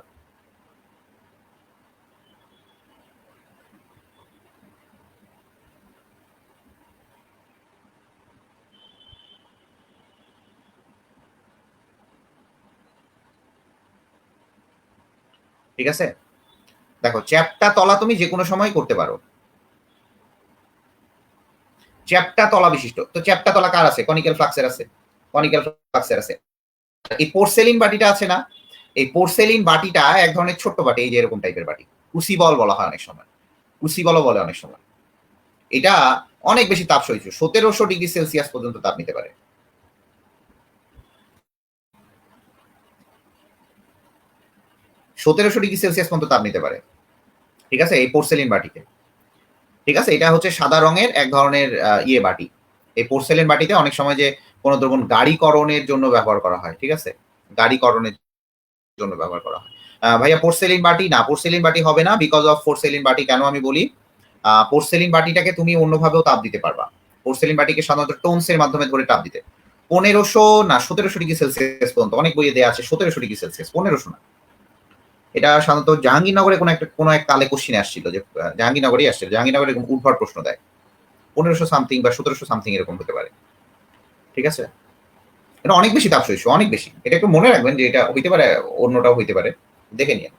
ঠিক আছে, দেখো চ্যাপ্টা তলা তুমি যে কোনো সময় করতে পারো। চ্যাপ্টা তলা বিশিষ্ট, তো চ্যাপ্টা তলা কার আছে? কনিক্যাল ফ্লাক্সের আছে, কনিক্যাল ফ্লাক্সের আছে। এই পোর্সেলিন বাটিটা আছে না, এই পোর্সেলিন বাটিটা এক ধরনের ছোট্ট বাটি, এই যে এরকম টাইপের বাটি, কুসিবল বলা হয় অনেক সময়, কুসিবলও বলে অনেক সময়। এটা অনেক বেশি তাপ সহিষ্ণু, 1700 ডিগ্রি সেলসিয়াস পর্যন্ত তাপ নিতে পারে। 1700 ডিগ্রি সেলসিয়াস পর্যন্ত তাপ নিতে পারে, ঠিক আছে, এই পোর্সেলিন বাটিতে। ঠিক আছে, এটা হচ্ছে সাদা রঙের এক ধরনের বাটি। এই পোর্সেলিন বাটিতে অনেক সময় যে কোনো ধরুন গাড়িকরণের জন্য ব্যবহার করা হয়, ঠিক আছে, গাড়িকরণের জন্য ব্যবহার করা হয়। ভাইয়া পোর্সেলিন বাটি না, পোর্সেলিন বাটি হবে না, বিকজ অফ পোর্সেলিন বাটি কেন আমি বলি, পোর্সেলিন বাটিটাকে তুমি অন্যভাবেও তাপ দিতে পারবা। পোর্সেলিন বাটিকে সাধারণত টোনসের মাধ্যমে ধরে তাপ দিতে 1500 না 1700 ডিগ্রি সেলসিয়াস পর্যন্ত, অনেক বইয়ে দেওয়া আছে 1700 ডিগ্রি সেলসিয়াস, 1500 না। এটা সাধারণত জাহাঙ্গীরনগরে কোনো এক কালে কোশ্চিনে আসছিল, যে জাহাঙ্গীরনগরেই আসছিল, জাহাঙ্গীরনগরে উদ্ভট প্রশ্ন দেয়, 1500 সামথিং বা 1700 সামথিং এরকম হতে পারে, ঠিক আছে। এটা অনেক বেশি তাপ সহিষ্ণু, অনেক বেশি। এটা একটু মনে রাখবেন যে এটা হইতে পারে, অন্যটাও হইতে পারে, দেখে নিন।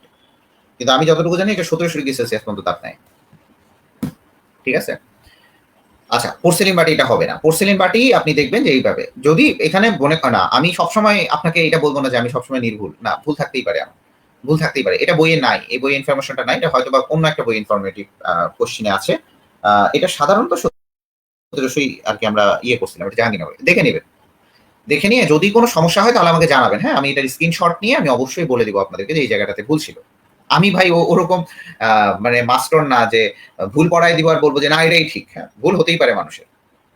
কিন্তু আমি যতটুকু জানি এটা 1700 ডিগ্রি সেলসিয়াস পর্যন্ত তাপ নেয়, ঠিক আছে। আচ্ছা, পোর্সেলিন বাটি এটা হবে না। পোর্সেলিন বাটি আপনি দেখবেন যে এইভাবে, যদি এখানে মনে না, আমি সবসময় আপনাকে এটা বলবো না যে আমি সবসময় নির্ভুল, না, ভুল থাকতেই পারে, আমার ভুল থাকতেই পারে, এটা বইয়ে নাই, এই বইয়ে ইনফরমেশনটা নাই, এটা হয়তো বা অন্য একটা বই ইনফরমেটিভ কোশ্চিনে আছে। এটা সাধারণত 1700 আর কি আমরা করছিলাম, এটা জাহাঙ্গীরনগরে, দেখে নেবেন। দেখে নিয়ে যদি কোনো সমস্যা হয় তাহলে আমাকে জানাবেন, হ্যাঁ, আমি এটার স্ক্রিনশট নিয়ে আমি অবশ্যই বলে দিব আপনাদেরকে যে এই জায়গাটাতে ভুল ছিল। আমি ভাই ওরকম মানে মাস্টার না যে ভুল পড়াই দিব আর বলবো যে না এটাই ঠিক। হ্যাঁ, ভুল হতেই পারে মানুষের,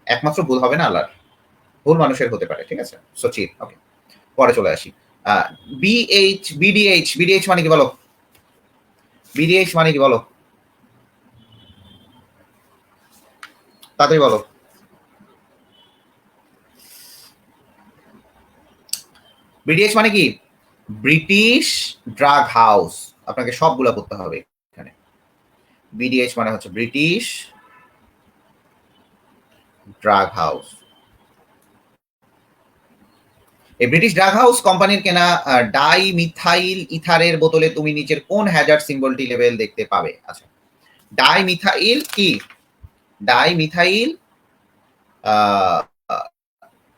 একমাত্র ভুল হবে না আল্লাহর, ভুল মানুষের হতে পারে, ঠিক আছে। সচিব, ওকে, পরে চলে আসি। বিডিএইচ মানে কি বলো? বিডিএইচ মানে কি বলো, তাড়াতাড়ি বলো। বিডিএইচ মানে কি? British drug house. আপনাকে সবগুলা করতে হবে এখানে। বিডিএইচ মানে হচ্ছে ব্রিটিশ ড্রাগ হাউস। এই ব্রিটিশ ড্রাগ হাউস কোম্পানির কেনা ডাই মিথাইল ইথারের বোতলে তুমি নিচের কোন হ্যাজার্ড সিম্বলটি লেভেল দেখতে পাবে? আচ্ছা, ডাই মিথাইল কি? Die methyl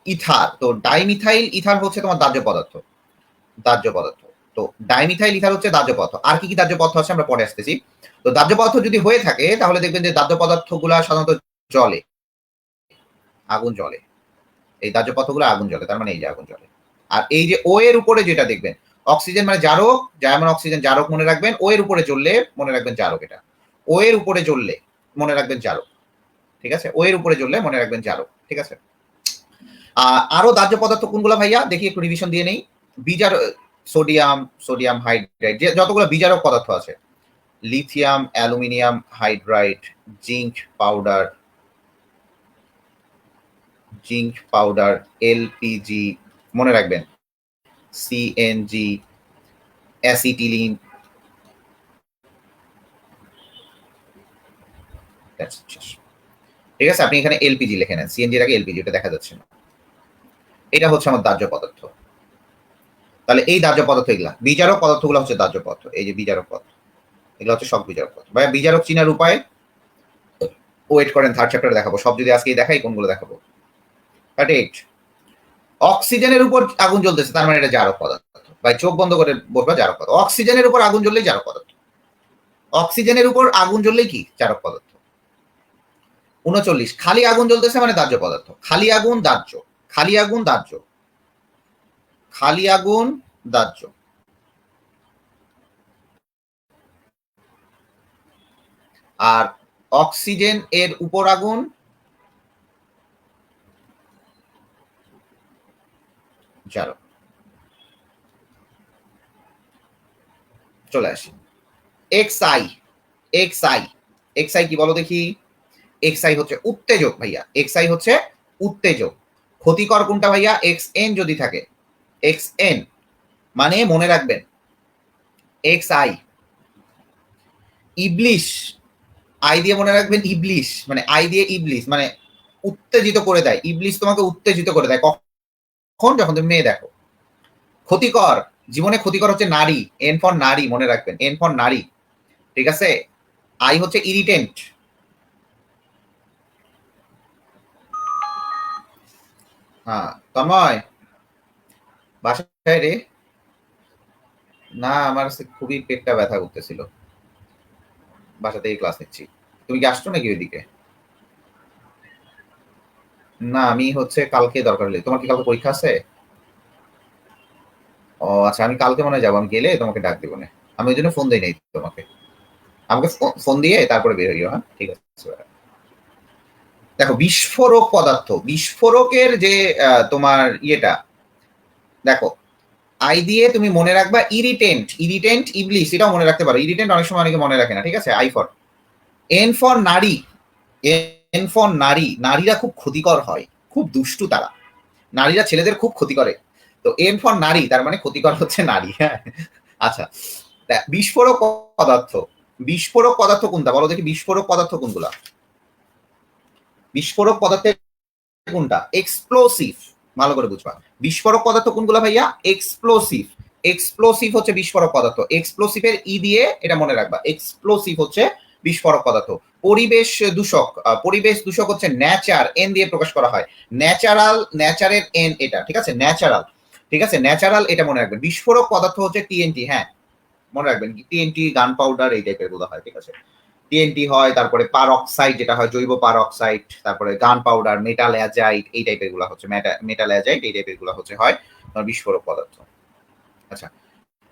ether. তো ডাই মিথাইল ইথার হচ্ছে তোমার দাহ্য পদার্থ, দাহ্য পদার্থ। তো ডাইমিথাইল ইথার হচ্ছে দাহ্য পদার্থ। আর কি কি দাহ্য পদার্থ আছে আমরা পরে আসতেছি। তো দাহ্য পদার্থ যদি হয়ে থাকে তাহলে দেখবেন যে দাহ্য পদার্থগুলা সাধারণত জলে, আগুন জ্বলে। এই দাহ্য পদার্থগুলো আগুন জ্বলে, তার মানে এই যে আগুন জ্বলে। আর এই যে ও এর উপরে যেটা দেখবেন, অক্সিজেন মানে জারক, যেমন অক্সিজেন জারক মনে রাখবেন, ও এর উপরে জ্বললে মনে রাখবেন জারক। এটা ও এর উপরে জ্বললে মনে রাখবেন জারক, ঠিক আছে। ও এর উপরে জ্বললে মনে রাখবেন জারক, ঠিক আছে। আরো দাহ্য পদার্থ কোনগুলো ভাইয়া দেখি, একটু রিভিশন দিয়ে নেই। বিজার সোডিয়াম, সোডিয়াম হাইড্রাইড, যে যতগুলো বিজারক পদার্থ আছে, lithium, aluminium hydride, zinc powder, zinc powder, LPG মনে রাখবেন, সিএনজি, অ্যাসিটিলিন, ঠিক আছে। আপনি এখানে এলপিজি লিখে নেন, সিএনজির আগে এলপিজি, এটা দেখা যাচ্ছে না। এটা হচ্ছে আমার দাহ্য পদার্থ। তাহলে এই দাহ্য পদার্থ, এগুলা বিজারক পদার্থগুলো হচ্ছে দাহ্য পদার্থ। এই যে বিজারক পদার্থ, এগুলো হচ্ছে সব বিজারক পদার্থ। ভাই বিজারক চিনার উপায় ওয়েট করেন, থার্ড চ্যাপ্টারে দেখাবো। সব যদি আজকেই দেখাই, কোনগুলো দেখাবো। কারেক্ট। অক্সিজেনের উপর আগুন জ্বলতেছে, তার মানে এটা জারক পদার্থ। ভাই চোখ বন্ধ করে বলবা জারক পদার্থ। অক্সিজেনের উপর আগুন জ্বললেই জারক পদার্থ। অক্সিজেনের উপর আগুন জ্বললেই কি? জারক পদার্থ। 39, খালি আগুন জ্বলতেছে মানে দাহ্য পদার্থ। খালি আগুন দাহ্য, খালি আগুন দাহ্য, খালি আগুন দাহ্য। আর অক্সিজেন এর উপর আগুন জারক। চলে আসি এক্সআই। এক্সআই, এক্সআই কি বলো দেখি? এক্সআই হচ্ছে উত্তেজক ভাইয়া, এক্সআই হচ্ছে উত্তেজক। ক্ষতিকর কোনটা ভাইয়া? এক্স এন যদি থাকে, এক্স এন মানে মনে রাখবেন এক্সআই। ইবলিশ, আই দিয়ে মনে রাখবেন ইবলিশ, মানে আই দিয়ে ইবলিশ মানে উত্তেজিত করে দেয়। ইবলিশ তোমাকে উত্তেজিত করে দেয় কখন? যখন তুমি মেয়ে দেখো। ক্ষতিকর, জীবনে ক্ষতিকর হচ্ছে নারী, এন ফর নারী মনে রাখবেন, এন ফর নারী, ঠিক আছে। আই হচ্ছে ইরিটেন্ট। হ্যাঁ তন্ময়, বাসায় রে? না, আমার খুবই পেটটা ব্যথা করতেছিল, বাসাতেই ক্লাস নিচ্ছি। তুমি কি আসছো নাকি ওইদিকে? না আমি হচ্ছে কালকে দরকার হলে, তোমার কি কালকে পরীক্ষা আছে? ও আচ্ছা, আমি কালকে মনে হয় যাবো, আমি গেলে তোমাকে ডাক দিব না, আমি ওই জন্য ফোন দিই নাই তোমাকে, আমাকে ফোন দিয়ে তারপরে বের হইও। হ্যাঁ ঠিক আছে। দেখো বিস্ফোরক পদার্থ, বিস্ফোরকের যে তোমার ইয়েটা দেখো, আই দিয়ে তুমি মনে রাখবা ইরিটেন্ট, ইরিটেন্ট ইবলিস, এটাও মনে রাখতে পারো, ইরিটেন্ট অনেক সময় অনেকে মনে রাখে না, ঠিক আছে। আই ফর, এন ফর নারী, এন ফর নারী, নারীরা খুব ক্ষতিকর হয়, খুব দুষ্টু তারা, নারীরা ছেলেদের খুব ক্ষতি করে, তো এন ফর নারী তার মানে ক্ষতিকর হচ্ছে নারী। হ্যাঁ আচ্ছা, বিস্ফোরক পদার্থ, বিস্ফোরক পদার্থ কোনটা বলো দেখি, বিস্ফোরক পদার্থ কোনগুলা, বিস্ফোরক পদার্থের কোনটা, এক্সপ্লোসিভ, ভালো করে বুঝবা, বিস্ফোরক পদার্থ কোনগুলা ভাইয়া, এক্সপ্লোসিভ, এক্সপ্লোসিভ হচ্ছে বিস্ফোরক পদার্থ, এক্সপ্লোসিভের ই দিয়ে এটা মনে রাখবা, এক্সপ্লোসিভ হচ্ছে বিস্ফোরক পদার্থ। পরিবেশ দূষক, পরিবেশ দূষক হচ্ছে ন্যাচার, এন দিয়ে প্রকাশ করা হয়, ন্যাচারাল, ন্যাচারের এন এটা, ঠিক আছে, ন্যাচারাল, ঠিক আছে, ন্যাচারাল এটা মনে রাখবেন। বিস্ফোরক পদার্থ হচ্ছে টিএনটি, হ্যাঁ মনে রাখবেন, টিএনটি গান পাউডার এই টাইপের গুলো হয়, ঠিক আছে, টিএনটি হয়, তারপরে পার অক্সাইড যেটা হয় জৈব পার অক্সাইড, তারপরে গান পাউডার, মেটাল অ্যাজাইট এই টাইপের গুলো হচ্ছে, মেটাল অ্যাজাইট এই টাইপের গুলো হচ্ছে হয় বিস্ফোরক পদার্থ। আচ্ছা,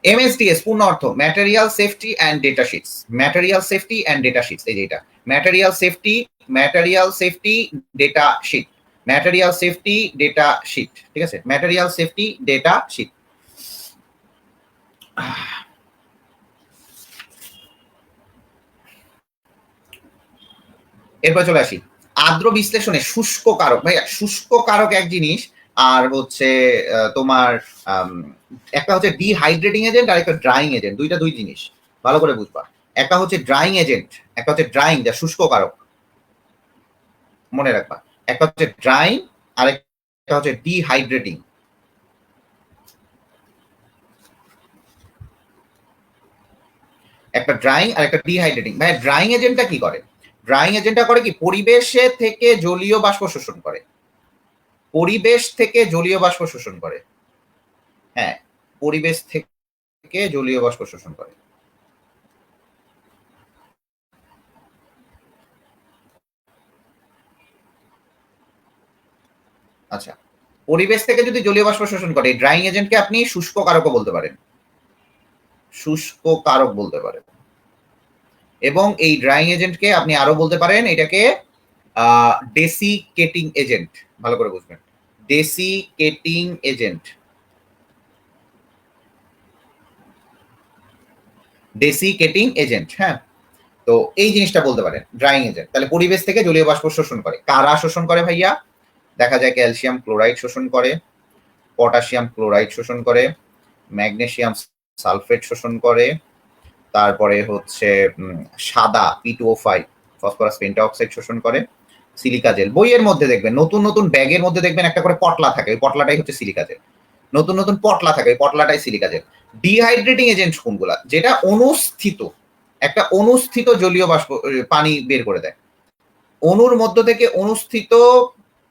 এমএসডিএস পূর্ণ অর্থ material safety and data sheets, material safety and data sheets, এই যে এটা material safety, material safety data sheet, material safety data sheet, ঠিক আছে, ম্যাটেরিয়াল সেফটি ডেটা শিট। এরপর চলে আসি আর্দ্র বিশ্লেষণে শুষ্ক কারক, ভাইয়া শুষ্ক কারক এক জিনিস, আর হচ্ছে তোমার একটা হচ্ছে ডিহাইড্রেটিং এজেন্ট আর একটা ড্রাইং এজেন্ট, দুইটা দুই জিনিস, ভালো করে বুঝবা, একটা হচ্ছে ড্রাইং এজেন্ট, একটা হচ্ছে ড্রাইং যা শুষ্ক কারক, মনে রাখবা, একটা হচ্ছে ড্রাইং আর একটা হচ্ছে ডিহাইড্রেটিং। একটা ড্রাইং আর একটা ডিহাইড্রেটিং। ভাই ড্রাইং এজেন্টটা কি করে, ড্রাইং এজেন্টটা করে কি, পরিবেশে থেকে জলীয় বাষ্প শোষণ করে, পরিবেশ থেকে জলীয় বাষ্প শোষণ করে, হ্যাঁ পরিবেশ থেকে জলীয় বাষ্প শোষণ করে। আচ্ছা, পরিবেশ থেকে যদি জলীয় বাষ্প শোষণ করে, ড্রাইং এজেন্টকে আপনি শুষ্ক কারকও বলতে পারেন, শুষ্ক কারক বলতে পারেন, এবং এই ড্রাইং এজেন্টকে আপনি আরো বলতে পারেন এটাকে ডেসিকেটিং এজেন্ট, ভালো করে বুঝবেন, ডেসিকেটিং এজেন্ট, ডেসিকেটিং এজেন্ট, হ্যাঁ। তো এই জিনিসটা বলতে পারেন ড্রাইং এজেন্ট। তাহলে পরিবেশ থেকে জলীয় বাষ্প শোষণ করে, কারা শোষণ করে ভাইয়া, দেখা যায় ক্যালসিয়াম ক্লোরাইড শোষণ করে, পটাশিয়াম ক্লোরাইড শোষণ করে, ম্যাগনেসিয়াম সালফেট শোষণ করে, তারপরে হচ্ছে সাদা P2O5 ফসফরাস পেন্টাঅক্সাইড শোষণ করে, সিলিকা জেল, বইয়ের মধ্যে দেখবেন নতুন নতুন ব্যাগের মধ্যে দেখবেন একটা করে পটলা থাকে, ওই পটলাটাই হচ্ছে সিলিকা জেল, নতুন নতুন পটলা থাকে, ওই পটলাটাই সিলিকা জেল। ডিহাইড্রেটিং এজেন্ট কোনগুলা, যেটা অনুস্থিত, একটা অনুস্থিত জলীয় বাষ্প পানি বের করে দেয়, অণুর মধ্য থেকে অনুস্থিত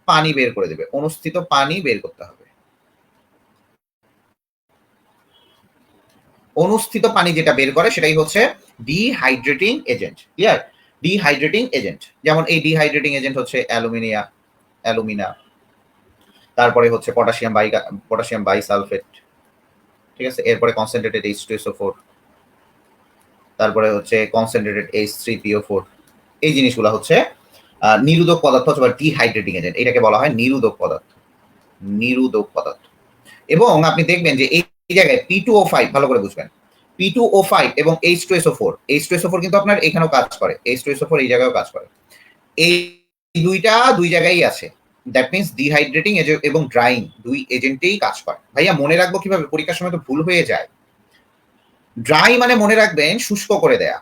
পানি বের করে দেবে, অনুস্থিত পানি বের করতে হবে, অনুস্থিত পানি যেটা বের করে সেটাই হচ্ছে dehydrating agent, clear, dehydrating agent. যেমন এই ডিহাইড্রেটিং এজেন্ট হচ্ছে অ্যালুমিনা, তারপরে হচ্ছে পটাশিয়াম বাইসালফেট, ঠিক আছে, এরপরে কনসেন্ট্রেটেড H2SO4, তারপরে হচ্ছে কনসেন্ট্রেটেড H3PO4, এই জিনিসগুলো হচ্ছে নিরোধক পদার্থ অথবা ডিহাইড্রেটিং এজেন্ট, এটাকে বলা হয় নিরোধক পদার্থ, নিরোধক পদার্থ। এবং আপনি দেখবেন যে এই জায়গায় P2O5, ভালো করে বুঝবেন, P2O5 এবং H2SO4, H2SO4 কিন্তু আপনার এখানেও কাজ করে, H2SO4 এই জায়গায়ও কাজ করে, এই দুই জায়গায় আছে, দ্যাট মিনস ডিহাইড্রেটিং এবং ড্রাইং দুই এজেন্টেই কাজ করে। ভাইয়া মনে রাখবো কিভাবে, পরীক্ষার সময় তো ভুল হয়ে যায়। ড্রাই মানে মনে রাখবেন শুষ্ক করে দেয়া,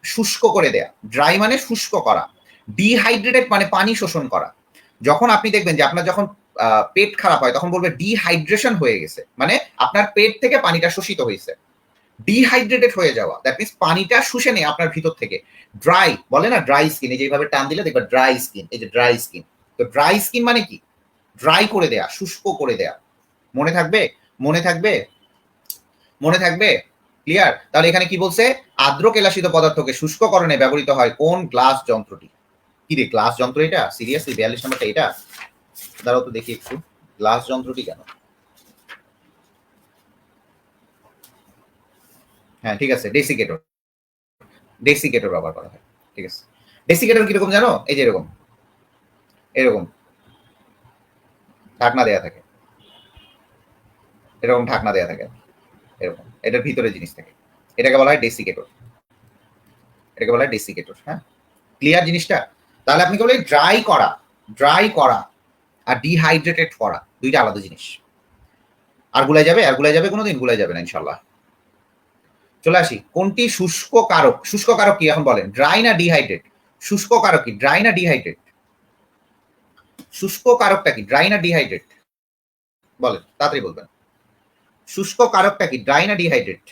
শুষ্ক করে দেয়া, ড্রাই মানে শুষ্ক করা, ডিহাইড্রেটেড মানে পানি শোষণ করা। যখন আপনি দেখবেন যে আপনার যখন পেট খারাপ হয় তখন বলবে ডিহাইড্রেশন হয়ে গেছে, মানে আপনার পেট থেকে পানিটা শোষিত হয়েছে, ডিহাইড্রেটেড হয়ে যাওয়া, দ্যাট মিনস পানিটা শুষে নেই আপনার ভিতর থেকে। ড্রাই বলে না, ড্রাই স্কিন, এই যে এইভাবে টান দিলে দেখবে ড্রাই স্কিন, এই যে ড্রাই স্কিন, তো ড্রাই স্কিন মানে কি, ড্রাই করে দেয়া, শুষ্ক করে দেয়া, মনে থাকবে, মনে থাকবে, মনে থাকবে, ক্লিয়ার। তাহলে এখানে কি বলছে, আর্দ্র কেলাসিত পদার্থকে শুষ্ককরণে ব্যবহৃত হয় কোন গ্লাস যন্ত্রটি, কি রে গ্লাস যন্ত্র এটা, সিরিয়াসলি 42 নম্বরটা এটা, দাঁড়াও তো দেখি একটু, গ্লাস যন্ত্রটি কেন? হ্যাঁ ঠিক আছে, ডেসিকেটর, ডেসিকেটর ব্যবহার করা হয়। ঠিক আছে, ডেসিকেটর কিরকম জানো? এই যে এরকম এরকম ঢাকনা দেয়া থাকে, এরকম ঢাকনা দেয়া থাকে, এরকম এটার ভিতরে জিনিস থাকে, এটাকে বলা হয় ডেসিকেটর, এটাকে বলা হয় ডেসিকেটর। হ্যাঁ, ক্লিয়ার জিনিসটা? তাহলে আপনি বলে ড্রাই করা আর ডিহাইড্রেটেড করা দুইটা আলাদা জিনিস। আর গুলাই যাবে? আর গুলাই যাবে? কোনোদিন গুলাই যাবে না ইনশাল্লাহ। চলে আসি, কোনটি শুষ্ক কারক? শুষ্ক কারক কি এখন বলেন, ড্রাই না ডিহাইড্রেট? শুষ্ক কারক কি, ড্রাই না ডিহাইড্রেট? শুষ্ক কারকটা কি, ড্রাই না ডিহাইড্রেট? বলেন, তাড়াতাড়ি বলবেন। শুষ্ক কারকটা কি, ড্রাই না ডিহাইড্রেট?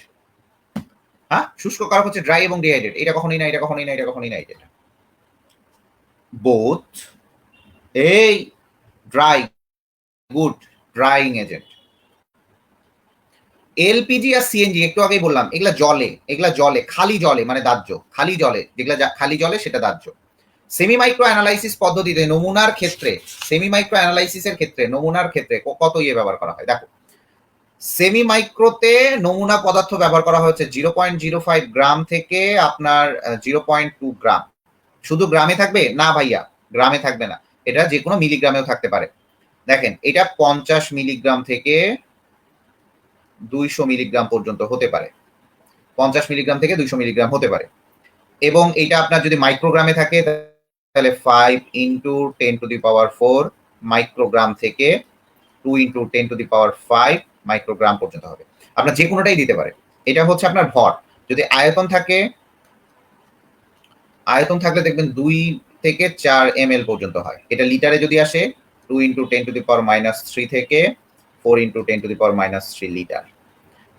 হ্যাঁ, শুষ্ক কারক হচ্ছে ড্রাই এবং ডিহাইড্রেট। এটা কখনোই না, এটা কখনোই না, এটা কখনোই না, এটা বোথ। এই dry, good, drying agent. LPG আর সিএনজি একটু আগেই বললাম, এগুলা জলে, খালি জলে মানে দাহ্য, খালি জলে, যেগুলা খালি জলে সেটা দাহ্য। সেমি মাইক্রো অ্যানালাইসিস পদ্ধতিতে নমুনার ক্ষেত্রে, সেমি মাইক্রো অ্যানালাইসিসের ক্ষেত্রে নমুনার ক্ষেত্রে কত ইয়ে ব্যবহার করা হয় দেখো। সেমি মাইক্রোতে নমুনা পদার্থ ব্যবহার করা হয়েছে 0.05 গ্রাম থেকে আপনার 0.2 গ্রাম। শুধু গ্রামে থাকবে না ভাইয়া, গ্রামে থাকবে না, এটা যে কোনো মিলিগ্রামেও থাকতে পারে। দেখেন এটা 50 মিলিগ্রাম থেকে 200 মিলিগ্রাম পর্যন্ত হতে পারে, 50 মিলিগ্রাম থেকে 200 মিলিগ্রাম হতে পারে। এবং এটা আপনার যদি মাইক্রোগ্রামে থাকে তাহলে 5 ইন্টু 10⁴ মাইক্রোগ্রাম থেকে 2 ইন্টু 10⁵ মাইক্রোগ্রাম পর্যন্ত হবে। আপনার যে কোনোটাই দিতে পারে। এটা হচ্ছে আপনার ভর। যদি আয়তন থাকে, আয়তন থাকলে দেখবেন 2 থেকে 4 ml পর্যন্ত হয়। এটা লিটারে যদি আসে 2 ইন্টু 10⁻³ থেকে 4 ইন্টু 10⁻³ লিটার।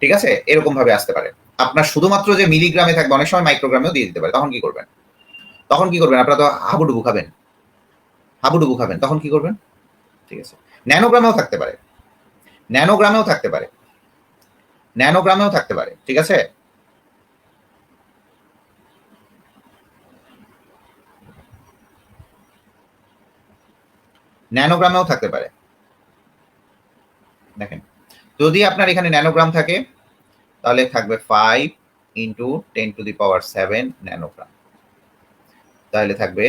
ঠিক আছে, এরকম ভাবে আসতে পারে। আপনার শুধুমাত্র যে মিলিগ্রামে থাকবে, অনেক সময় মাইক্রোগ্রামেও দিয়ে দিতে পারে। তখন কি করবেন? তখন কি করবেন? আপনারা তো হাবুডুবু খাবেন, হাবুডুবু খাবেন, তখন কি করবেন? ঠিক আছে, ন্যানোগ্রামেও থাকতে পারে, ন্যানোগ্রামেও থাকতে পারে, ন্যানোগ্রামেও থাকতে পারে। ঠিক আছে, ন্যানোগ্রামেও থাকতে পারে। দেখেন, যদি আপনার এখানে ন্যানোগ্রাম থাকে তাহলে থাকবে 5 ইন্টু 10⁷ ন্যানোগ্রাম, তাহলে থাকবে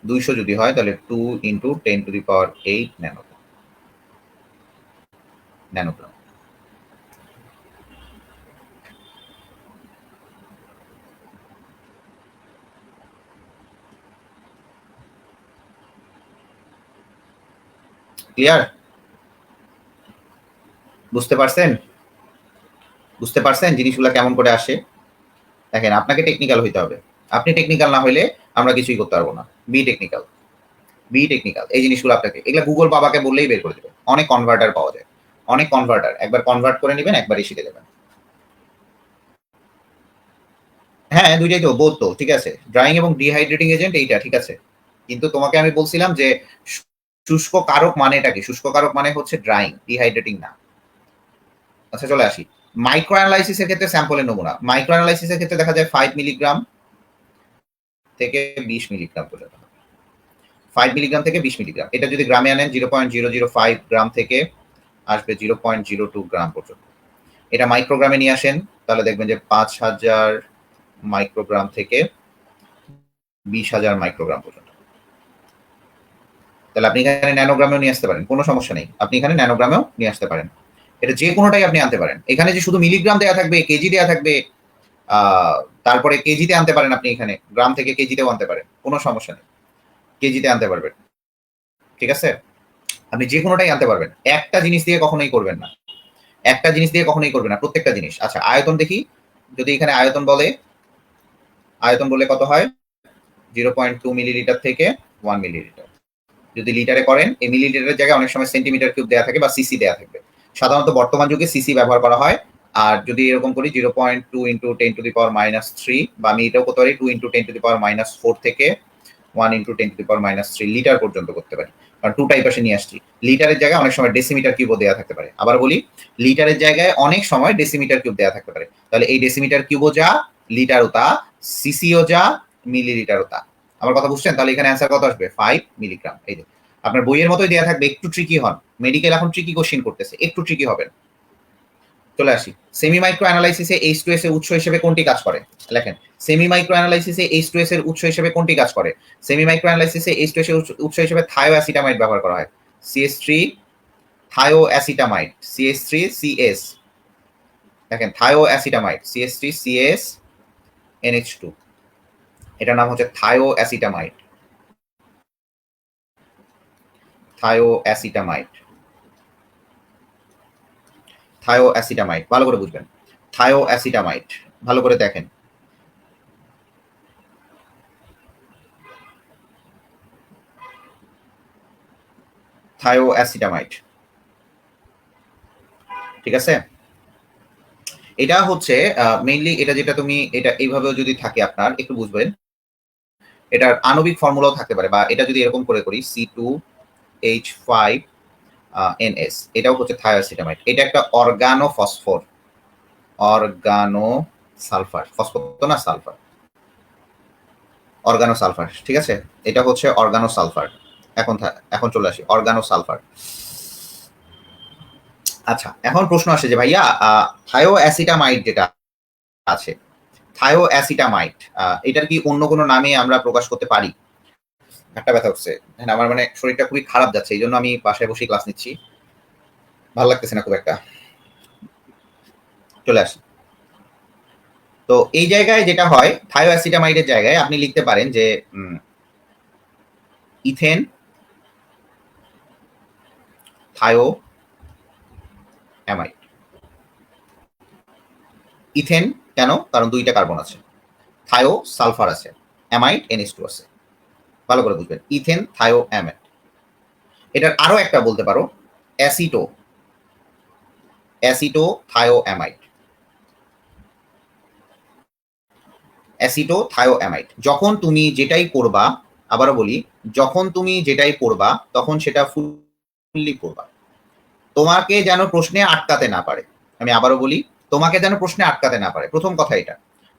200 যদি হয় তাহলে 2 ইন্টু 10⁸ ন্যানোগ্রাম, ন্যানোগ্রাম। ক্লিয়ার? বুঝতে পারছেন? বুঝতে পারছেন জিনিসগুলো কেমন করে আসে? দেখেন, আপনাকে টেকনিক্যাল হইতে হবে। আপনি টেকনিক্যাল না হইলে আমরা কিছুই করতে পারবো না। Be technical, be technical. এই জিনিসগুলো আপনাকে, এগুলো গুগল বাবাকে বললেই বের করে দেবে। অনেক কনভার্টার পাওয়া যায়, অনেক কনভার্টার, একবার কনভার্ট করে নেবেন, একবারই শিখে যাবেন। হ্যাঁ, দুইটাই তো, বোধ তো, ঠিক আছে। ড্রাইং এবং ডিহাইড্রেটিং এজেন্ট এইটা ঠিক আছে, কিন্তু তোমাকে আমি বলছিলাম যে শুষ্ক কারক মানেটা কি? শুষ্ক কারক মানে হচ্ছে ড্রাইং, ডিহাইড্রেটিং না। আচ্ছা চলে আসি মাইক্রো অ্যানালাইসিসের ক্ষেত্রে স্যাম্পলের নমুনা। মাইক্রো অ্যানালাইসিসের ক্ষেত্রে দেখা যায় 5 মিলিগ্রাম থেকে 20 মিলিগ্রাম পর্যন্ত, 5 মিলিগ্রাম থেকে 20 মিলিগ্রাম। এটা যদি গ্রামে আনেন 0.005 গ্রাম থেকে আসবে 0.02 গ্রাম পর্যন্ত। এটা মাইক্রোগ্রামে নিয়ে আসেন তাহলে দেখবেন যে 5000 মাইক্রোগ্রাম থেকে 20,000 মাইক্রোগ্রাম পর্যন্ত। তাহলে আপনি এখানে ন্যানোগ্রামেও নিয়ে আসতে পারেন, কোনো সমস্যা নেই। আপনি এখানে ন্যানোগ্রামেও নিয়ে আসতে পারেন, এটা যে কোনোটাই আপনি আনতে পারেন। এখানে যে শুধু মিলিগ্রাম দেওয়া থাকবে, কেজি দেওয়া থাকবে, তারপরে কেজিতে আনতে পারেন আপনি, এখানে গ্রাম থেকে কেজিতেও আনতে পারেন, কোনো সমস্যা নেই, কেজিতে আনতে পারবেন। ঠিক আছে, আপনি যে কোনোটাই আনতে পারবেন। একটা জিনিস দিয়ে কখনোই করবেন না, একটা জিনিস দিয়ে কখনোই করবেন না, প্রত্যেকটা জিনিস। আচ্ছা আয়তন দেখি, যদি এখানে আয়তন বলে, আয়তন বলে কত হয়? 0.2 মিলিলিটার থেকে 1 মিলিলিটার। যদি লিটারে করেন, এই মিলিলিটারের জায়গায় অনেক সময় সেন্টিমিটার কিউব দেওয়া থাকে বা সিসি দেওয়া থাকবে। সাধারণত বর্তমান যুগে সিসি ব্যবহার করা হয়। আর যদি এরকম করি 0.2 ইন্টু 10⁻³ বা আমি এটাও করতে পারি 2 ইন্টু 10⁻⁴ থেকে 1 ইন্টু 10⁻³ লিটার পর্যন্ত করতে পারি, কারণ 2 টাইপ আসে নিয়ে আসছি। লিটারের জায়গায় অনেক সময় ডেসিমিটার কিউবও দেওয়া থাকতে পারে। আবার বলি, লিটারের জায়গায় অনেক সময় ডেসিমিটার কিউব দেওয়া থাকতে পারে। তাহলে এই ডেসিমিটার কিউবও যা, লিটারও তা, সিসিও যা, মিলিলিটারও তা। আমার কথা বুঝছেন? তাহলে এখানে অ্যান্সার কত আসবে? 5 মিলিগ্রাম। এই যে আপনার বইয়ের মতোই দেয়া থাকবে, একটু ট্রিকি হন। মেডিকেল এখন ট্রিকি কোশ্চেন করতেছে, একটু ট্রিকি হবেন। চলে আসি। সেমি মাইক্রো অ্যানালাইসিসে H2S এর উৎস হিসেবে কোনটি কাজ করে? লেখেন। সেমি মাইক্রো অ্যানালাইসিসে H2S এর উৎস হিসেবে কোনটি কাজ করে? সেমি মাইক্রো অ্যানালাইসিসে H2S এর উৎস হিসেবে থায়োঅ্যাসিটামাইড ব্যবহার করা হয়। CH3 থায়োঅ্যাসিটামাইড, CH3CS। দেখেন থায়োঅ্যাসিটামাইড, CH3CS NH2। এটার নাম হচ্ছে থায়োঅ্যাসিটামাইড। থায়োঅ্যাসিটামাইড, থায়োঅ্যাসিটামাইড ভালো করে বুঝবেন। থায়োঅ্যাসিটামাইড ভালো করে দেখেন। থায়োঅ্যাসিটামাইড, ঠিক আছে? এটা হচ্ছে মেইনলি এটা যেটা তুমি এটা এইভাবেও যদি থাকে আপনার একটু বুঝবেন, এটার আণবিক ফর্মুলাও থাকতে পারে, বা এটা যদি এরকম করে করি C2H5NS, এটাও হচ্ছে থায়োঅ্যাসিটামাইড। এটা একটা organo phosphor, organo sulphur, phosphor তো না, সালফার, অর্গানো সালফার, ঠিক আছে? এটা হচ্ছে অর্গানো সালফার। এখন চলে আসি অর্গানো সালফার। আচ্ছা, এখন প্রশ্ন আসে যে ভাইয়া থায়োঅ্যাসিটামাইড যেটা আছে, থায়োঅ্যাসিটামাইড এটার কি অন্য কোনো নামে আমরা প্রকাশ করতে পারি? একটা ব্যথা হচ্ছে, হ্যাঁ, আমার মানে শরীরটা খুবই খারাপ যাচ্ছে, এই জন্য আমি বাসায় বসে ক্লাস নিচ্ছি, ভালো লাগতেছে না খুব একটা। চলে আসি। তো এই জায়গায় যেটা হয়, থায়োঅ্যাসিটামাইডের জায়গায় আপনি লিখতে পারেন যে ইথেন থায়ো অ্যামাইড। ইথেন কেন? কারণ দুইটা কার্বন আছে, থায়ো সালফার আছে, অ্যামাইড NH2 আছে। ভালো করে বুঝবেন, ইথেন থায়ো অ্যামাইড। এটার আরো একটা বলতে পারো অ্যাসিটো, অ্যাসিটো থায়ো অ্যামাইড, অ্যাসিটো থায়ো অ্যামাইড। যখন তুমি যেটাই করবা, আবারও বলি, যখন তুমি যেটাই করবা তখন সেটা ফুললি করবা, তোমাকে যেন প্রশ্নে আটকাতে না পারে। আমি আবারও বলি, তোমাকে যেন প্রশ্নে আটকাতে না পারে। প্রথম কথা এটা,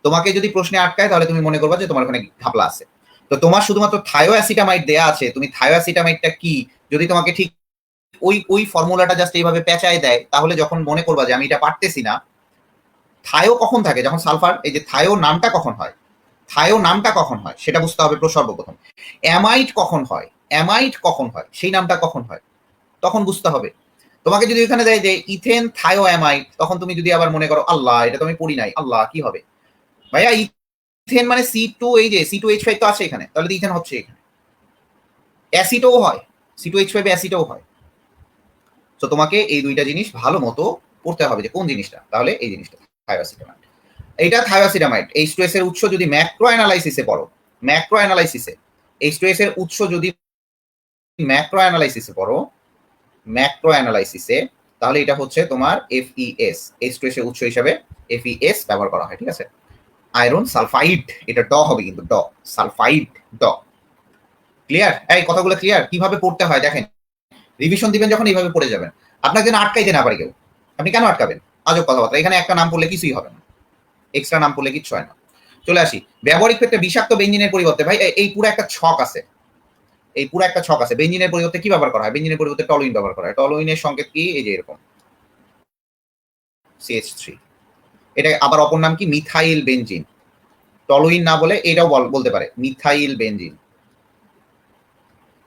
তোমাকে যদি প্রশ্নে আটকায় তাহলে তুমি মনে করবা যে তোমার ওখানে ঘাপলা আছে। তো তোমার শুধুমাত্র থায়োঅ্যাসিটামাইড দেয়া আছে, তুমি থায়োঅ্যাসিটামাইডটা কি যদি তোমাকে ঠিক ওই ফর্মুলাটা জাস্ট এইভাবে পেঁচায় দেয়, তাহলে যখন মনে করবা যে আমি এটা পারতেছি না। থায়ো কখন থাকে? যখন সালফার, এই যে থায়ো নামটা কখন হয়, থায়ো নামটা কখন হয় সেটা বুঝতে হবে সর্বপ্রথম। অ্যামাইড কখন হয়, অ্যামাইড কখন হয়, সেই নামটা কখন হয় তখন বুঝতে হবে। তোমাকে যদি এখানে দেয় যে ইথেন থায়ো অ্যামাইড, তখন তুমি যদি আবার মনে করো আল্লাহ এটা তো আমি পড়ি নাই, আল্লাহ কি হবে ভাইয়া, ইথেন মানে C2, এই যে C2H5 তো আছে এখানে, তাহলে ইথেন হচ্ছে এখানে। অ্যাসিডও হয়, C2H5 অ্যাসিডও হয়। তো তোমাকে এই দুইটা জিনিস ভালো মতো পড়তে হবে যে কোন জিনিসটা, তাহলে এই জিনিসটা থায়োঅ্যাসিটামাইড। এইটা থায়োঅ্যাসিটামাইড। H2S এর উৎস যদি ম্যাক্রো অ্যানালাইসিসে পড়ো, ম্যাক্রো অ্যানালাইসিসে H2S এর উৎস যদি ম্যাক্রো অ্যানালাইসিসে পড়ো, ম্যাক্রো অ্যানালাইসিসে, তাহলে এটা হচ্ছে তোমার FeS, H2S এর উৎস হিসাবে FeS ব্যবহার করা হয়, ঠিক আছে? আয়রন সালফাইড, এটা ড হবে কিন্তু, ড সালফাইড, ড। ক্লিয়ার? এই কথাগুলো ক্লিয়ার? কিভাবে পড়তে হয় দেখেন, রিভিশন দিবেন যখন এইভাবে পড়ে যাবেন, আপনাকে যেন আটকাইতে না পারে কেউ। আপনি কেন আটকাবেন? আজব কথাবার্তা। এখানে একটা নাম পড়লে কিছুই হবে না, এক্সট্রা নাম পড়লে কিচ্ছু হয় না। চলে আসি ব্যবহারিক ক্ষেত্রে বিষাক্ত বেঞ্জিনের পরিবর্তে, ভাই এই পুরো একটা ছক আছে, এই পুরো একটা ছক আছে। বেঞ্জিনের পরিবর্তে কি ব্যবহার করা হয়? বেঞ্জিনের পরিবর্তে টলুইন ব্যবহার করা হয়। টলুইনের সংকেত কি? এই যে এরকম CH3। এটা আবার অপর নাম কি? Methyl benzene. টলুইন না বলে এটাও বলতে পারে মিথাইল বেঞ্জিন।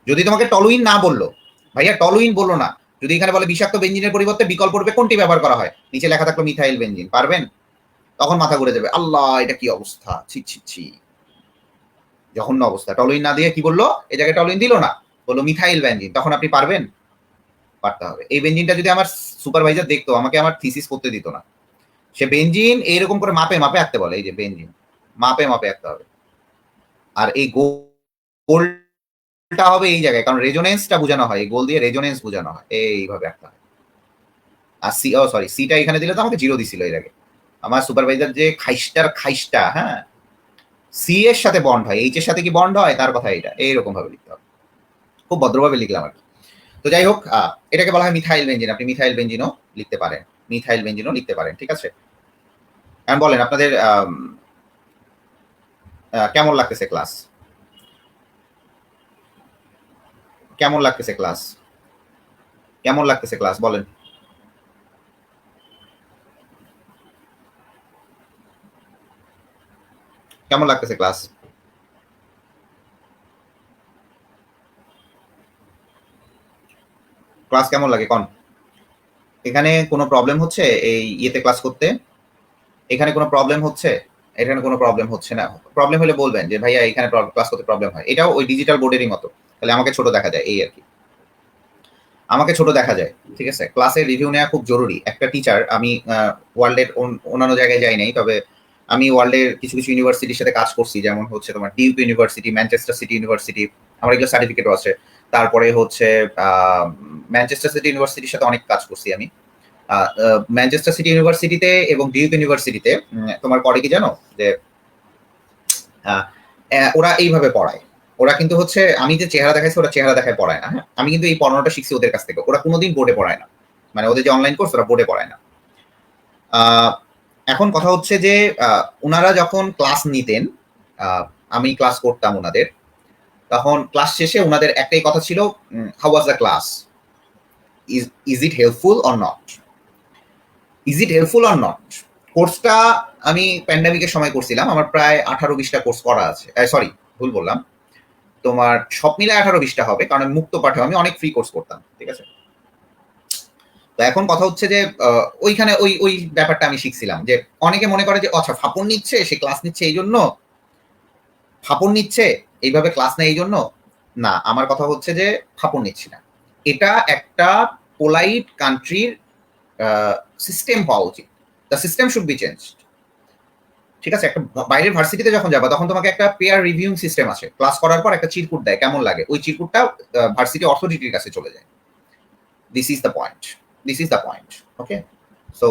যদি তোমাকে টলুইন না বললো, ভাইয়া টলুইন বললো না, যদি এখানে বলে বিষাক্ত বেঞ্জিনের পরিবর্তে বিকল্প রূপে কোনটি ব্যবহার করা হয়, নিচে লেখা থাকলো মিথাইল বেঞ্জিন, পারবেন? তখন মাথা ঘুরে যাবে, আল্লাহ এটা কি অবস্থা, ছি ছি ছি, জঘন্য অবস্থা। টলুইন না দিয়ে কি বললো, এই জায়গায় টলুইন দিল না, বললো মিথাইল বেঞ্জিন, তখন আপনি পারবেন? পারতে হবে। এই বেঞ্জিনটা যদি আমার সুপারভাইজার দেখতো, আমাকে আমার থিসিস করতে দিত না। সে বেঞ্জিন এইরকম করে মাপে মাপে আঁকতে বলে, এই যে বেঞ্জিন মাপে মাপে আঁকতে হবে। আর এই গোলটা হবে এই জায়গায়, কারণ রেজোনেন্সটা বোঝানো হয়, এই গোল দিয়ে রেজোনেন্স বোঝানো হয়, এইভাবে আঁকতে হয়। আর সিটা এখানে দিলে তো আমাকে 0 দিছিল এর আগে। আমার সুপারভাইজার যে খাইস্টা, হ্যাঁ, সি এর সাথে বন্ড হয়, এইচ এর সাথে কি বন্ড হয় তার কথা, এটা এইরকম ভাবে লিখতে হবে। খুব ভদ্রভাবে লিখলাম আর কি। তো যাই হোক, এটাকে বলা হয় মিথাইল বেঞ্জিন। আপনি মিথাইল বেঞ্জিনও লিখতে পারেন, মিথাইল বেঞ্জিনও লিখতে পারেন, ঠিক আছে? বলেন আপনাদের কেমন লাগতেছে ক্লাস? কেমন লাগতেছে ক্লাস? কেমন লাগতেছে ক্লাস বলেন? কেমন লাগতেছে ক্লাস? ক্লাস কেমন লাগে কন? এখানে কোনো প্রবলেম হচ্ছে এই ইয়েতে ক্লাস করতে? এখানে কোনো প্রবলেম হচ্ছে? এখানে কোনো প্রবলেম হচ্ছে না। প্রবলেম হলে বলবেন যে ভাইয়া এখানে ক্লাস করতে প্রবলেম হয়। এটাও ওই ডিজিটাল বোর্ডেরই মতো। তাহলে আমাকে ছোট দেখা যায় এই আর কি। আমাকে ছোট দেখা যায়। ঠিক আছে? ক্লাসের রিভিউ নেওয়া খুব জরুরি। একটা টিচার আমি ওয়ার্ল্ডের অন্যান্য জায়গায় যাই নাই। তবে আমি ওয়ার্ল্ডের কিছু কিছু ইউনিভার্সিটির সাথে কাজ করছি। যেমন হচ্ছে তোমার Duke university, Manchester city university. আমার এগুলো সার্টিফিকেটও আছে। তারপরে হচ্ছে ম্যানচেস্টার সিটি ইউনিভার্সিটির সাথে অনেক কাজ করছি আমি। ম্যানচেস্টার সিটি ইউনিভার্সিটিতে এবং ডিউক ইউনিভার্সিটিতে তোমার করে কি জানো? যে ওরা এইভাবে পড়ায়। ওরা কিন্তু হচ্ছে আমি যে চেহারা দেখাইছি ওরা চেহারা দেখায় পড়ায় না। হ্যাঁ? আমি কিন্তু এই পড়ানোটা শিখছি ওদের কাছ থেকে। ওরা কোনোদিন বোর্ডে পড়ায় না। মানে ওদের যে অনলাইন কোর্স ওরা বোর্ডে পড়ায় না। এখন কথা হচ্ছে যে ওনারা যখন ক্লাস নিতেন, আমি ক্লাস করতাম ওনাদের, তখন ক্লাস শেষে ওনাদের একটাই কথা ছিল, how was the class? Is it helpful or not? Is it helpful or not? কোর্সটা আমি প্যান্ডামিকের সময় করছিলাম। আমার প্রায় 18-20টা কোর্স করা আছে। সরি, ভুল বললাম। তোমার সব মিলে 18-20টা হবে, কারণ আমি মুক্ত পাঠে আমি অনেক ফ্রি কোর্স করতাম। ঠিক আছে? তো এখন কথা হচ্ছে যে ওইখানে ওই ওই ব্যাপারটা আমি শিখছিলাম যে অনেকে মনে করে যে আচ্ছা ফাপন নিচ্ছে, সে ক্লাস নিচ্ছে এই জন্য, ফাপন নিচ্ছে এইভাবে ক্লাস নেয় এই জন্য। না, আমার কথা হচ্ছে যে ফাপন নিচ্ছি না। এটা একটা পোলাইট কান্ট্রির সিস্টেম হওয়া উচিত। The system should be changed. ঠিক আছে? একটা বাইরের ভার্সিটিতে যখন যাবা তখন তোমাকে একটা পেয়ার রিভিউইং সিস্টেম আছে। ক্লাস করার পর একটা চিরকুট দেয়, কেমন লাগে। ওই চিরকুটটা ভার্সিটি অথরিটির কাছে চলে যায়। This is the point. This is the point. Okay? So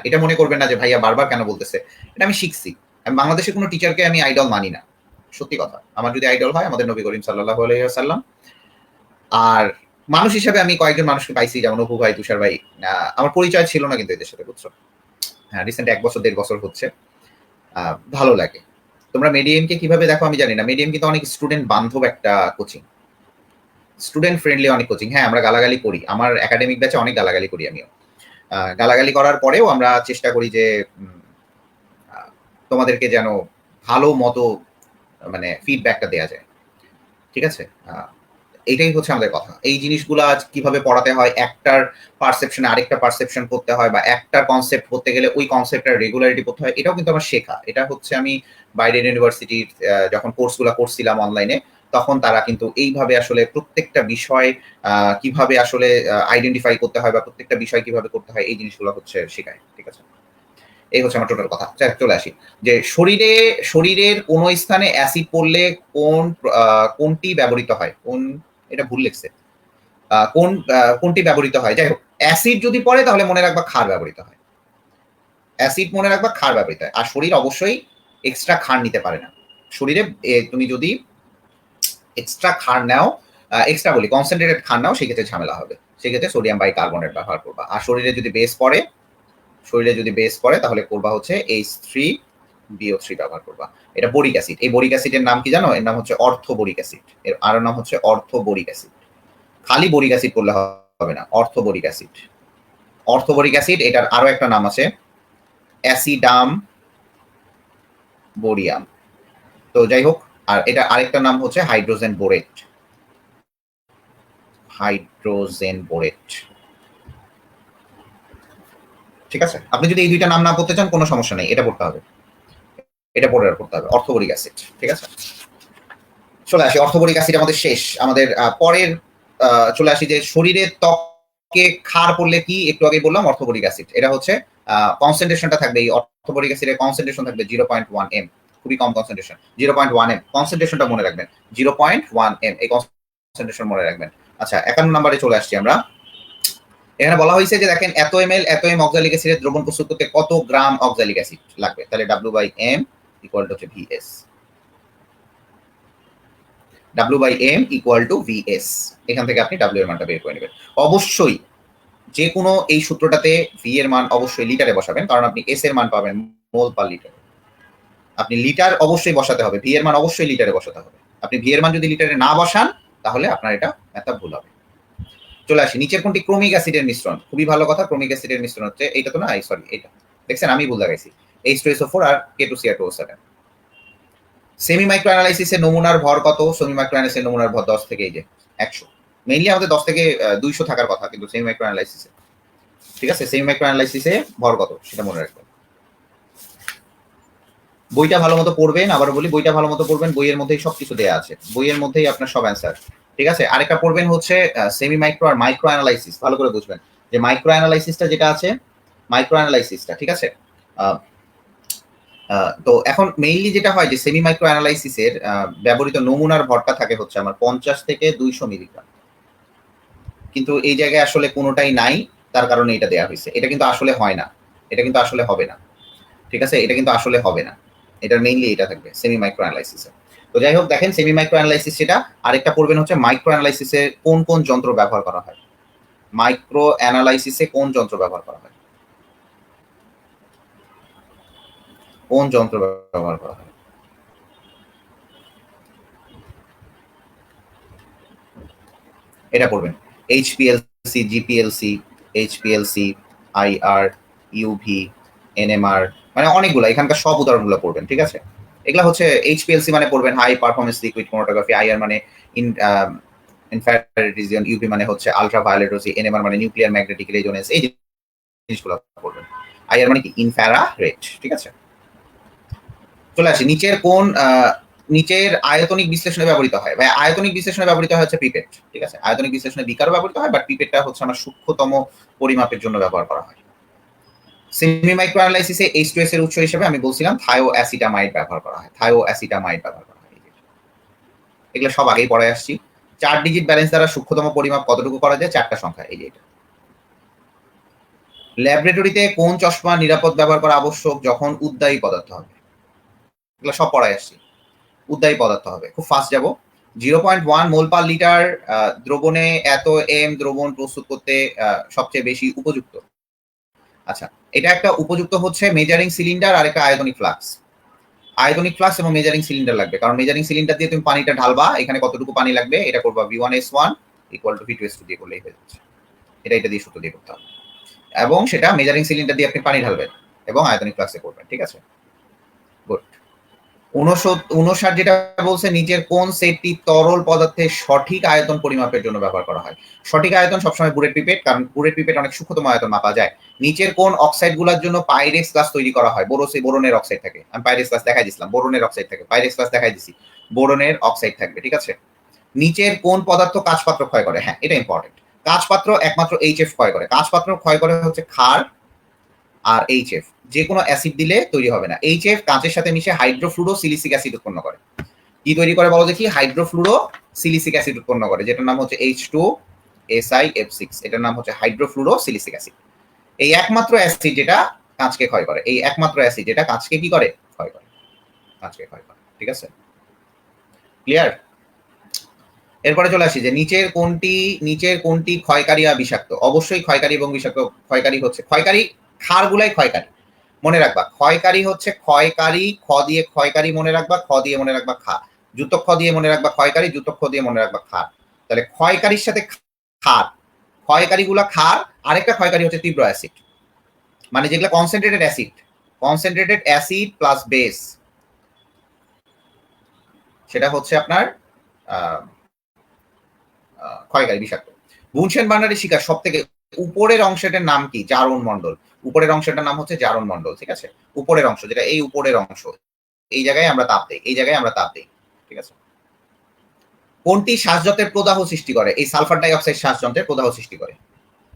এটা মনে করবেন না যে ভাইয়া বারবার কেন বলতেছে। এটা আমি শিখছি। আমি বাংলাদেশের কোনো টিচারকে আমি আইডল মানি না। সত্যি কথা। আমার যদি আইডল হয় আমাদের নবী করিম সাল্লাল্লাহু আলাইহি ওয়াসাল্লাম। আর মানুষ হিসেবে আমি কয়েকজন মানুষকে পাইছি, যেমন অপু ভাই, তুষার ভাই। আমার পরিচয় ছিল না কিন্তু এদের সাথে, বুঝছো? হ্যাঁ, রিসেন্ট 1 বছর 1.5 বছর হচ্ছে। ভালো লাগে। তোমরা মেডিএমকে কিভাবে দেখো আমি জানি না। মেডিএম কিন্তু অনেক স্টুডেন্ট বান্ধব একটা কোচিং। স্টুডেন্ট ফ্রেন্ডলি অনেক কোচিং। হ্যাঁ, আমরা গালাগালি করি। আমার একাডেমিক ব্যাচে অনেক গালাগালি করি আমিও। গালাগালি করার পরেও আমরা চেষ্টা করি যে তোমাদেরকে যেন ভালো মতো মানে ফিডব্যাকটা দেয়া যায়। ঠিক আছে? এটাই হচ্ছে আমাদের কথা। এই জিনিসগুলা কিভাবে পড়াতে হয়, একটার পারসেপশনে আরেকটা পারসেপশন করতে হয়, বা একটার কনসেপ্ট করতে গেলে ওই কনসেপ্টের রেগুলারিটি করতে হয়, এটাও কিন্তু আমার শেখা। এটা হচ্ছে আমি বাইরের ইউনিভার্সিটির যখন কোর্সগুলো করছিলাম অনলাইনে, তখন তারা কিন্তু এইভাবে আসলে প্রত্যেকটা বিষয় কিভাবে আসলে আইডেন্টিফাই করতে হয় বা প্রত্যেকটা বিষয় কিভাবে করতে হয় এই জিনিসগুলো হচ্ছে শেখায়। ঠিক আছে? এই হচ্ছে আমার টোটাল কথা। চলে আসি যে শরীরের কোন স্থানে অ্যাসিড পড়লে কোনটি ব্যবহৃত হয়? এটা ভুল লিখছে। কোনটি ব্যবহৃত হয়? যাই হোক, অ্যাসিড যদি পড়ে তাহলে মনে রাখবা ক্ষার ব্যবহৃত হয়। অ্যাসিড মনে রাখবা ক্ষার ব্যবহৃত হয়। আর শরীর অবশ্যই এক্সট্রা ক্ষার নিতে পারে না। শরীরে তুমি যদি এক্সট্রা ক্ষার নাও, এক্সট্রা বলি কনসেন্ট্রেটেড ক্ষার নাও, সেক্ষেত্রে ঝামেলা হবে। সেক্ষেত্রে সোডিয়াম বাইকার্বনেট ব্যবহার করবা। আর শরীরে যদি বেস পড়ে তাহলে করবা হচ্ছে H3BO3 ব্যবহার করবা। এটা বোরিক অ্যাসিড। এই বোরিক অ্যাসিডের নাম কি জানো? এর নাম হচ্ছে অর্থোবোরিক অ্যাসিড। এর আরো নাম হচ্ছে অর্থোবোরিক অ্যাসিড। খালি বোরিক অ্যাসিড করলে হবে না, অর্থোবোরিক অ্যাসিড। অর্থোবোরিক অ্যাসিড, এটার আরো একটা নাম আছে অ্যাসিডাম বোরিয়াম। তো যাই হোক, আর এটা আরেকটা নাম হচ্ছে হাইড্রোজেন বোরেট। Hydrogen borate. ঠিক আছে? আপনি যদি এই দুইটা নাম না পড়তে চান কোনো সমস্যা নেই, এটা পড়তে হবে। এটা পড়তে হবে, অর্থোবোরিক অ্যাসিড। ঠিক আছে? চলে আসি, অর্থোবোরিক অ্যাসিড আমাদের শেষ। আমাদের পরের চলে আসি যে শরীরের ত্বকে ক্ষার পড়লে কি, একটু আগে বললাম অর্থোবোরিক অ্যাসিড। এটা হচ্ছে কনসেন্ট্রেশনটা থাকবে, এই অর্থোবোরিক অ্যাসিডের কনসেন্ট্রেশন থাকবে 0.1 m, খুবই কম কনসেন্ট্রেশন। 0.1 m কনসেন্ট্রেশনটা মনে রাখবেন। 0.1 m এই কনসেন্ট্রেশন মনে রাখবেন। আচ্ছা, 51 নম্বরে চলে আসছি আমরা। এখানে বলা হয়েছে যে দেখেন এত এম অক্সালিক অ্যাসিডের দ্রবণ প্রস্তুত করতে কত গ্রাম অক্সালিক অ্যাসিড লাগবে। তাহলে W/m equal to VS। W/m equal to VS। এখান থেকে আপনি W এর মানটা বের করে নেবেন। অবশ্যই যে কোনো এই সূত্রটাতে V এর মান অবশ্যই লিটারে বসাবেন, কারণ আপনি S এর মান পাবেন মোল পার লিটার। আপনি লিটার অবশ্যই বসাতে হবে, ভি এর মান অবশ্যই লিটারে বসাতে হবে। আপনি ভি এর মান যদি লিটারে না বসান তাহলে আপনার এটা ম্যাথটা ভুল হবে। চলে আসি, নিচের কোনটি ক্রোমিক অ্যাসিডের মিশ্রণ? খুবই ভালো কথা, ক্রোমিক অ্যাসিডের মিশ্রণ হচ্ছে এইটা তো না, সরি এটা দেখছেন আমি ভুল লাগাইছি, H2SO4 আর K2Cr2O7। সেমি মাইক্রো অ্যানালাইসিসের নমুনার ভর কত? সেমি মাইক্রো অ্যানালাইসিসের নমুনার ভর 10 থেকে এই যে 100। মেইনলি আমাদের 10 থেকে 200 থাকার কথা, কিন্তু সেমি মাইক্রো অ্যানালাইসিসে, ঠিক আছে, সেমি মাইক্রো অ্যানালাইসিসে ভর কত সেটা মনে রাখবেন। বইটা ভালো মতো পড়বেন, আবার বলি বইটা ভালো মতো পড়বেন, বইয়ের মধ্যেই সবকিছু দেয়া আছে, বইয়ের মধ্যেই আপনার সব অ্যান্সার, ঠিক আছে। আরেকটা পড়বেন হচ্ছে সেমি মাইক্রো আর মাইক্রো অ্যানালাইসিস, ভালো করে বুঝবেন যে মাইক্রো অ্যানালাইসিসটা যেটা আছে, মাইক্রো অ্যানালাইসিসটা, ঠিক আছে। তো এখন মেইনলি যেটা হয় যে সেমি মাইক্রো অ্যানালাইসিসের ব্যবহৃত নমুনার ভরটা থাকে হচ্ছে আমার 50 থেকে 200 মিলিগ্রাম, কিন্তু এই জায়গায় আসলে কোনোটাই নাই, তার কারণে এটা দেওয়া হয়েছে। এটা কিন্তু আসলে হয় না, এটা কিন্তু আসলে হবে না, ঠিক আছে, এটা কিন্তু আসলে হবে না, এটার মেইনলি এটা থাকবে সেমি মাইক্রো অ্যানালাইসিসে। তো যাই হোক, দেখেন সেমি মাইক্রো অ্যানালাইসিস সেটা। আরেকটা পড়বেন হচ্ছে মাইক্রো অ্যানালাইসিসে কোন কোন যন্ত্র ব্যবহার করা হয়। মাইক্রো অ্যানালাইসিসে কোন যন্ত্র ব্যবহার করা হয়, কোন যন্ত্র ব্যবহার করা হয়? এটা পড়বেন HPLC, GPLC, HPLC, IR, UV, NMR, মানে অনেকগুলো, এখানকার সব উদাহরণগুলো পড়বেন, ঠিক আছে। এগুলা হচ্ছে HPLC মানে পড়বেন high performance liquid chromatography, IR মানে ইনফ্রারেড রিজিয়ন, UV মানে হচ্ছে আলট্রা ভায়োলেট রেজ, NMR মানে নিউক্লিয়ার ম্যাগনেটিক রেজোনেন্স, এই জিনিসগুলো পড়বেন। IR মানে কি? ইনফ্রারেড, ঠিক আছে। চলে আসি, নিচের আয়তনিক বিশ্লেষণে ব্যবহৃত হয়। ভাই আয়তনিক বিশ্লেষণে ব্যবহৃত হয় হচ্ছে পিপেট, ঠিক আছে। আয়তনিক বিশ্লেষণে বিকারও ব্যবহৃত হয়, বাট পিপেটটা হচ্ছে আমার সূক্ষ্মতম পরিমাপের জন্য ব্যবহার করা হয়। সেমি মাইক্রো অ্যানালাইসিসে H2S এর উৎস হিসেবে আমি বলছিলাম থায়োঅ্যাসিটামাইড ব্যবহার করা হয়, থায়োঅ্যাসিটামাইড ব্যবহার করা হয়। এগুলো সব আগেই পড়ে আসছি। 4 ডিজিট ব্যালেন্স দ্বারা সূক্ষ্মতম পরিমাপ কতটুকু করা যায়? 4টা সংখ্যা, এই যে এটা। ল্যাবরেটরিতে কোন চশমা নিরাপদ ব্যবহার করা আবশ্যক? যখন উদ্বায়ী পদার্থ হবে। এগুলো সব পড়ায় আসছি। উদ্বায়ী পদার্থ হবে, খুব ফাস্ট যাব। 0.1 মোল পার লিটার দ্রবণে এত এম দ্রবণ প্রস্তুত করতে সবচেয়ে বেশি উপযুক্ত। আচ্ছা, এটা একটা উপযুক্ত হচ্ছে মেজারিং সিলিন্ডার আর একটা আয়তনিক ফ্লাক্স। আয়তনিক ফ্লাক্স এবং মেজারিং সিলিন্ডার লাগবে, কারণ মেজারিং সিলিন্ডার দিয়ে তুমি পানিটা ঢালবা, এখানে কতটুকু পানি লাগবে এটা করবা V1S1 ইকুয়াল টু V2S2 দিয়ে করলেই হয়ে যাচ্ছে। এটা দিয়ে সূত্র দিয়ে করতে হবে, এবং সেটা মেজারিং সিলিন্ডার দিয়ে আপনি পানি ঢালবেন এবং আয়তনিক ফ্লাক্সে করবেন, ঠিক আছে। গুড। 59 যেটা বলছে, নিচের কোন সেটটি তরল পদার্থের সঠিক আয়তন পরিমাপের জন্য ব্যবহার করা হয়? সঠিক আয়তন সবসময় বুরেট পিপেট, কারণ বুরেট পিপেট অনেক সূক্ষ্মতম আয়তন মাপা যায়। নিচের কোন অক্সাইড গুলোর জন্য পাইরেক্স গ্লাস তৈরি করা হয়? বোরনের অক্সাইড থাকে, আমি পাইরেক্স গ্লাস দেখাই দিছিলাম, বোরনের অক্সাইড থাকে, পাইরেক্স গ্লাস দেখাই দিছি, বোরনের অক্সাইড থাকবে, ঠিক আছে। নিচের কোন পদার্থ কাঁচপাত্র ক্ষয় করে? হ্যাঁ, এটা ইম্পর্টেন্ট। কাঁচপাত্র একমাত্র HF ক্ষয় করে, কাঁচপাত্র ক্ষয় করে হচ্ছে ক্ষার আর HF, যে কোনো অ্যাসিড দিলে তৈরি হবে না। HF কাঁচের সাথে মিশে হাইড্রোফ্লুরো সিলিসিক অ্যাসিড উৎপন্ন করে। কি তৈরি করে বলো দেখি? হাইড্রোফ্লুরো সিলিসিক অ্যাসিড উৎপন্ন করে, যেটার নাম হচ্ছে H2SiF6, এটার নাম হচ্ছে হাইড্রোফ্লুরো সিলিসিক অ্যাসিড। এই একমাত্র অ্যাসিড যেটা কাঁচকে ক্ষয় করে, এই একমাত্র অ্যাসিড যেটা কাঁচকে কি করে? ক্ষয় করে, কাঁচকে ক্ষয় করে, ঠিক আছে, ক্লিয়ার। এরপরে চলে আসি যে নিচের কোনটি ক্ষয়কারী আর বিষাক্ত? অবশ্যই ক্ষয়কারী এবং বিষাক্ত। ক্ষয়কারী হচ্ছে ক্ষয়কারী, ক্ষারগুলাই ক্ষয়কারী, মনে রাখবা। ক্ষয়কারী হচ্ছে ক্ষয়কারী, খ দিয়ে ক্ষয়কারী মনে রাখবা, খ দিয়ে মনে রাখবা খা, যুক্ত খ দিয়ে মনে রাখবা ক্ষয়কারী, যুক্ত খ দিয়ে মনে রাখবা ক্ষার। তাহলে ক্ষয়কারীর সাথে ক্ষার, ক্ষয়কারীগুলা ক্ষার। আরেকটা ক্ষয়কারী হচ্ছে তীব্র অ্যাসিড, মানে যেগুলো কনসেন্ট্রেটেড অ্যাসিড প্লাস বেস, সেটা হচ্ছে আপনার ক্ষয়কারী, বিষাক্ত। বুনসেন বার্নারের শিকার সব থেকে উপরের অংশটার নাম কি? জারণ মণ্ডল। উপরের অংশটার নাম হচ্ছে জারণ মণ্ডল, ঠিক আছে। উপরের অংশ যেটা, এই উপরের অংশ, এই জায়গায় আমরা তাপ দেই, এই জায়গায় আমরা তাপ দেই, ঠিক আছে। কোনটি শ্বাসযন্ত্রের প্রদাহ সৃষ্টি করে? এই সালফার ডাই অক্সাইড শ্বাসযন্ত্রের প্রদাহ সৃষ্টি করে।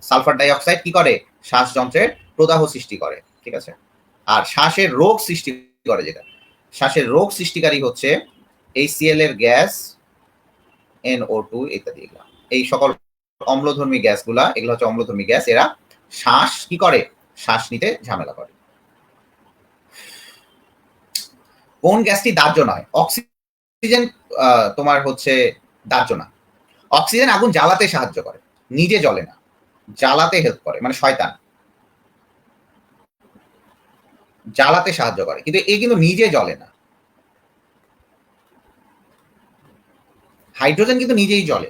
সালফার ডাই অক্সাইড কি করে? শ্বাসযন্ত্রের প্রদাহ সৃষ্টি করে, ঠিক আছে। আর শ্বাসের রোগ সৃষ্টি করে, যেটা শ্বাসের রোগ সৃষ্টিকারী হচ্ছে HCl এর গ্যাস, NO2 ইত্যাদি। এগুলা এই সকল অম্লধর্মী গ্যাসগুলা, এগুলো হচ্ছে অম্লধর্মী গ্যাস, এরা শ্বাস কি করে? শ্বাস নিতে ঝামেলা করে। কোন গ্যাসটি দাহ্য নয়? অক্সিজেন তোমার হচ্ছে দাহ্য না। অক্সিজেন আগুন জ্বালাতে সাহায্য করে, নিজে জ্বলে না, জ্বালাতে হেল্প করে, মানে শয়তান, জ্বালাতে সাহায্য করে, কিন্তু এ কিন্তু নিজে জ্বলে না, হাইড্রোজেন কিন্তু নিজেই জ্বলে।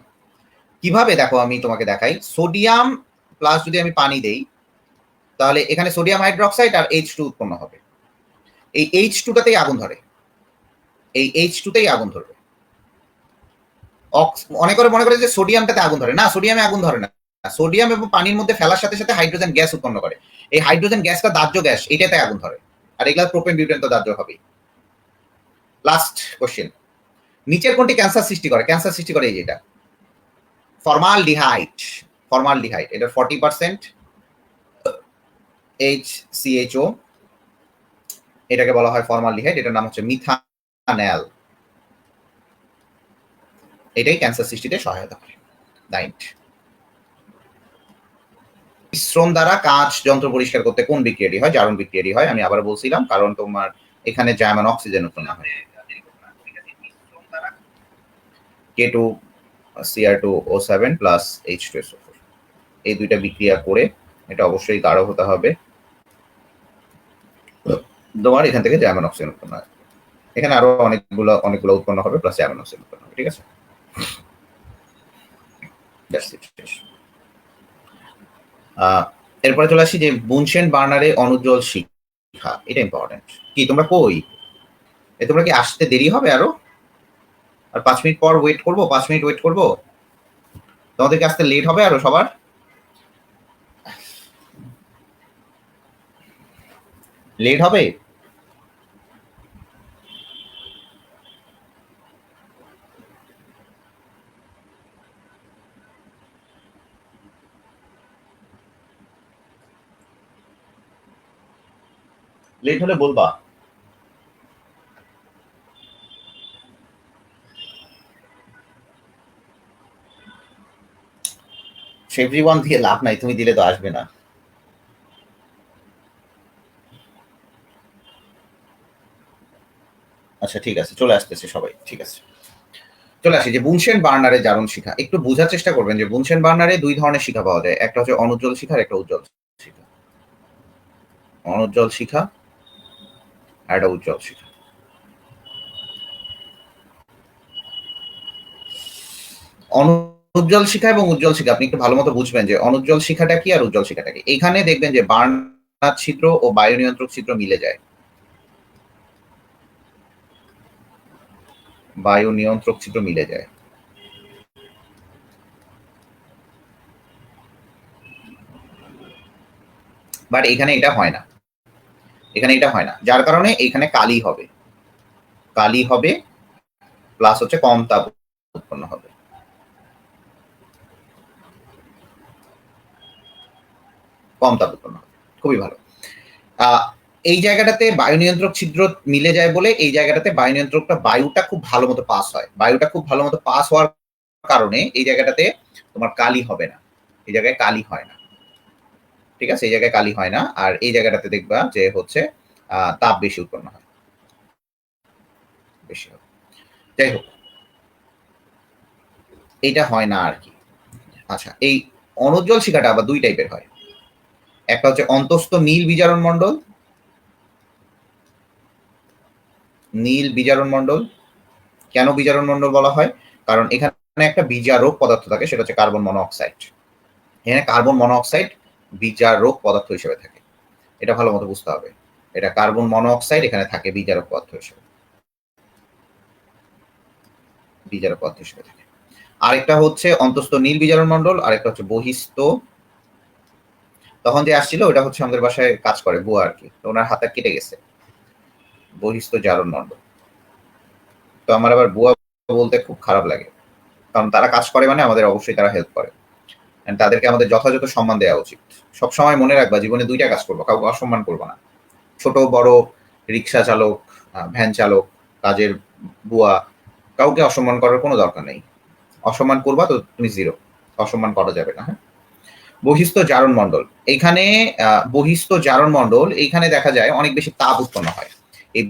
কিভাবে দেখো আমি তোমাকে দেখাই। সোডিয়াম প্লাস যদি আমি পানি দেই তাহলে এখানে সোডিয়াম হাইড্রোক্সাইড আর H2 উৎপন্ন হবে। এই H2টাতেই আগুন ধরে, এই H2তেই আগুন ধরবে। অনেক করে মনে করে যে সোডিয়ামটাতে আগুন ধরে, না সোডিয়ামে আগুন ধরে না। সোডিয়াম এবং পানির মধ্যে ফেলার সাথে সাথে হাইড্রোজেন গ্যাস উৎপন্ন করে। এই হাইড্রোজেন গ্যাসটা দাহ্য গ্যাস, এটাতে আগুন ধরে। আর এগুলা প্রোপেন বিউটেন তো দাহ্য হবেই। লাস্ট কোশ্চেন, নিচের কোনটি ক্যান্সার সৃষ্টি করে? ক্যান্সার সৃষ্টি করে এই যেটা ফর্মালডিহাইড। ফর্মালডিহাইড এটা 40% HCHO, এটাকে বলা হয় ফর্মালডিহাইড। এটার নাম হচ্ছে মিথানল। এটাই ক্যান্সার সৃষ্টিতে সহায়তা করে। 9 শ্রম দ্বারা কাঁচ যন্ত্র পরিষ্কার করতে কোন বিক্রিয়াটি হয়? জারণ বিক্রিয়াটি হয়। আমি আবার বলছিলাম, কারণ তোমার এখানে জার্মান অক্সিজেন উৎপন্ন হয়। K2Cr2O7 প্লাস H2SO4, এই দুইটা বিক্রিয়া করে এটা অবশ্যই গাঢ় হতে হবে। তোমার এখান থেকে জার্মান অক্সিজেন উৎপন্ন হয়। এখানে আরো অনেকগুলো উৎপন্ন হবে প্লাস জার্মান অক্সিজেন উৎপন্ন হবে। ঠিক আছে, এরপরে চলে আসি যে বুনশেন বার্নারে অনুজ্জ্বল শিখা। এটা ইম্পর্টেন্ট। কি তোমরা কই? তোমরা কি আসতে দেরি হবে আরো? আর 5 মিনিট পর ওয়েট করবো? 5 মিনিট ওয়েট করবো? তোমাদেরকে আসতে লেট হবে আরো সবার? লেট হবে? লেট হলে বলবা। এভরিওয়ান দিয়ে লাভ নাই, তুমি দিলে তো আসবে না। আচ্ছা ঠিক আছে, চলে আসতেছে সবাই। ঠিক আছে, চলে আসি যে বুনশেন বার্নারে জারণ শিখা। একটু বোঝার চেষ্টা করবেন যে বুনশেন বার্নারে দুই ধরনের শিখা পাওয়া যায়, একটা হচ্ছে অনুজ্জ্বল শিখা আর একটা উজ্জ্বল শিখা। অনুজ্জ্বল শিখা আর একটা উজ্জ্বল শিখা। অনুজ্জ্বল শিখা এবং উজ্জ্বল শিখা আপনি একটু ভালো মতো বুঝবেন যে অনুজ্জ্বল শিখাটা কি আর উজ্জ্বল শিখাটা কি। এখানে দেখবেন যে বার্নার ছিদ্র ও বায়ু নিয়ন্ত্রক ছিদ্র মিলে যায়। বায়ু নিয়ন্ত্রক ছিদ্র মিলে যায়। বাট এখানে এটা হয় না, এখানে এটা হয় না, যার কারণে এখানে কালি হবে। কালি হবে প্লাস হচ্ছে কম তাপ উৎপন্ন হবে। কম তাপ উৎপন্ন হবে, খুবই ভালো। এই জায়গাটাতে বায়ু নিয়ন্ত্রক ছিদ্র মিলে যায় বলে এই জায়গাটাতে বায়ু নিয়ন্ত্রকটা বায়ুটা খুব ভালো মতো পাস হয়। বায়ুটা খুব ভালো মতো পাস হওয়ার কারণে এই জায়গাটাতে তোমার কালি হবে না, এই জায়গায় কালি হয় না। ঠিক আছে, এই জায়গায় কালি হয় না। আর এই জায়গাটাতে দেখবা যে হচ্ছে তাপ বেশি উৎপন্ন হয়, বেশি হবে। যাই হোক, এইটা হয় না আর কি। আচ্ছা, এই অনুজ্জ্বল শিখাটা আবার দুই টাইপের হয়। একটা হচ্ছে অন্তস্থ নীল বিজারণ মণ্ডল। নীল বিজারণ মণ্ডল কেন বিজারণ মণ্ডল বলা হয়? কারণ এখানে একটা বিজারক পদার্থ থাকে, সেটা হচ্ছে কার্বন মনোঅক্সাইড। এখানে কার্বন মনোঅক্সাইড বিজারক পদার্থ হিসেবে থাকে, এটা ভালো মতো বুঝতে হবে। এটা কার্বন মনোঅক্সাইড এখানে থাকে বিজারক পদার্থ হিসেবে, বিজারক পদার্থ হিসেবে থাকে। আরেকটা হচ্ছে অন্তস্থ নীল বিজারণ মণ্ডল, আরেকটা হচ্ছে বহিস্থ। তখন যে আসছিল ওটা হচ্ছে আমাদের বাসায় কাজ করে বুয়া আর কি, তো ওনার হাতটা কেটে গেছে। বহিস্থ জারণ মণ্ডল। তো আমার আবার বুয়া বলতে খুব খারাপ লাগে, কারণ তারা কাজ করে মানে আমাদের অবশ্যই তারা হেল্প করে। তাদেরকে আমাদের যথাযথ সম্মান দেওয়া উচিত। সবসময় মনে রাখবা জীবনে দুইটা কাজ করবো, কাউকে অসম্মান করবো না। ছোট বড়, রিক্সা চালক, ভ্যান চালক, কাজের বুয়া, কাউকে অসম্মান করার কোনো দরকার নেই। অসম্মান করবা তো তুমি জিরো, অসম্মান করা যাবে না। হ্যাঁ, বহিস্থ জারণ মণ্ডল। এইখানে বহিস্থ জারণ মণ্ডল এইখানে দেখা যায় অনেক বেশি তাপ উৎপন্ন হয়। এই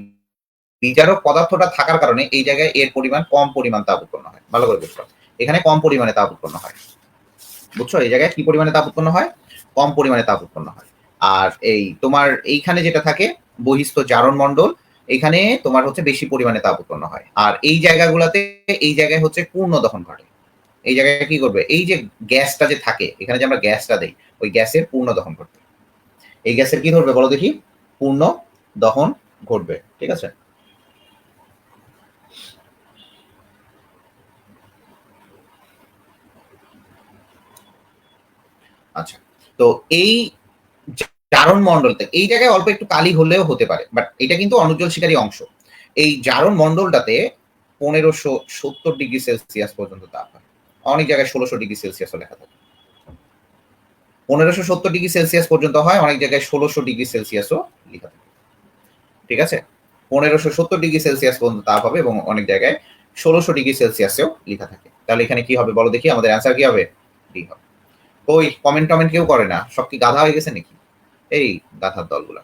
বিজারক পদার্থটা থাকার কারণে এই জায়গায় এর পরিমাণ কম পরিমাণ তাপ উৎপন্ন হয়। ভালো করে বুঝতে, এখানে কম পরিমাণে তাপ উৎপন্ন হয়। বুঝছো, এই জায়গায় কি পরিমাণে তাপ উৎপন্ন হয়? কম পরিমাণে তাপ উৎপন্ন হয়। আর এই তোমার এইখানে যেটা থাকে বহিস্থ জারণ মণ্ডল, এখানে তোমার হচ্ছে বেশি পরিমাণে তাপ উৎপন্ন হয়। আর এই জায়গাগুলোতে এই জায়গায় হচ্ছে পূর্ণ দহন ঘটে। এই জায়গায় কি করবে, এই যে গ্যাসটা যে থাকে এখানে যে আমরা গ্যাসটা দেই, ওই গ্যাসের পূর্ণ দহন ঘটবে। এই গ্যাসের কি ধরবে বলো দেখি, পূর্ণ দহন ঘটবে। ঠিক আছে, আচ্ছা। তো এই জারণ মণ্ডলতে এই জায়গায় অল্প একটু কালি হলেও হতে পারে, বাট এটা কিন্তু অনুজ্জ্বল শিকারী অংশ। এই জারণ মণ্ডলটাতে 1570 ডিগ্রি সেলসিয়াস পর্যন্ত তাপ হয়। অনেক জায়গায় 1600 ডিগ্রি সেলসিয়াসও লেখা থাকে। 1570 ডিগ্রি সেলসিয়াস পর্যন্ত হয়, অনেক জায়গায় 1600 ডিগ্রি সেলসিয়াসও লেখা থাকে। ঠিক আছে, 1570 ডিগ্রি সেলসিয়াস পর্যন্ত তাপ হবে এবং অনেক জায়গায় 1600 ডিগ্রি সেলসিয়াসেও লেখা থাকে। তাহলে এখানে কি হবে বলো দেখি, আমাদের অ্যান্সার কি হবে? ডি হবে। ওই কমেন্ট টমেন্ট কেউ করে না, সব কি গাধা হয়ে গেছে নাকি? এই গাধার দলগুলা,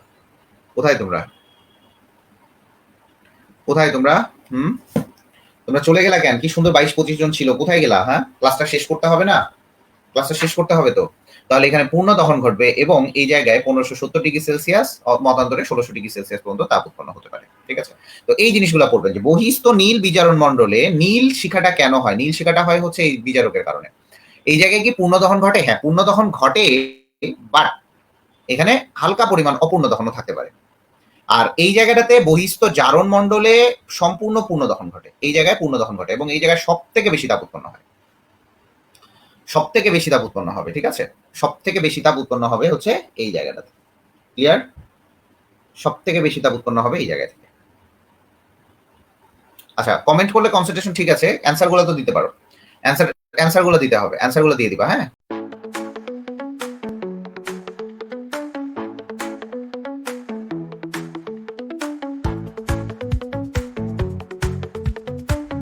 কোথায় তোমরা, কোথায় তোমরা? হুম, তোমরা চলে গেলা কেন? কি সুন্দর 22-25 জন ছিল, কোথায় গেলা? হ্যাঁ, ক্লাসটা শেষ করতে হবে না? ক্লাসটা শেষ করতে হবে তো। তাহলে এখানে পূর্ণ দহন ঘটবে এবং এই জায়গায় 1570 ডিগ্রি সেলসিয়াস মতান্তরে 1600 ডিগ্রি সেলসিয়াস পর্যন্ত তাপ উৎপন্ন হতে পারে। ঠিক আছে, তো এই জিনিসগুলো পড়বেন যে বহিস্থ নীল বিজারণ মণ্ডলে নীল শিখাটা কেন হয়। নীল শিখাটা হয় হচ্ছে এই বিজারকের কারণে। এই জায়গায় কি পূর্ণ দহন ঘটে? হ্যাঁ, পূর্ণ দহন ঘটে, বাট এখানে হালকা পরিমাণ অপূর্ণ দহনও থাকতে পারে। আর এই জায়গাটাতে বহিস্থ জারণ মণ্ডলে সম্পূর্ণ পূর্ণ দহন ঘটে, এই জায়গায় পূর্ণ দহন ঘটে এবং এই জায়গায় সব থেকে বেশি তাপ উৎপন্ন হয়, সব থেকে বেশি তাপ উৎপন্ন হবে। ঠিক আছে, সব থেকে বেশি তাপ উৎপন্ন হবে হচ্ছে এই জায়গাটাতে। ক্লিয়ার? সব থেকে বেশি তাপ উৎপন্ন হবে এই জায়গা থেকে। আচ্ছা, কমেন্ট করলে কনসেন্ট্রেশন ঠিক আছে, অ্যান্সার গুলো তো দিতে পারো। অ্যান্সার গুলো দিতে হবে, অ্যান্সার গুলো দিয়ে দিবা। হ্যাঁ,